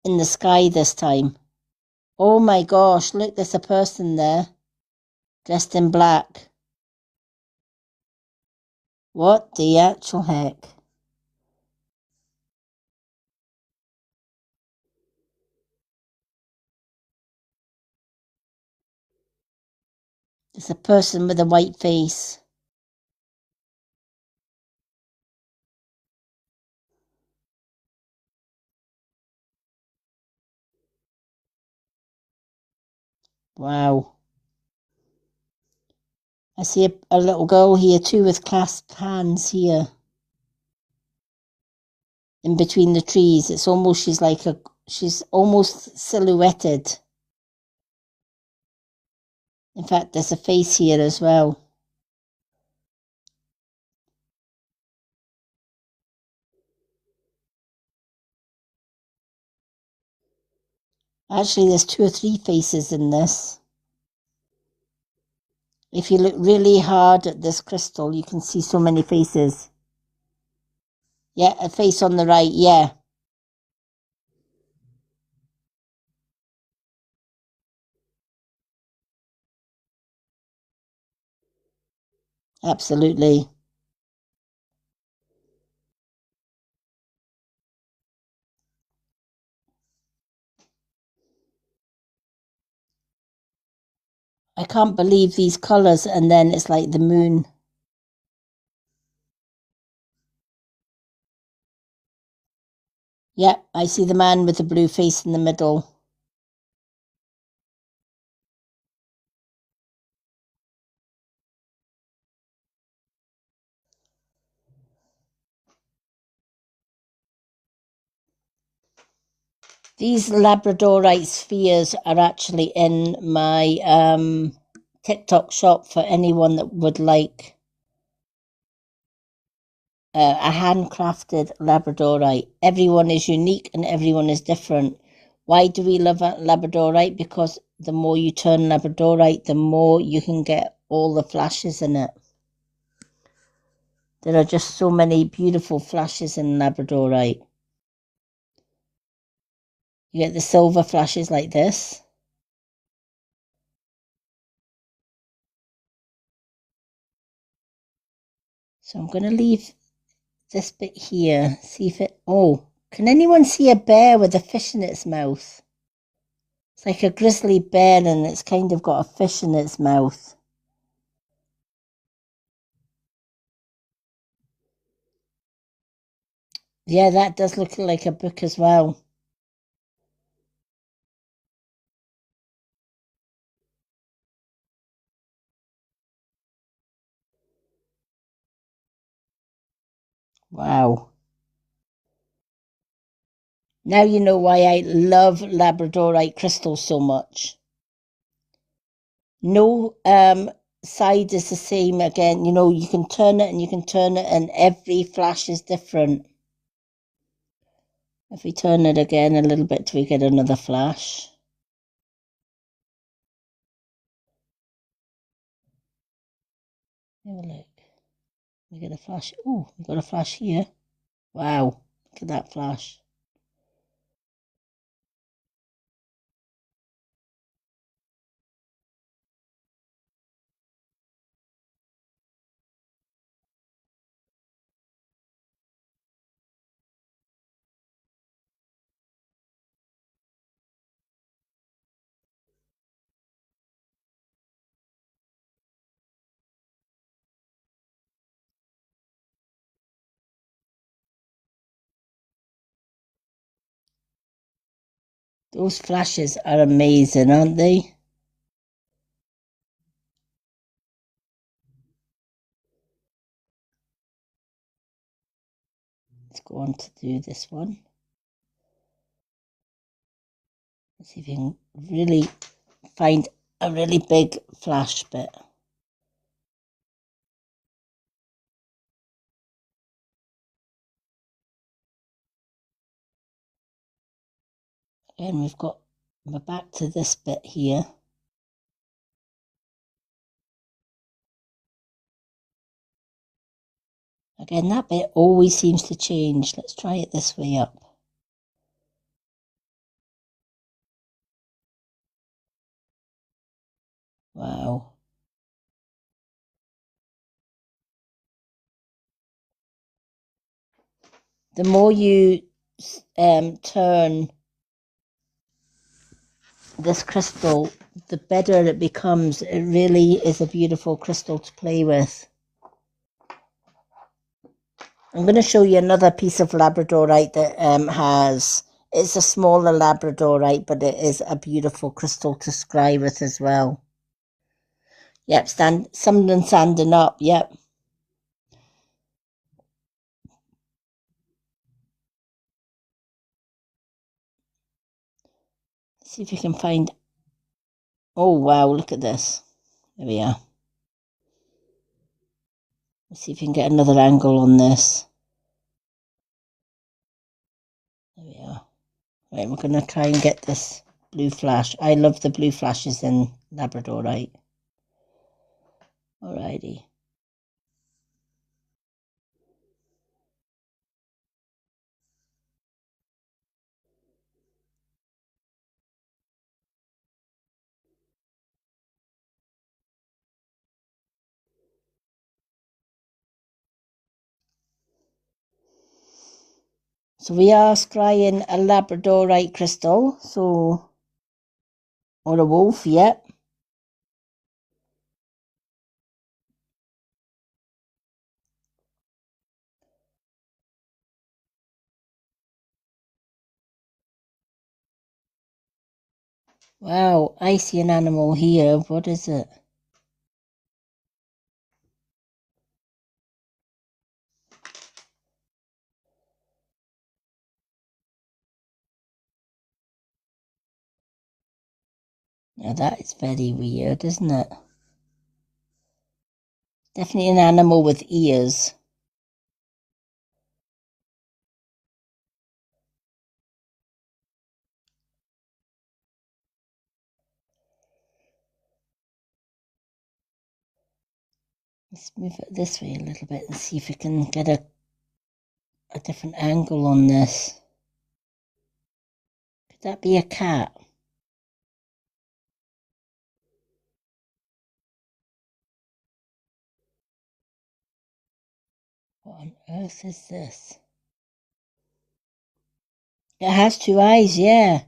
in the sky this time. Oh my gosh, look, there's a person there dressed in black. What the actual heck? It's a person with a white face. Wow. I see a little girl here too with clasped hands here. In between the trees. It's almost, she's almost silhouetted. In fact, there's a face here as well. Actually, there's 2 or 3 faces in this. If you look really hard at this crystal, you can see so many faces. Yeah, a face on the right, yeah. Absolutely. I can't believe these colours, and then it's like the moon. Yep, I see the man with the blue face in the middle. These Labradorite spheres are actually in my TikTok shop for anyone that would like a handcrafted Labradorite. Everyone is unique and everyone is different. Why do we love Labradorite? Because the more you turn Labradorite, the more you can get all the flashes in it. There are just so many beautiful flashes in Labradorite. You get the silver flashes like this. So I'm going to leave this bit here. See if it... Oh, can anyone see a bear with a fish in its mouth? It's like a grizzly bear and it's kind of got a fish in its mouth. Yeah, that does look like a book as well. Wow. Now you know why I love Labradorite crystals so much. No side is the same again. You know, you can turn it and you can turn it and every flash is different. If we turn it again a little bit till we get another flash. Have a look. We get a flash. Oh, we got a flash here. Wow, look at that flash. Those flashes are amazing, aren't they? Let's go on to do this one. Let's see if you can really find a really big flash bit. Again, we're back to this bit here. Again, that bit always seems to change. Let's try it this way up. Wow. The more you turn this crystal, the better it becomes. It really is a beautiful crystal to play with. I'm going to show you another piece of Labradorite that it's a smaller Labradorite, but it is a beautiful crystal to scry with as well. Yep, something standing up, yep. See if you can find... Oh, wow, look at this. There we are. Let's see if you can get another angle on this. There we are. Right, we're going to try and get this blue flash. I love the blue flashes in Labradorite. Alrighty. So we are scrying a Labradorite crystal, or a wolf, yeah. Wow, I see an animal here. What is it? Now that is very weird, isn't it? Definitely an animal with ears. Let's move it this way a little bit and see if we can get a different angle on this. Could that be a cat? What on earth is this? It has two eyes, yeah.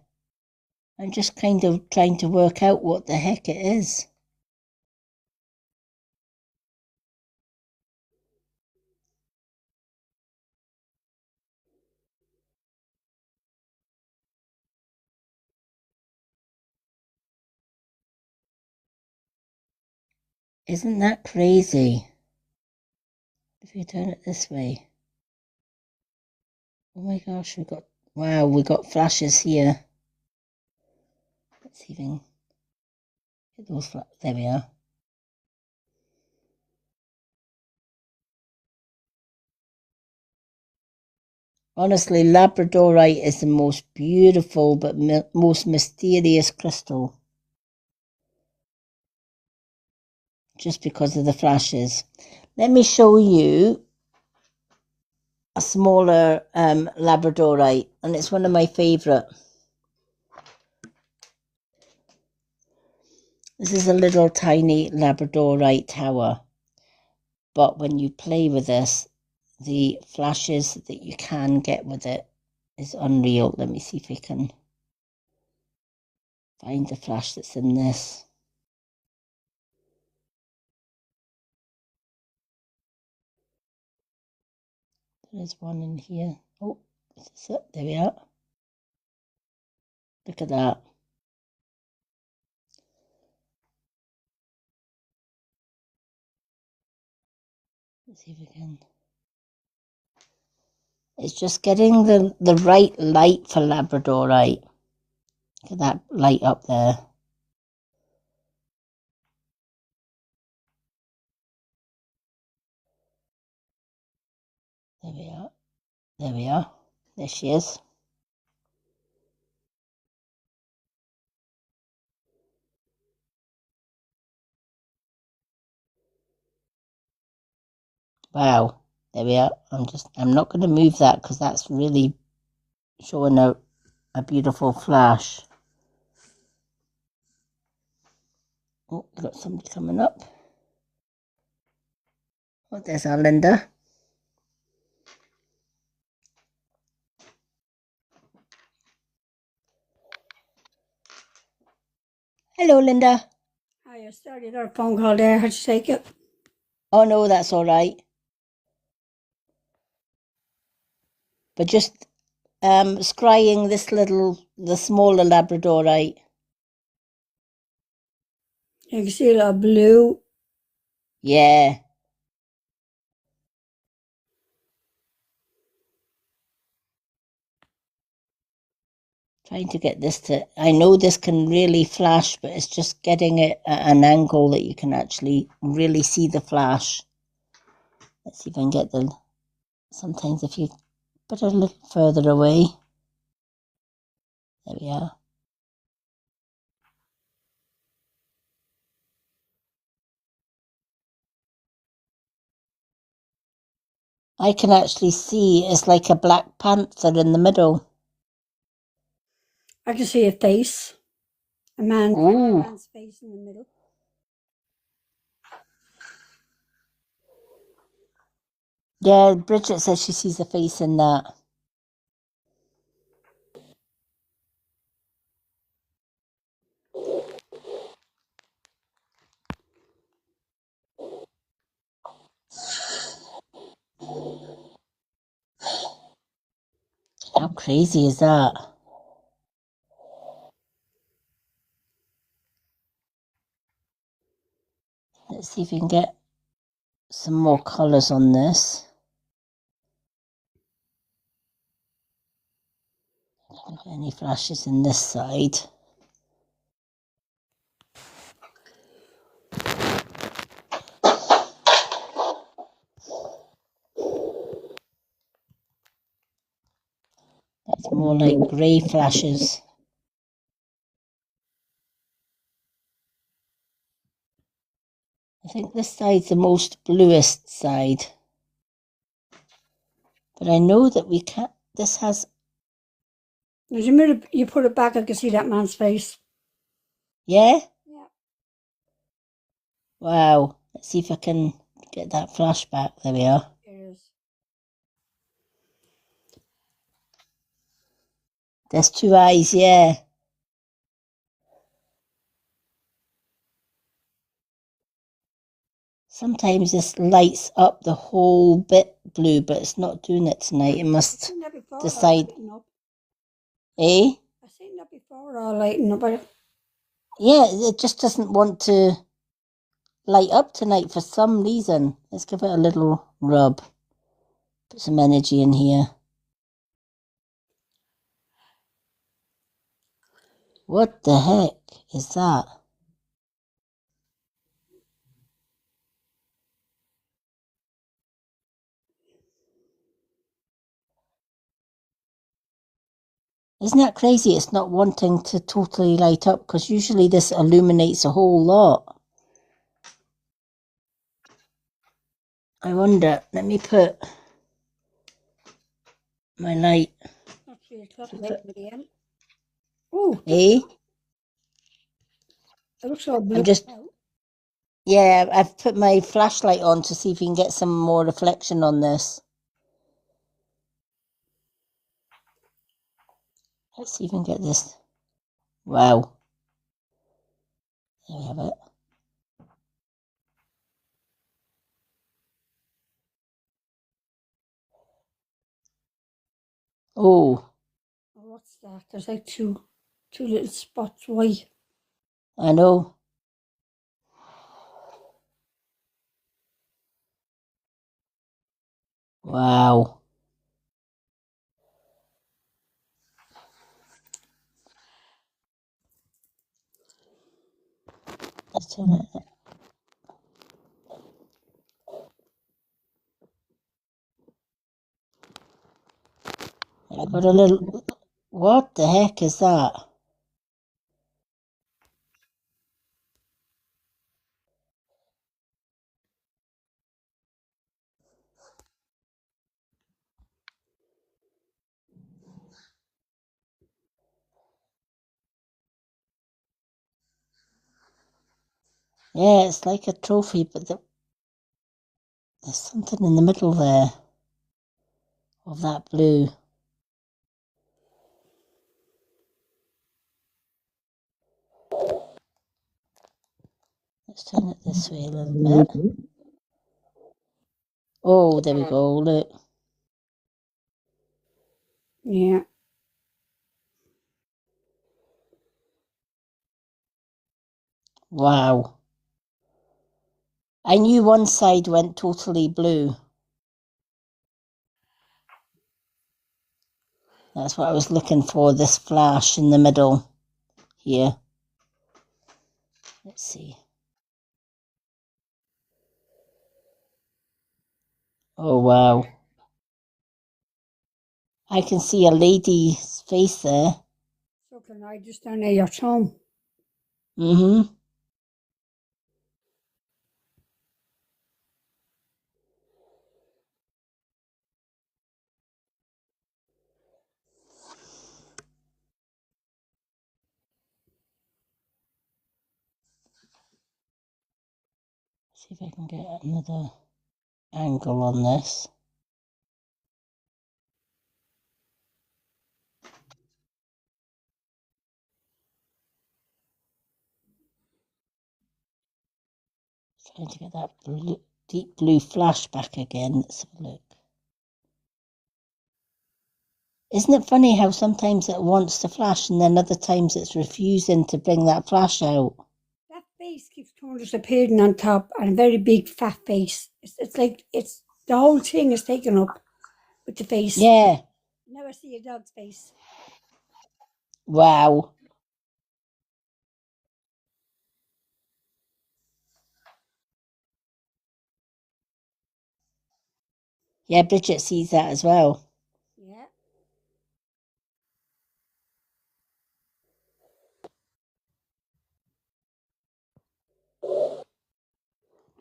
I'm just kind of trying to work out what the heck it is. Isn't that crazy? If you turn it this way. Oh my gosh, we got flashes here. Let's see if we can get those flashes. There we are. Honestly, Labradorite is the most beautiful but most mysterious crystal. Just because of the flashes. Let me show you a smaller Labradorite, and it's one of my favourite. This is a little tiny Labradorite tower, but when you play with this, the flashes that you can get with it is unreal. Let me see if we can find the flash that's in this. There's one in here. Oh, is this it? There we are. Look at that. Let's see if we can. It's just getting the right light for Labradorite. Look at that light up there. There we are. There we are. There she is. Wow. There we are. I'm not going to move that because that's really showing a beautiful flash. Oh, we've got somebody coming up. Oh, there's our Linda. Hello, Linda. Hi, I started our phone call there. How'd you take it? Oh, no, that's all right. But just scrying the smaller Labradorite. You can see a lot of blue. Yeah. Trying to get this to, I know this can really flash, but it's just getting it at an angle that you can actually really see the flash. Let's see if I can get sometimes if you put it a little further away. There we are. I can actually see it's like a black panther in the middle. I can see a face. A man's face in the middle. Yeah, Bridget says she sees a face in that. How crazy is that? Let's see if we can get some more colours on this. Don't get any flashes in this side. That's more like grey flashes. I think this side's the most bluest side. But I know that we can't, this has, As you put it back, I can see that man's face. yeah? Yeah. Wow. Let's see if I can get that flashback. There we are. It is. There's two eyes, yeah. Sometimes this lights up the whole bit blue, but it's not doing it tonight. It I've must seen that before. decide. Eh? I've seen that before, all lighting up. Yeah, it just doesn't want to light up tonight for some reason. Let's give it a little rub. Put some energy in here. What the heck is that? Isn't that crazy? It's not wanting to totally light up because usually this illuminates a whole lot. I wonder, let me put my light. Not 3 o'clock, 11 a.m. Oh, Eh? it looks all blue. I'm just, yeah, I've put my flashlight on to see if we can get some more reflection on this. Let's see if we can get this. Wow. There we have it. Oh, Oh, what's that? There's like two little spots white. I know. Wow. Let's turn it. I got a little. What the heck is that? Yeah, it's like a trophy, but there's something in the middle there of that blue. Let's turn it this way a little bit. Oh, there we go. Look. Yeah. Wow. I knew one side went totally blue. That's what I was looking for, this flash in the middle here. Let's see. Oh, wow. I can see a lady's face there. So can I just down there your thumb? Mm-hmm. See if I can get another angle on this. Trying to get that blue, deep blue flash back again. Let's have a look. Isn't it funny how sometimes it wants to flash and then other times it's refusing to bring that flash out? That face keeps coming just appearing on top, and a very big fat face. It's like it's the whole thing is taken up with the face. Yeah. Never see a dog's face. Wow. Yeah, Bridget sees that as well. Yeah.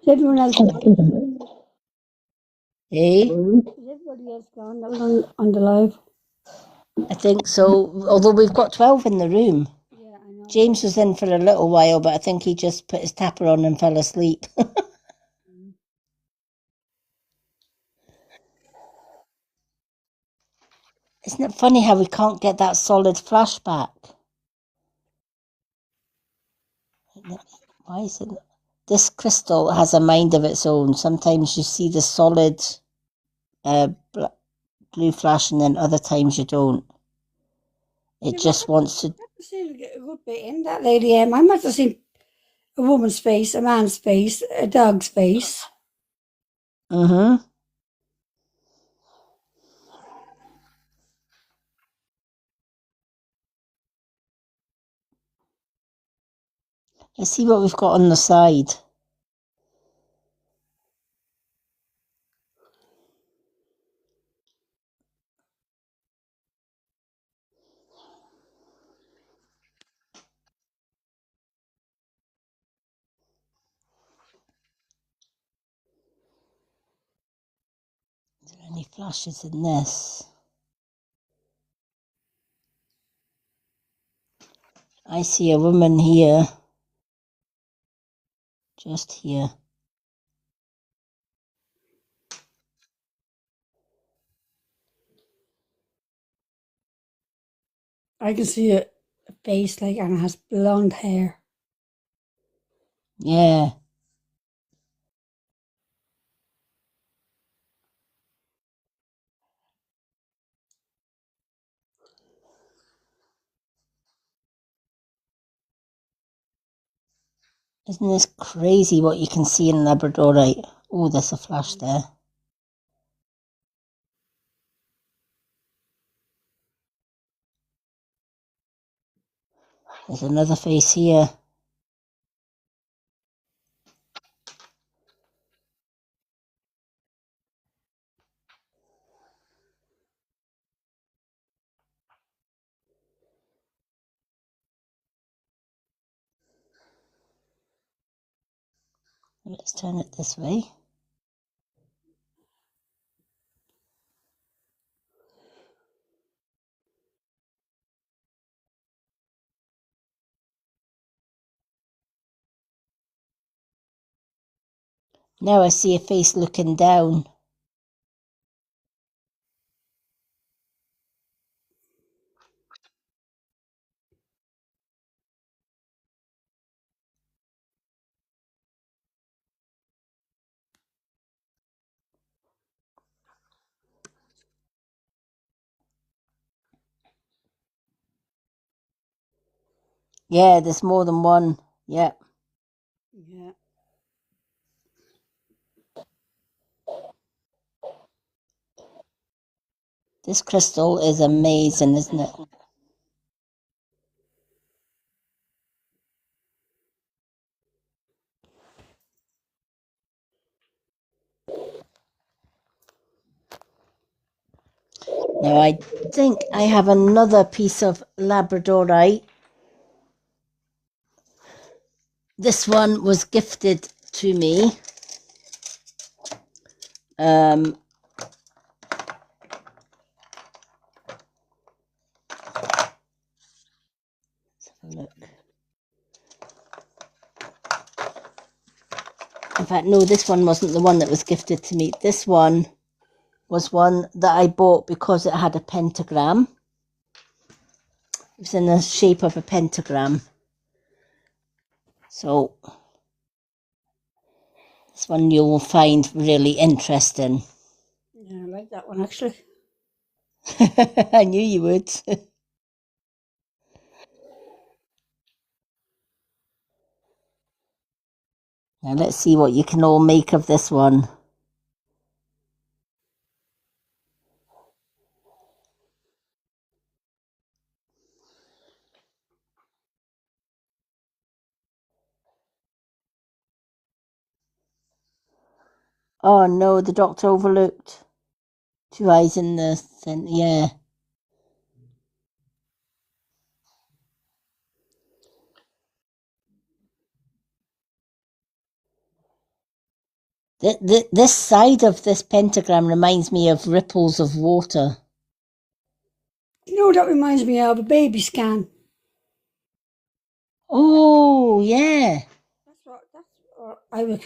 Is everyone else gone? Eh? Is everybody else gone that was on the live? I think so. Although we've got 12 in the room. Yeah, I know. James was in for a little while, but I think he just put his tapper on and fell asleep. Isn't it funny how we can't get that solid flashback? Why is it? This crystal has a mind of its own. Sometimes you see the solid blue flash, and then other times you don't. It just wants to. I see a good bit in that lady. I must have seen a woman's face, a man's face, a dog's face. Mm-hmm. Let's see what we've got on the side. Is there any flashes in this? I see a woman here. Just here. I can see a face like, and it has blonde hair. Yeah. Isn't this crazy what you can see in Labradorite? Oh, there's a flash there. There's another face here. Let's turn it this way. Now I see a face looking down. Yeah, there's more than one. Yeah. Yeah. This crystal is amazing, isn't it? Now I think I have another piece of Labradorite. This one was gifted to me. Let's have a look. In fact, no, this one wasn't the one that was gifted to me. This one was one that I bought because it had a pentagram. It was in the shape of a pentagram. So this one you will find really interesting. Yeah, I like that one actually. I knew you would. Now let's see what you can all make of this one. Oh no, the doctor overlooked. Two eyes in the centre, yeah. This side of this pentagram reminds me of ripples of water. You know, that reminds me of a baby scan. Oh, yeah. That's what I will.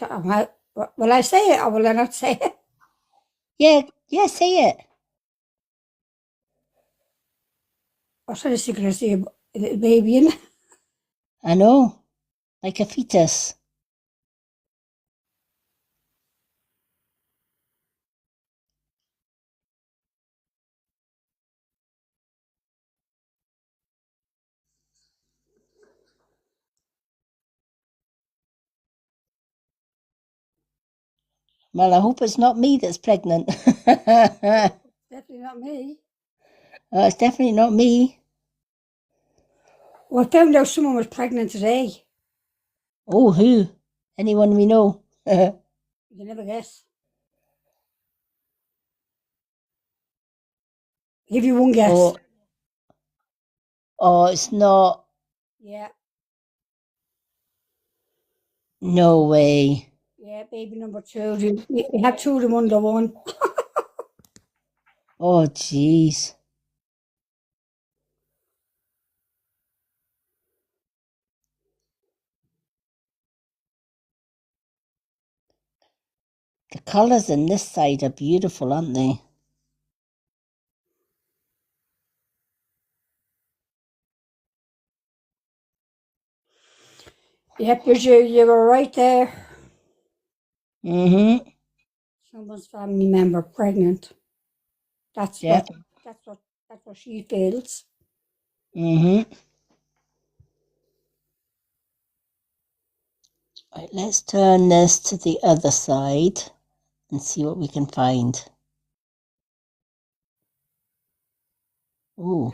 Will I say it or will I not say it? Yeah, say it. I was trying to see, could I see a little baby in it? I know, like a fetus. Well, I hope it's not me that's pregnant. Definitely not me. It's definitely not me. Well, I found out someone was pregnant today. Oh, who? Anyone we know? You never guess. I'll give you one guess. Oh, it's not. Yeah, No way. yeah, baby number 2. You had 2 of them under one. Oh, jeez. The colours in this side are beautiful, aren't they? Yep, you were right there. Mm-hmm. Someone's family member pregnant. That's Yeah. what she feels. Mm-hmm. Right, let's turn this to the other side and see what we can find. Ooh.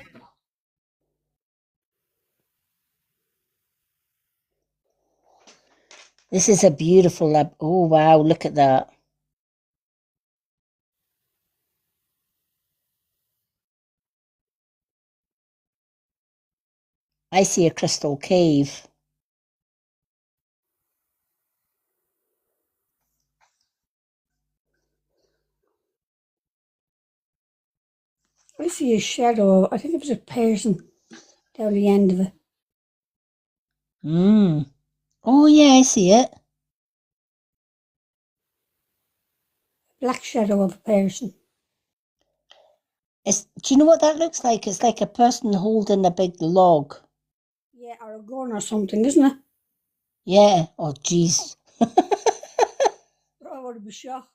This is a beautiful lab. Oh, wow, look at that. I see a crystal cave. I see a shadow. I think it was a person down the end of it. Mm. Oh, yeah, I see it. Black shadow of a person. Do you know what that looks like? It's like a person holding a big log. Yeah, or a gun or something, isn't it? Yeah. Oh, jeez. I would be shocked.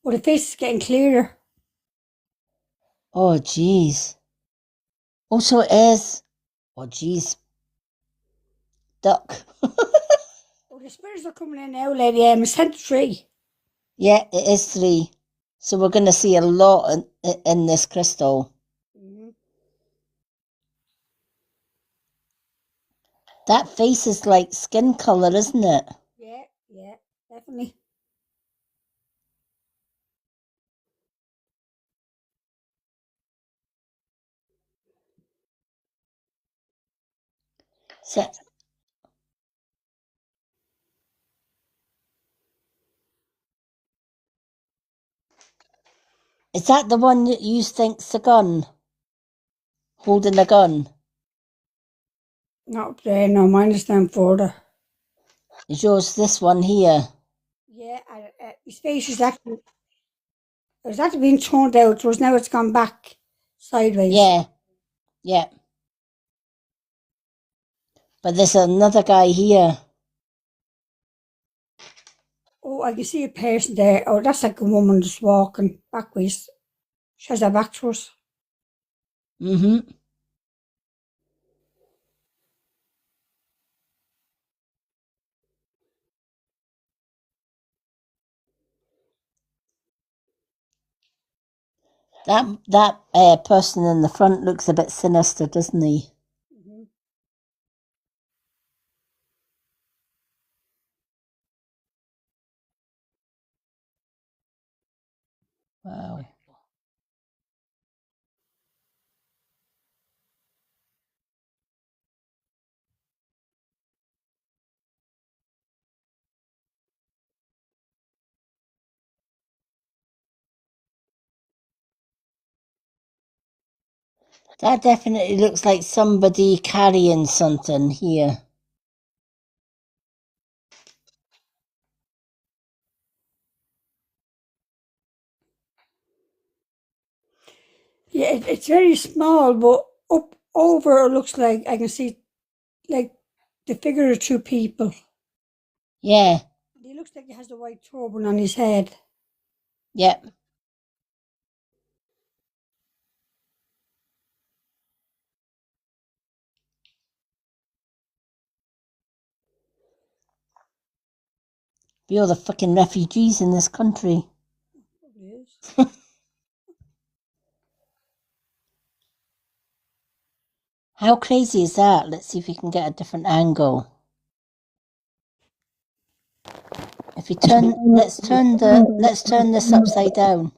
Well, the face is getting clearer. Oh, jeez. Oh, so it is. Oh, jeez. Duck. Oh, the spirits are coming in now, lady. It's 10 to 3. Yeah, it is 3. So we're going to see a lot in this crystal. Mm-hmm. That face is like skin colour, isn't it? Yeah, definitely. So, is that the one that you think's a gun? Holding a gun? Not up there, no, mine is down further. Is yours this one here? Yeah, his face is actually, it was actually being turned out, whereas now it's gone back sideways. Yeah. But there's another guy here. Oh, I can see a person there. Oh, that's like a woman just walking backwards. She has her back to us. Mm-hmm. That person in the front looks a bit sinister, doesn't he? Mhm. Wow. That definitely looks like somebody carrying something here. Yeah, it's very small, but up over it looks like I can see like the figure of two people. Yeah, He looks like he has the white turban on his head. yeah. Be all the fucking refugees in this country. Probably is. How crazy is that? Let's see if we can get a different angle. If you turn, let's turn this upside down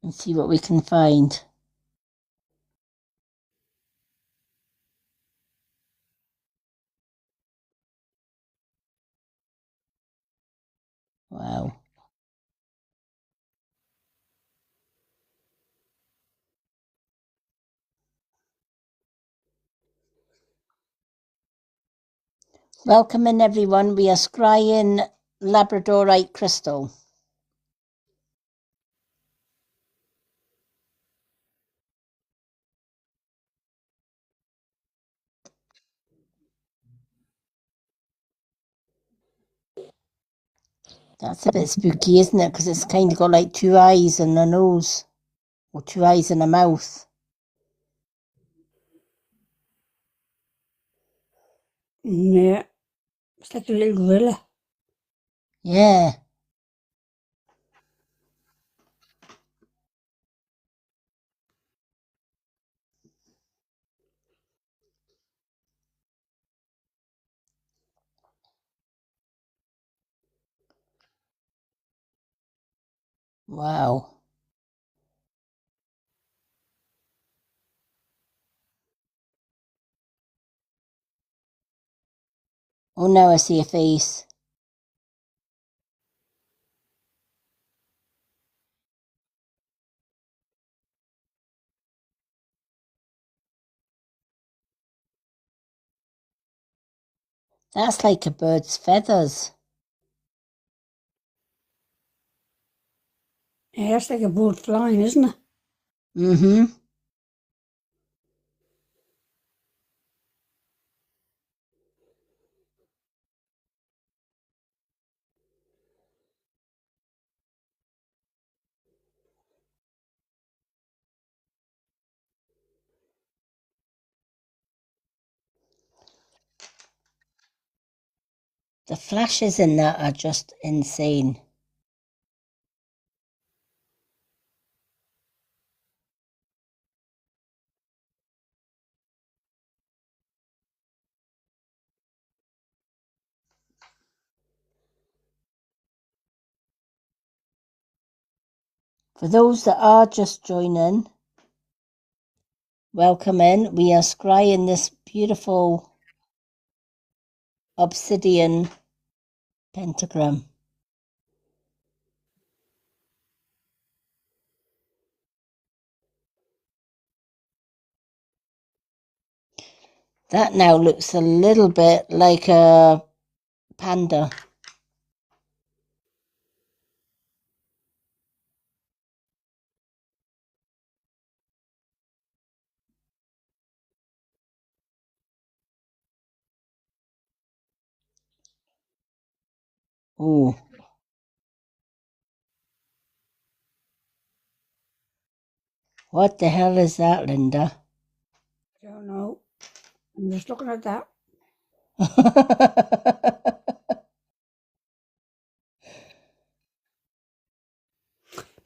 and see what we can find. Wow. Welcome in everyone. We are scrying Labradorite crystal. That's a bit spooky, isn't it? Because it's kind of got like two eyes and a nose, or two eyes and a mouth. Yeah, it's like a little gorilla. Yeah. Wow. Oh, now I see a face. That's like a bird's feathers. Yeah, that's like a bird flying, isn't it? Mm-hmm. The flashes in that are just insane. For those that are just joining, welcome in. We are scrying this beautiful obsidian pentagram. That now looks a little bit like a panda. Oh, what the hell is that, Linda? I don't know. I'm just looking at that.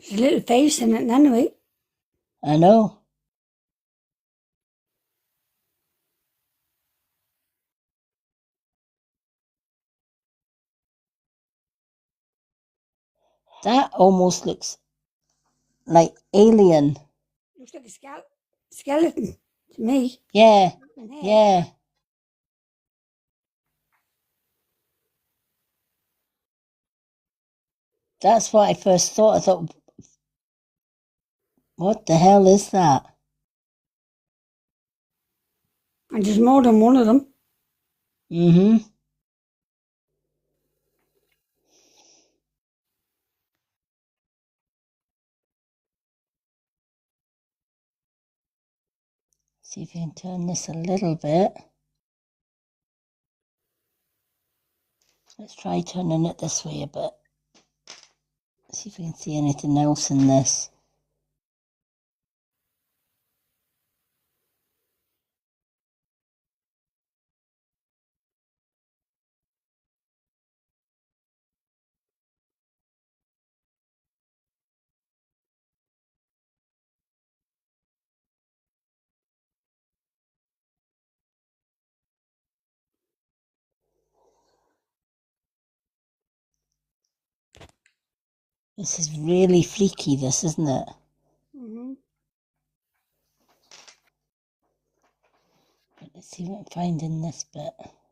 There's a little face in it anyway. I know. That almost looks like alien. Looks like a skeleton to me. Yeah, And head. yeah. That's what I first thought. I thought, what the hell is that? And there's more than one of them. Mm-hmm. See if you can turn this a little bit. Let's try turning it this way a bit. See if we can see anything else in this. This is really freaky, this, isn't it? Mm-hmm. But let's see what I'm finding this bit. Let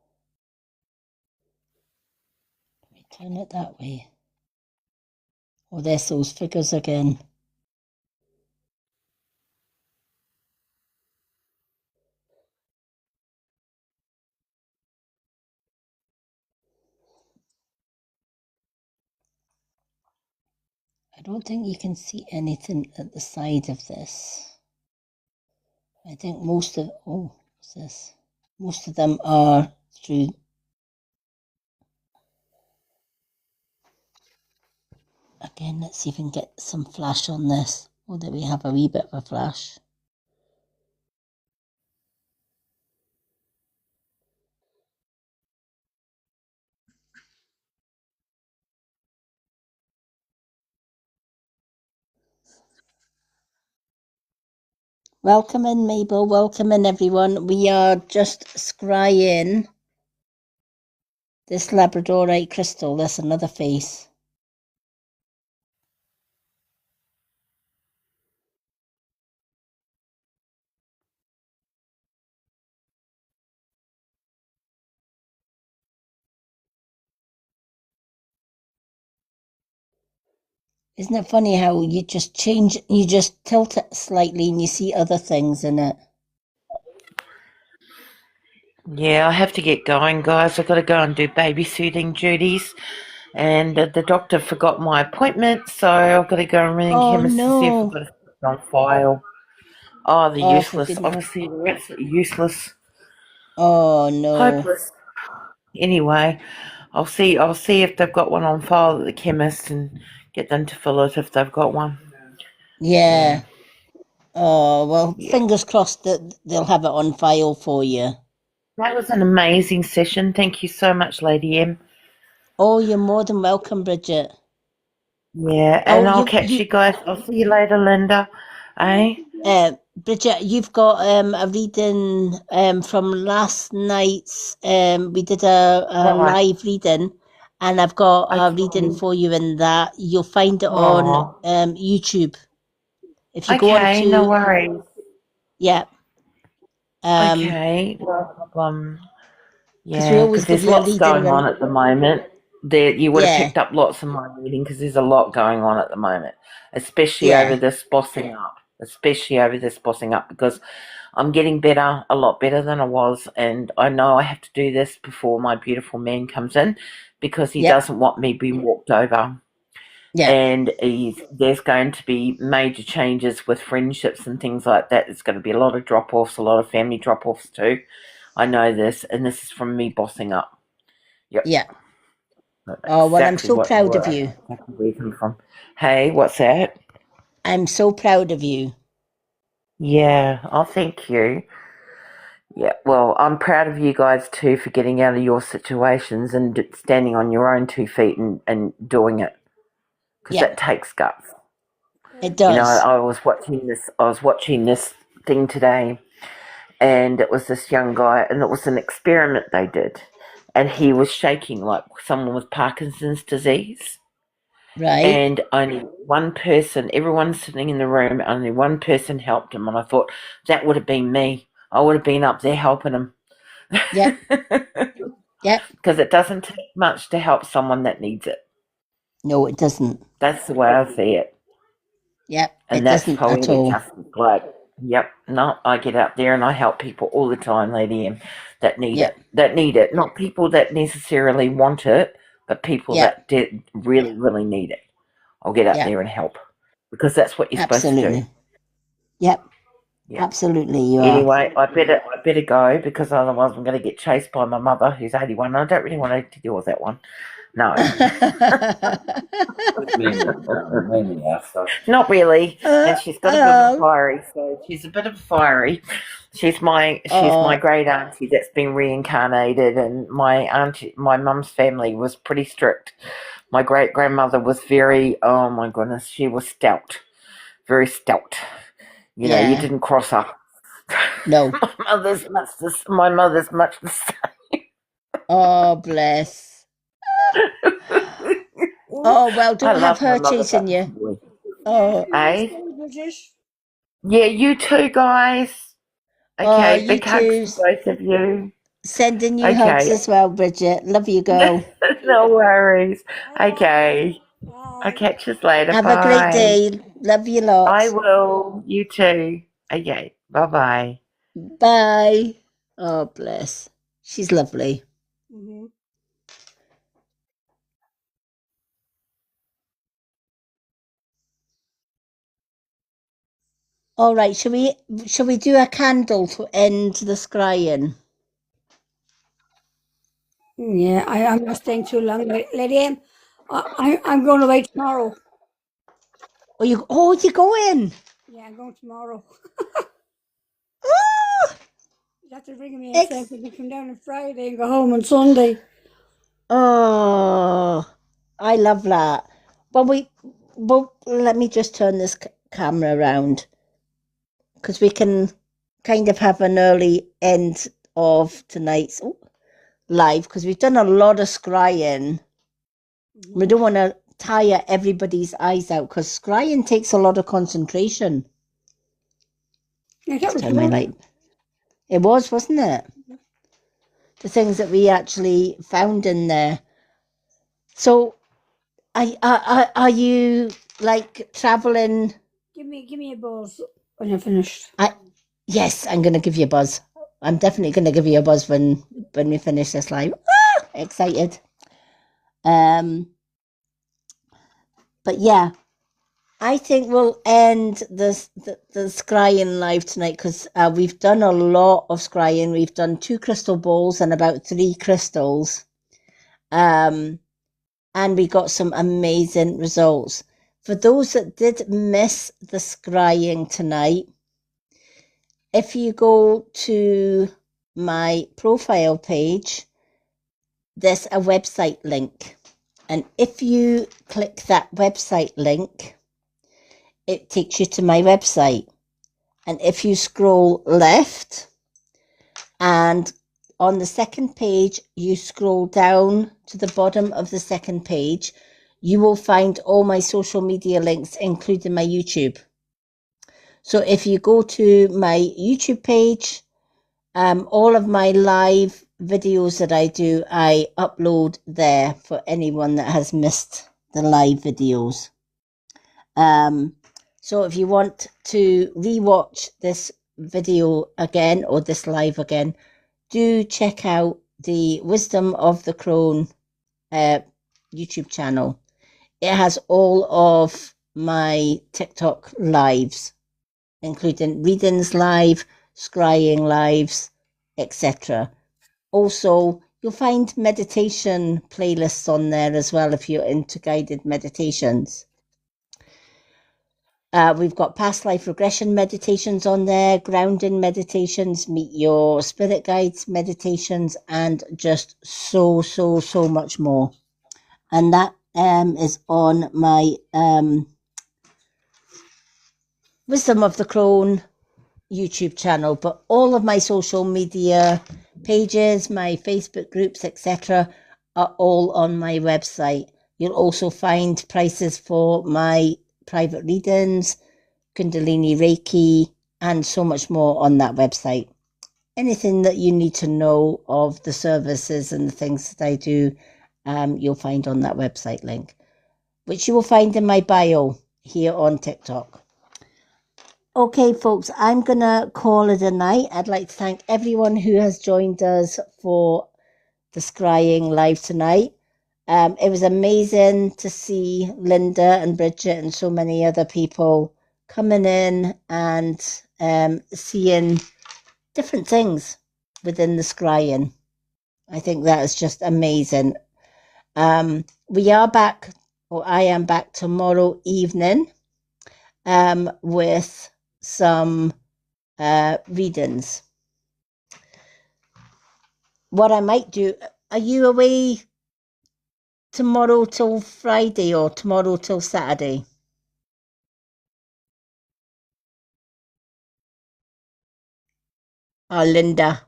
me turn it that way. Oh, there's those figures again. I don't think you can see anything at the side of this. I think most of, oh, what's this? Most of them are through. Again, let's see if we can get some flash on this. Oh, there we have a wee bit of a flash. Welcome in, Mabel. Welcome in, everyone. We are just scrying this Labradorite crystal. That's another face. Isn't it funny how you just change, you just tilt it slightly and you see other things in it? Yeah, I have to get going, guys. I've got to go and do babysitting duties. And the doctor forgot my appointment, so I've got to go and ring the Oh chemist to see if I've no. got it on file. Oh, the Oh, for useless. goodness. Honestly, they're absolutely useless. Oh no. Hopeless. Anyway, I'll see if they've got one on file at the chemist and get them to fill it if they've got one. Yeah. Oh, well, Yeah. fingers crossed that they'll have it on file for you. That was an amazing session. Thank you so much, Lady M. Oh, you're more than welcome, Bridget. Yeah, Oh, and I'll catch you guys. I'll see you later, Linda. Eh? Bridget, you've got a reading from last night's. We did a Right. live reading, and I've got a reading Okay. for you in that. You'll find it on Oh. YouTube. If you go on Okay, no to, worries. yeah, Okay, no problem. because we Yeah, always because give there's you a lots reading going when, on at the moment. There, you would have yeah, picked up lots of my reading because there's a lot going on at the moment, especially over yeah, this bossing up. Especially over this bossing up because I'm getting better, a lot better than I was, and I know I have to do this before my beautiful man comes in because he yep, doesn't want me being walked over. yep, And there's going to be major changes with friendships and things like that. There's going to be a lot of drop offs, a lot of family drop offs too. I know this, and this is from me bossing up. Yep. yep. Oh, well, I'm exactly so what proud were of you. exactly where you come from. Hey, what's that? I'm so proud of you. Yeah, oh, thank you. Yeah, well, I'm proud of you guys too for getting out of your situations and standing on your own 2 feet and doing it because that Yep, takes guts. it You know, does. I was watching this. I was watching this thing today, and it was this young guy, and it was an experiment they did, and he was shaking like someone with Parkinson's disease, Right? and only one person, everyone sitting in the room, only one person helped him, and I thought that would have been me. I would have been up there helping him. Yep, yep. Because it doesn't take much to help someone that needs it. No, it doesn't. That's the way I see it. Yep, And it that's doesn't probably at the all. justice. Like, yep, no, I get out there and I help people all the time, Lady M, that need Yep, it. That need it. Not people that necessarily want it, but people yep, that really, really need it. I'll get out yep. there and help. Because that's what you're supposed to do. Absolutely. Yep, Yeah. absolutely you are. Anyway, I better go because otherwise I'm going to get chased by my mother who's 81. I don't really want to deal with that one. No. Mainly after. Not really. And she's got a bit of a oh, fiery, so she's a bit of a fiery. She's my oh, great auntie that's been reincarnated, and my mum's family was pretty strict. My great grandmother was oh my goodness, she was stout, very stout. You know, you yeah. didn't cross her. No. My mother's much the same. Oh, bless. Oh, well, I don't have love my her mother, chasing but you. boy. Yeah, Oh, have a nice Eh? day, British. Yeah, you too, guys. oh, Okay, you big hugs too. to both of you. Sending you hugs Okay. as well, Bridget. Love you, girl. No worries. Bye bye. Okay. I'll Bye. catch you later. Have a great Bye. day. Love you I lots. will. You too. Okay. Bye bye. Bye. Oh, bless. She's lovely. Mm-hmm. All right, shall we do a candle to end the scrying? Yeah, I'm not staying too long. Lady M, I'm going away tomorrow. You go in. Yeah, I'm going tomorrow. Oh, You have to ring me and say ex- we can come down on Friday and go home on Sunday. oh, I love that. Well, let me just turn this camera around because we can kind of have an early end of tonight's live because we've done a lot of scrying. We don't want to tire everybody's eyes out because scrying takes a lot of concentration. Yeah, that Let's was turn my good. light. It was, wasn't it? The things that we actually found in there. So, are you like traveling? Give me a buzz when you're finished. Yes, I'm going to give you a buzz. I'm definitely going to give you a buzz when we finish this live. Excited. But yeah, I think we'll end the scrying live tonight because we've done a lot of scrying. We've done 2 crystal balls and about 3 crystals. And we got some amazing results. For those that did miss the scrying tonight, if you go to my profile page, there's a website link. And if you click that website link, it takes you to my website. And if you scroll left and on the second page, you scroll down to the bottom of the second page, you will find all my social media links, including my YouTube. So if you go to my YouTube page, all of my live videos that I do, I upload there for anyone that has missed the live videos. So if you want to rewatch this video again or this live again, do check out the Wisdom of the Crone YouTube channel. It has all of my TikTok lives, including readings live, scrying lives, etc. Also, You'll find meditation playlists on there as well if you're into guided meditations. We've got past life regression meditations on there, grounding meditations, meet your spirit guides meditations, and just so much more. And that is on my Wisdom of the Crone YouTube channel, but all of my social media pages, my Facebook groups, etc., are all on my website. You'll also find prices for my private readings, Kundalini Reiki, and so much more on that website. Anything that you need to know of the services and the things that I do, you'll find on that website link, which you will find in my bio here on TikTok. Okay, folks, I'm going to call it a night. I'd like to thank everyone who has joined us for the Scrying live tonight. It was amazing to see Linda and Bridget and so many other people coming in and seeing different things within the Scrying. I think that is just amazing. We are back, or I am back tomorrow evening with some readings. What I might do, are you away tomorrow till Friday or tomorrow till Saturday? Oh, Linda.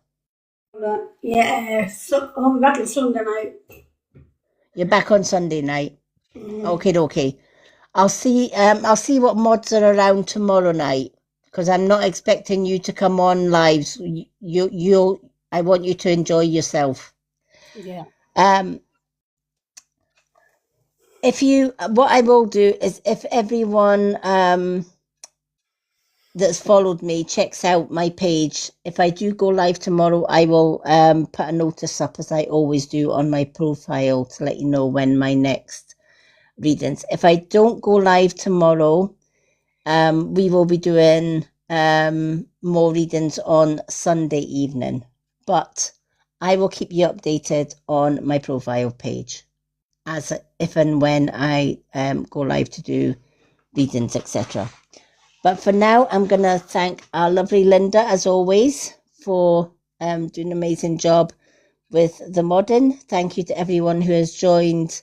Yeah, so I'm back on Sunday night. You're back on Sunday night. Okay. I'll see what mods are around tomorrow night, because I'm not expecting you to come on live. So I want you to enjoy yourself. Yeah. What I will do is, if everyone that's followed me checks out my page, if I do go live tomorrow, I will put a notice up, as I always do, on my profile to let you know when my next readings. If I don't go live tomorrow, we will be doing more readings on Sunday evening, but I will keep you updated on my profile page as if and when I go live to do readings, etc. But for now, I'm going to thank our lovely Linda, as always, for doing an amazing job with the modding. Thank you to everyone who has joined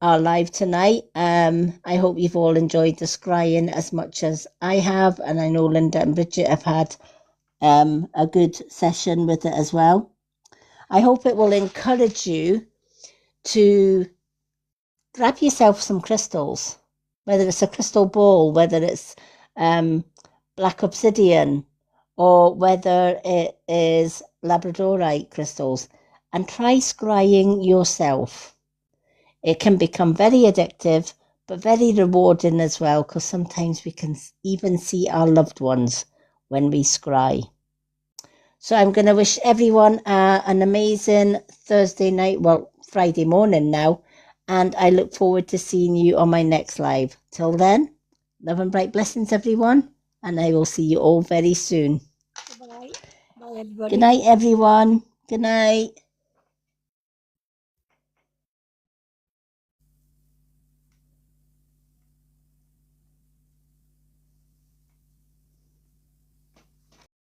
our live tonight. I hope you've all enjoyed the Scrying as much as I have, and I know Linda and Bridget have had a good session with it as well. I hope it will encourage you to grab yourself some crystals, whether it's a crystal ball, whether it's black obsidian, or whether it is labradorite crystals, and try scrying yourself. It can become very addictive, but very rewarding as well, because sometimes we can even see our loved ones when we scry. So I'm going to wish everyone an amazing Thursday night, well, Friday morning now, and I look forward to seeing you on my next live. Till then, love and bright blessings, everyone, and I will see you all very soon. Bye. Bye, everybody. Good night, everyone. Good night.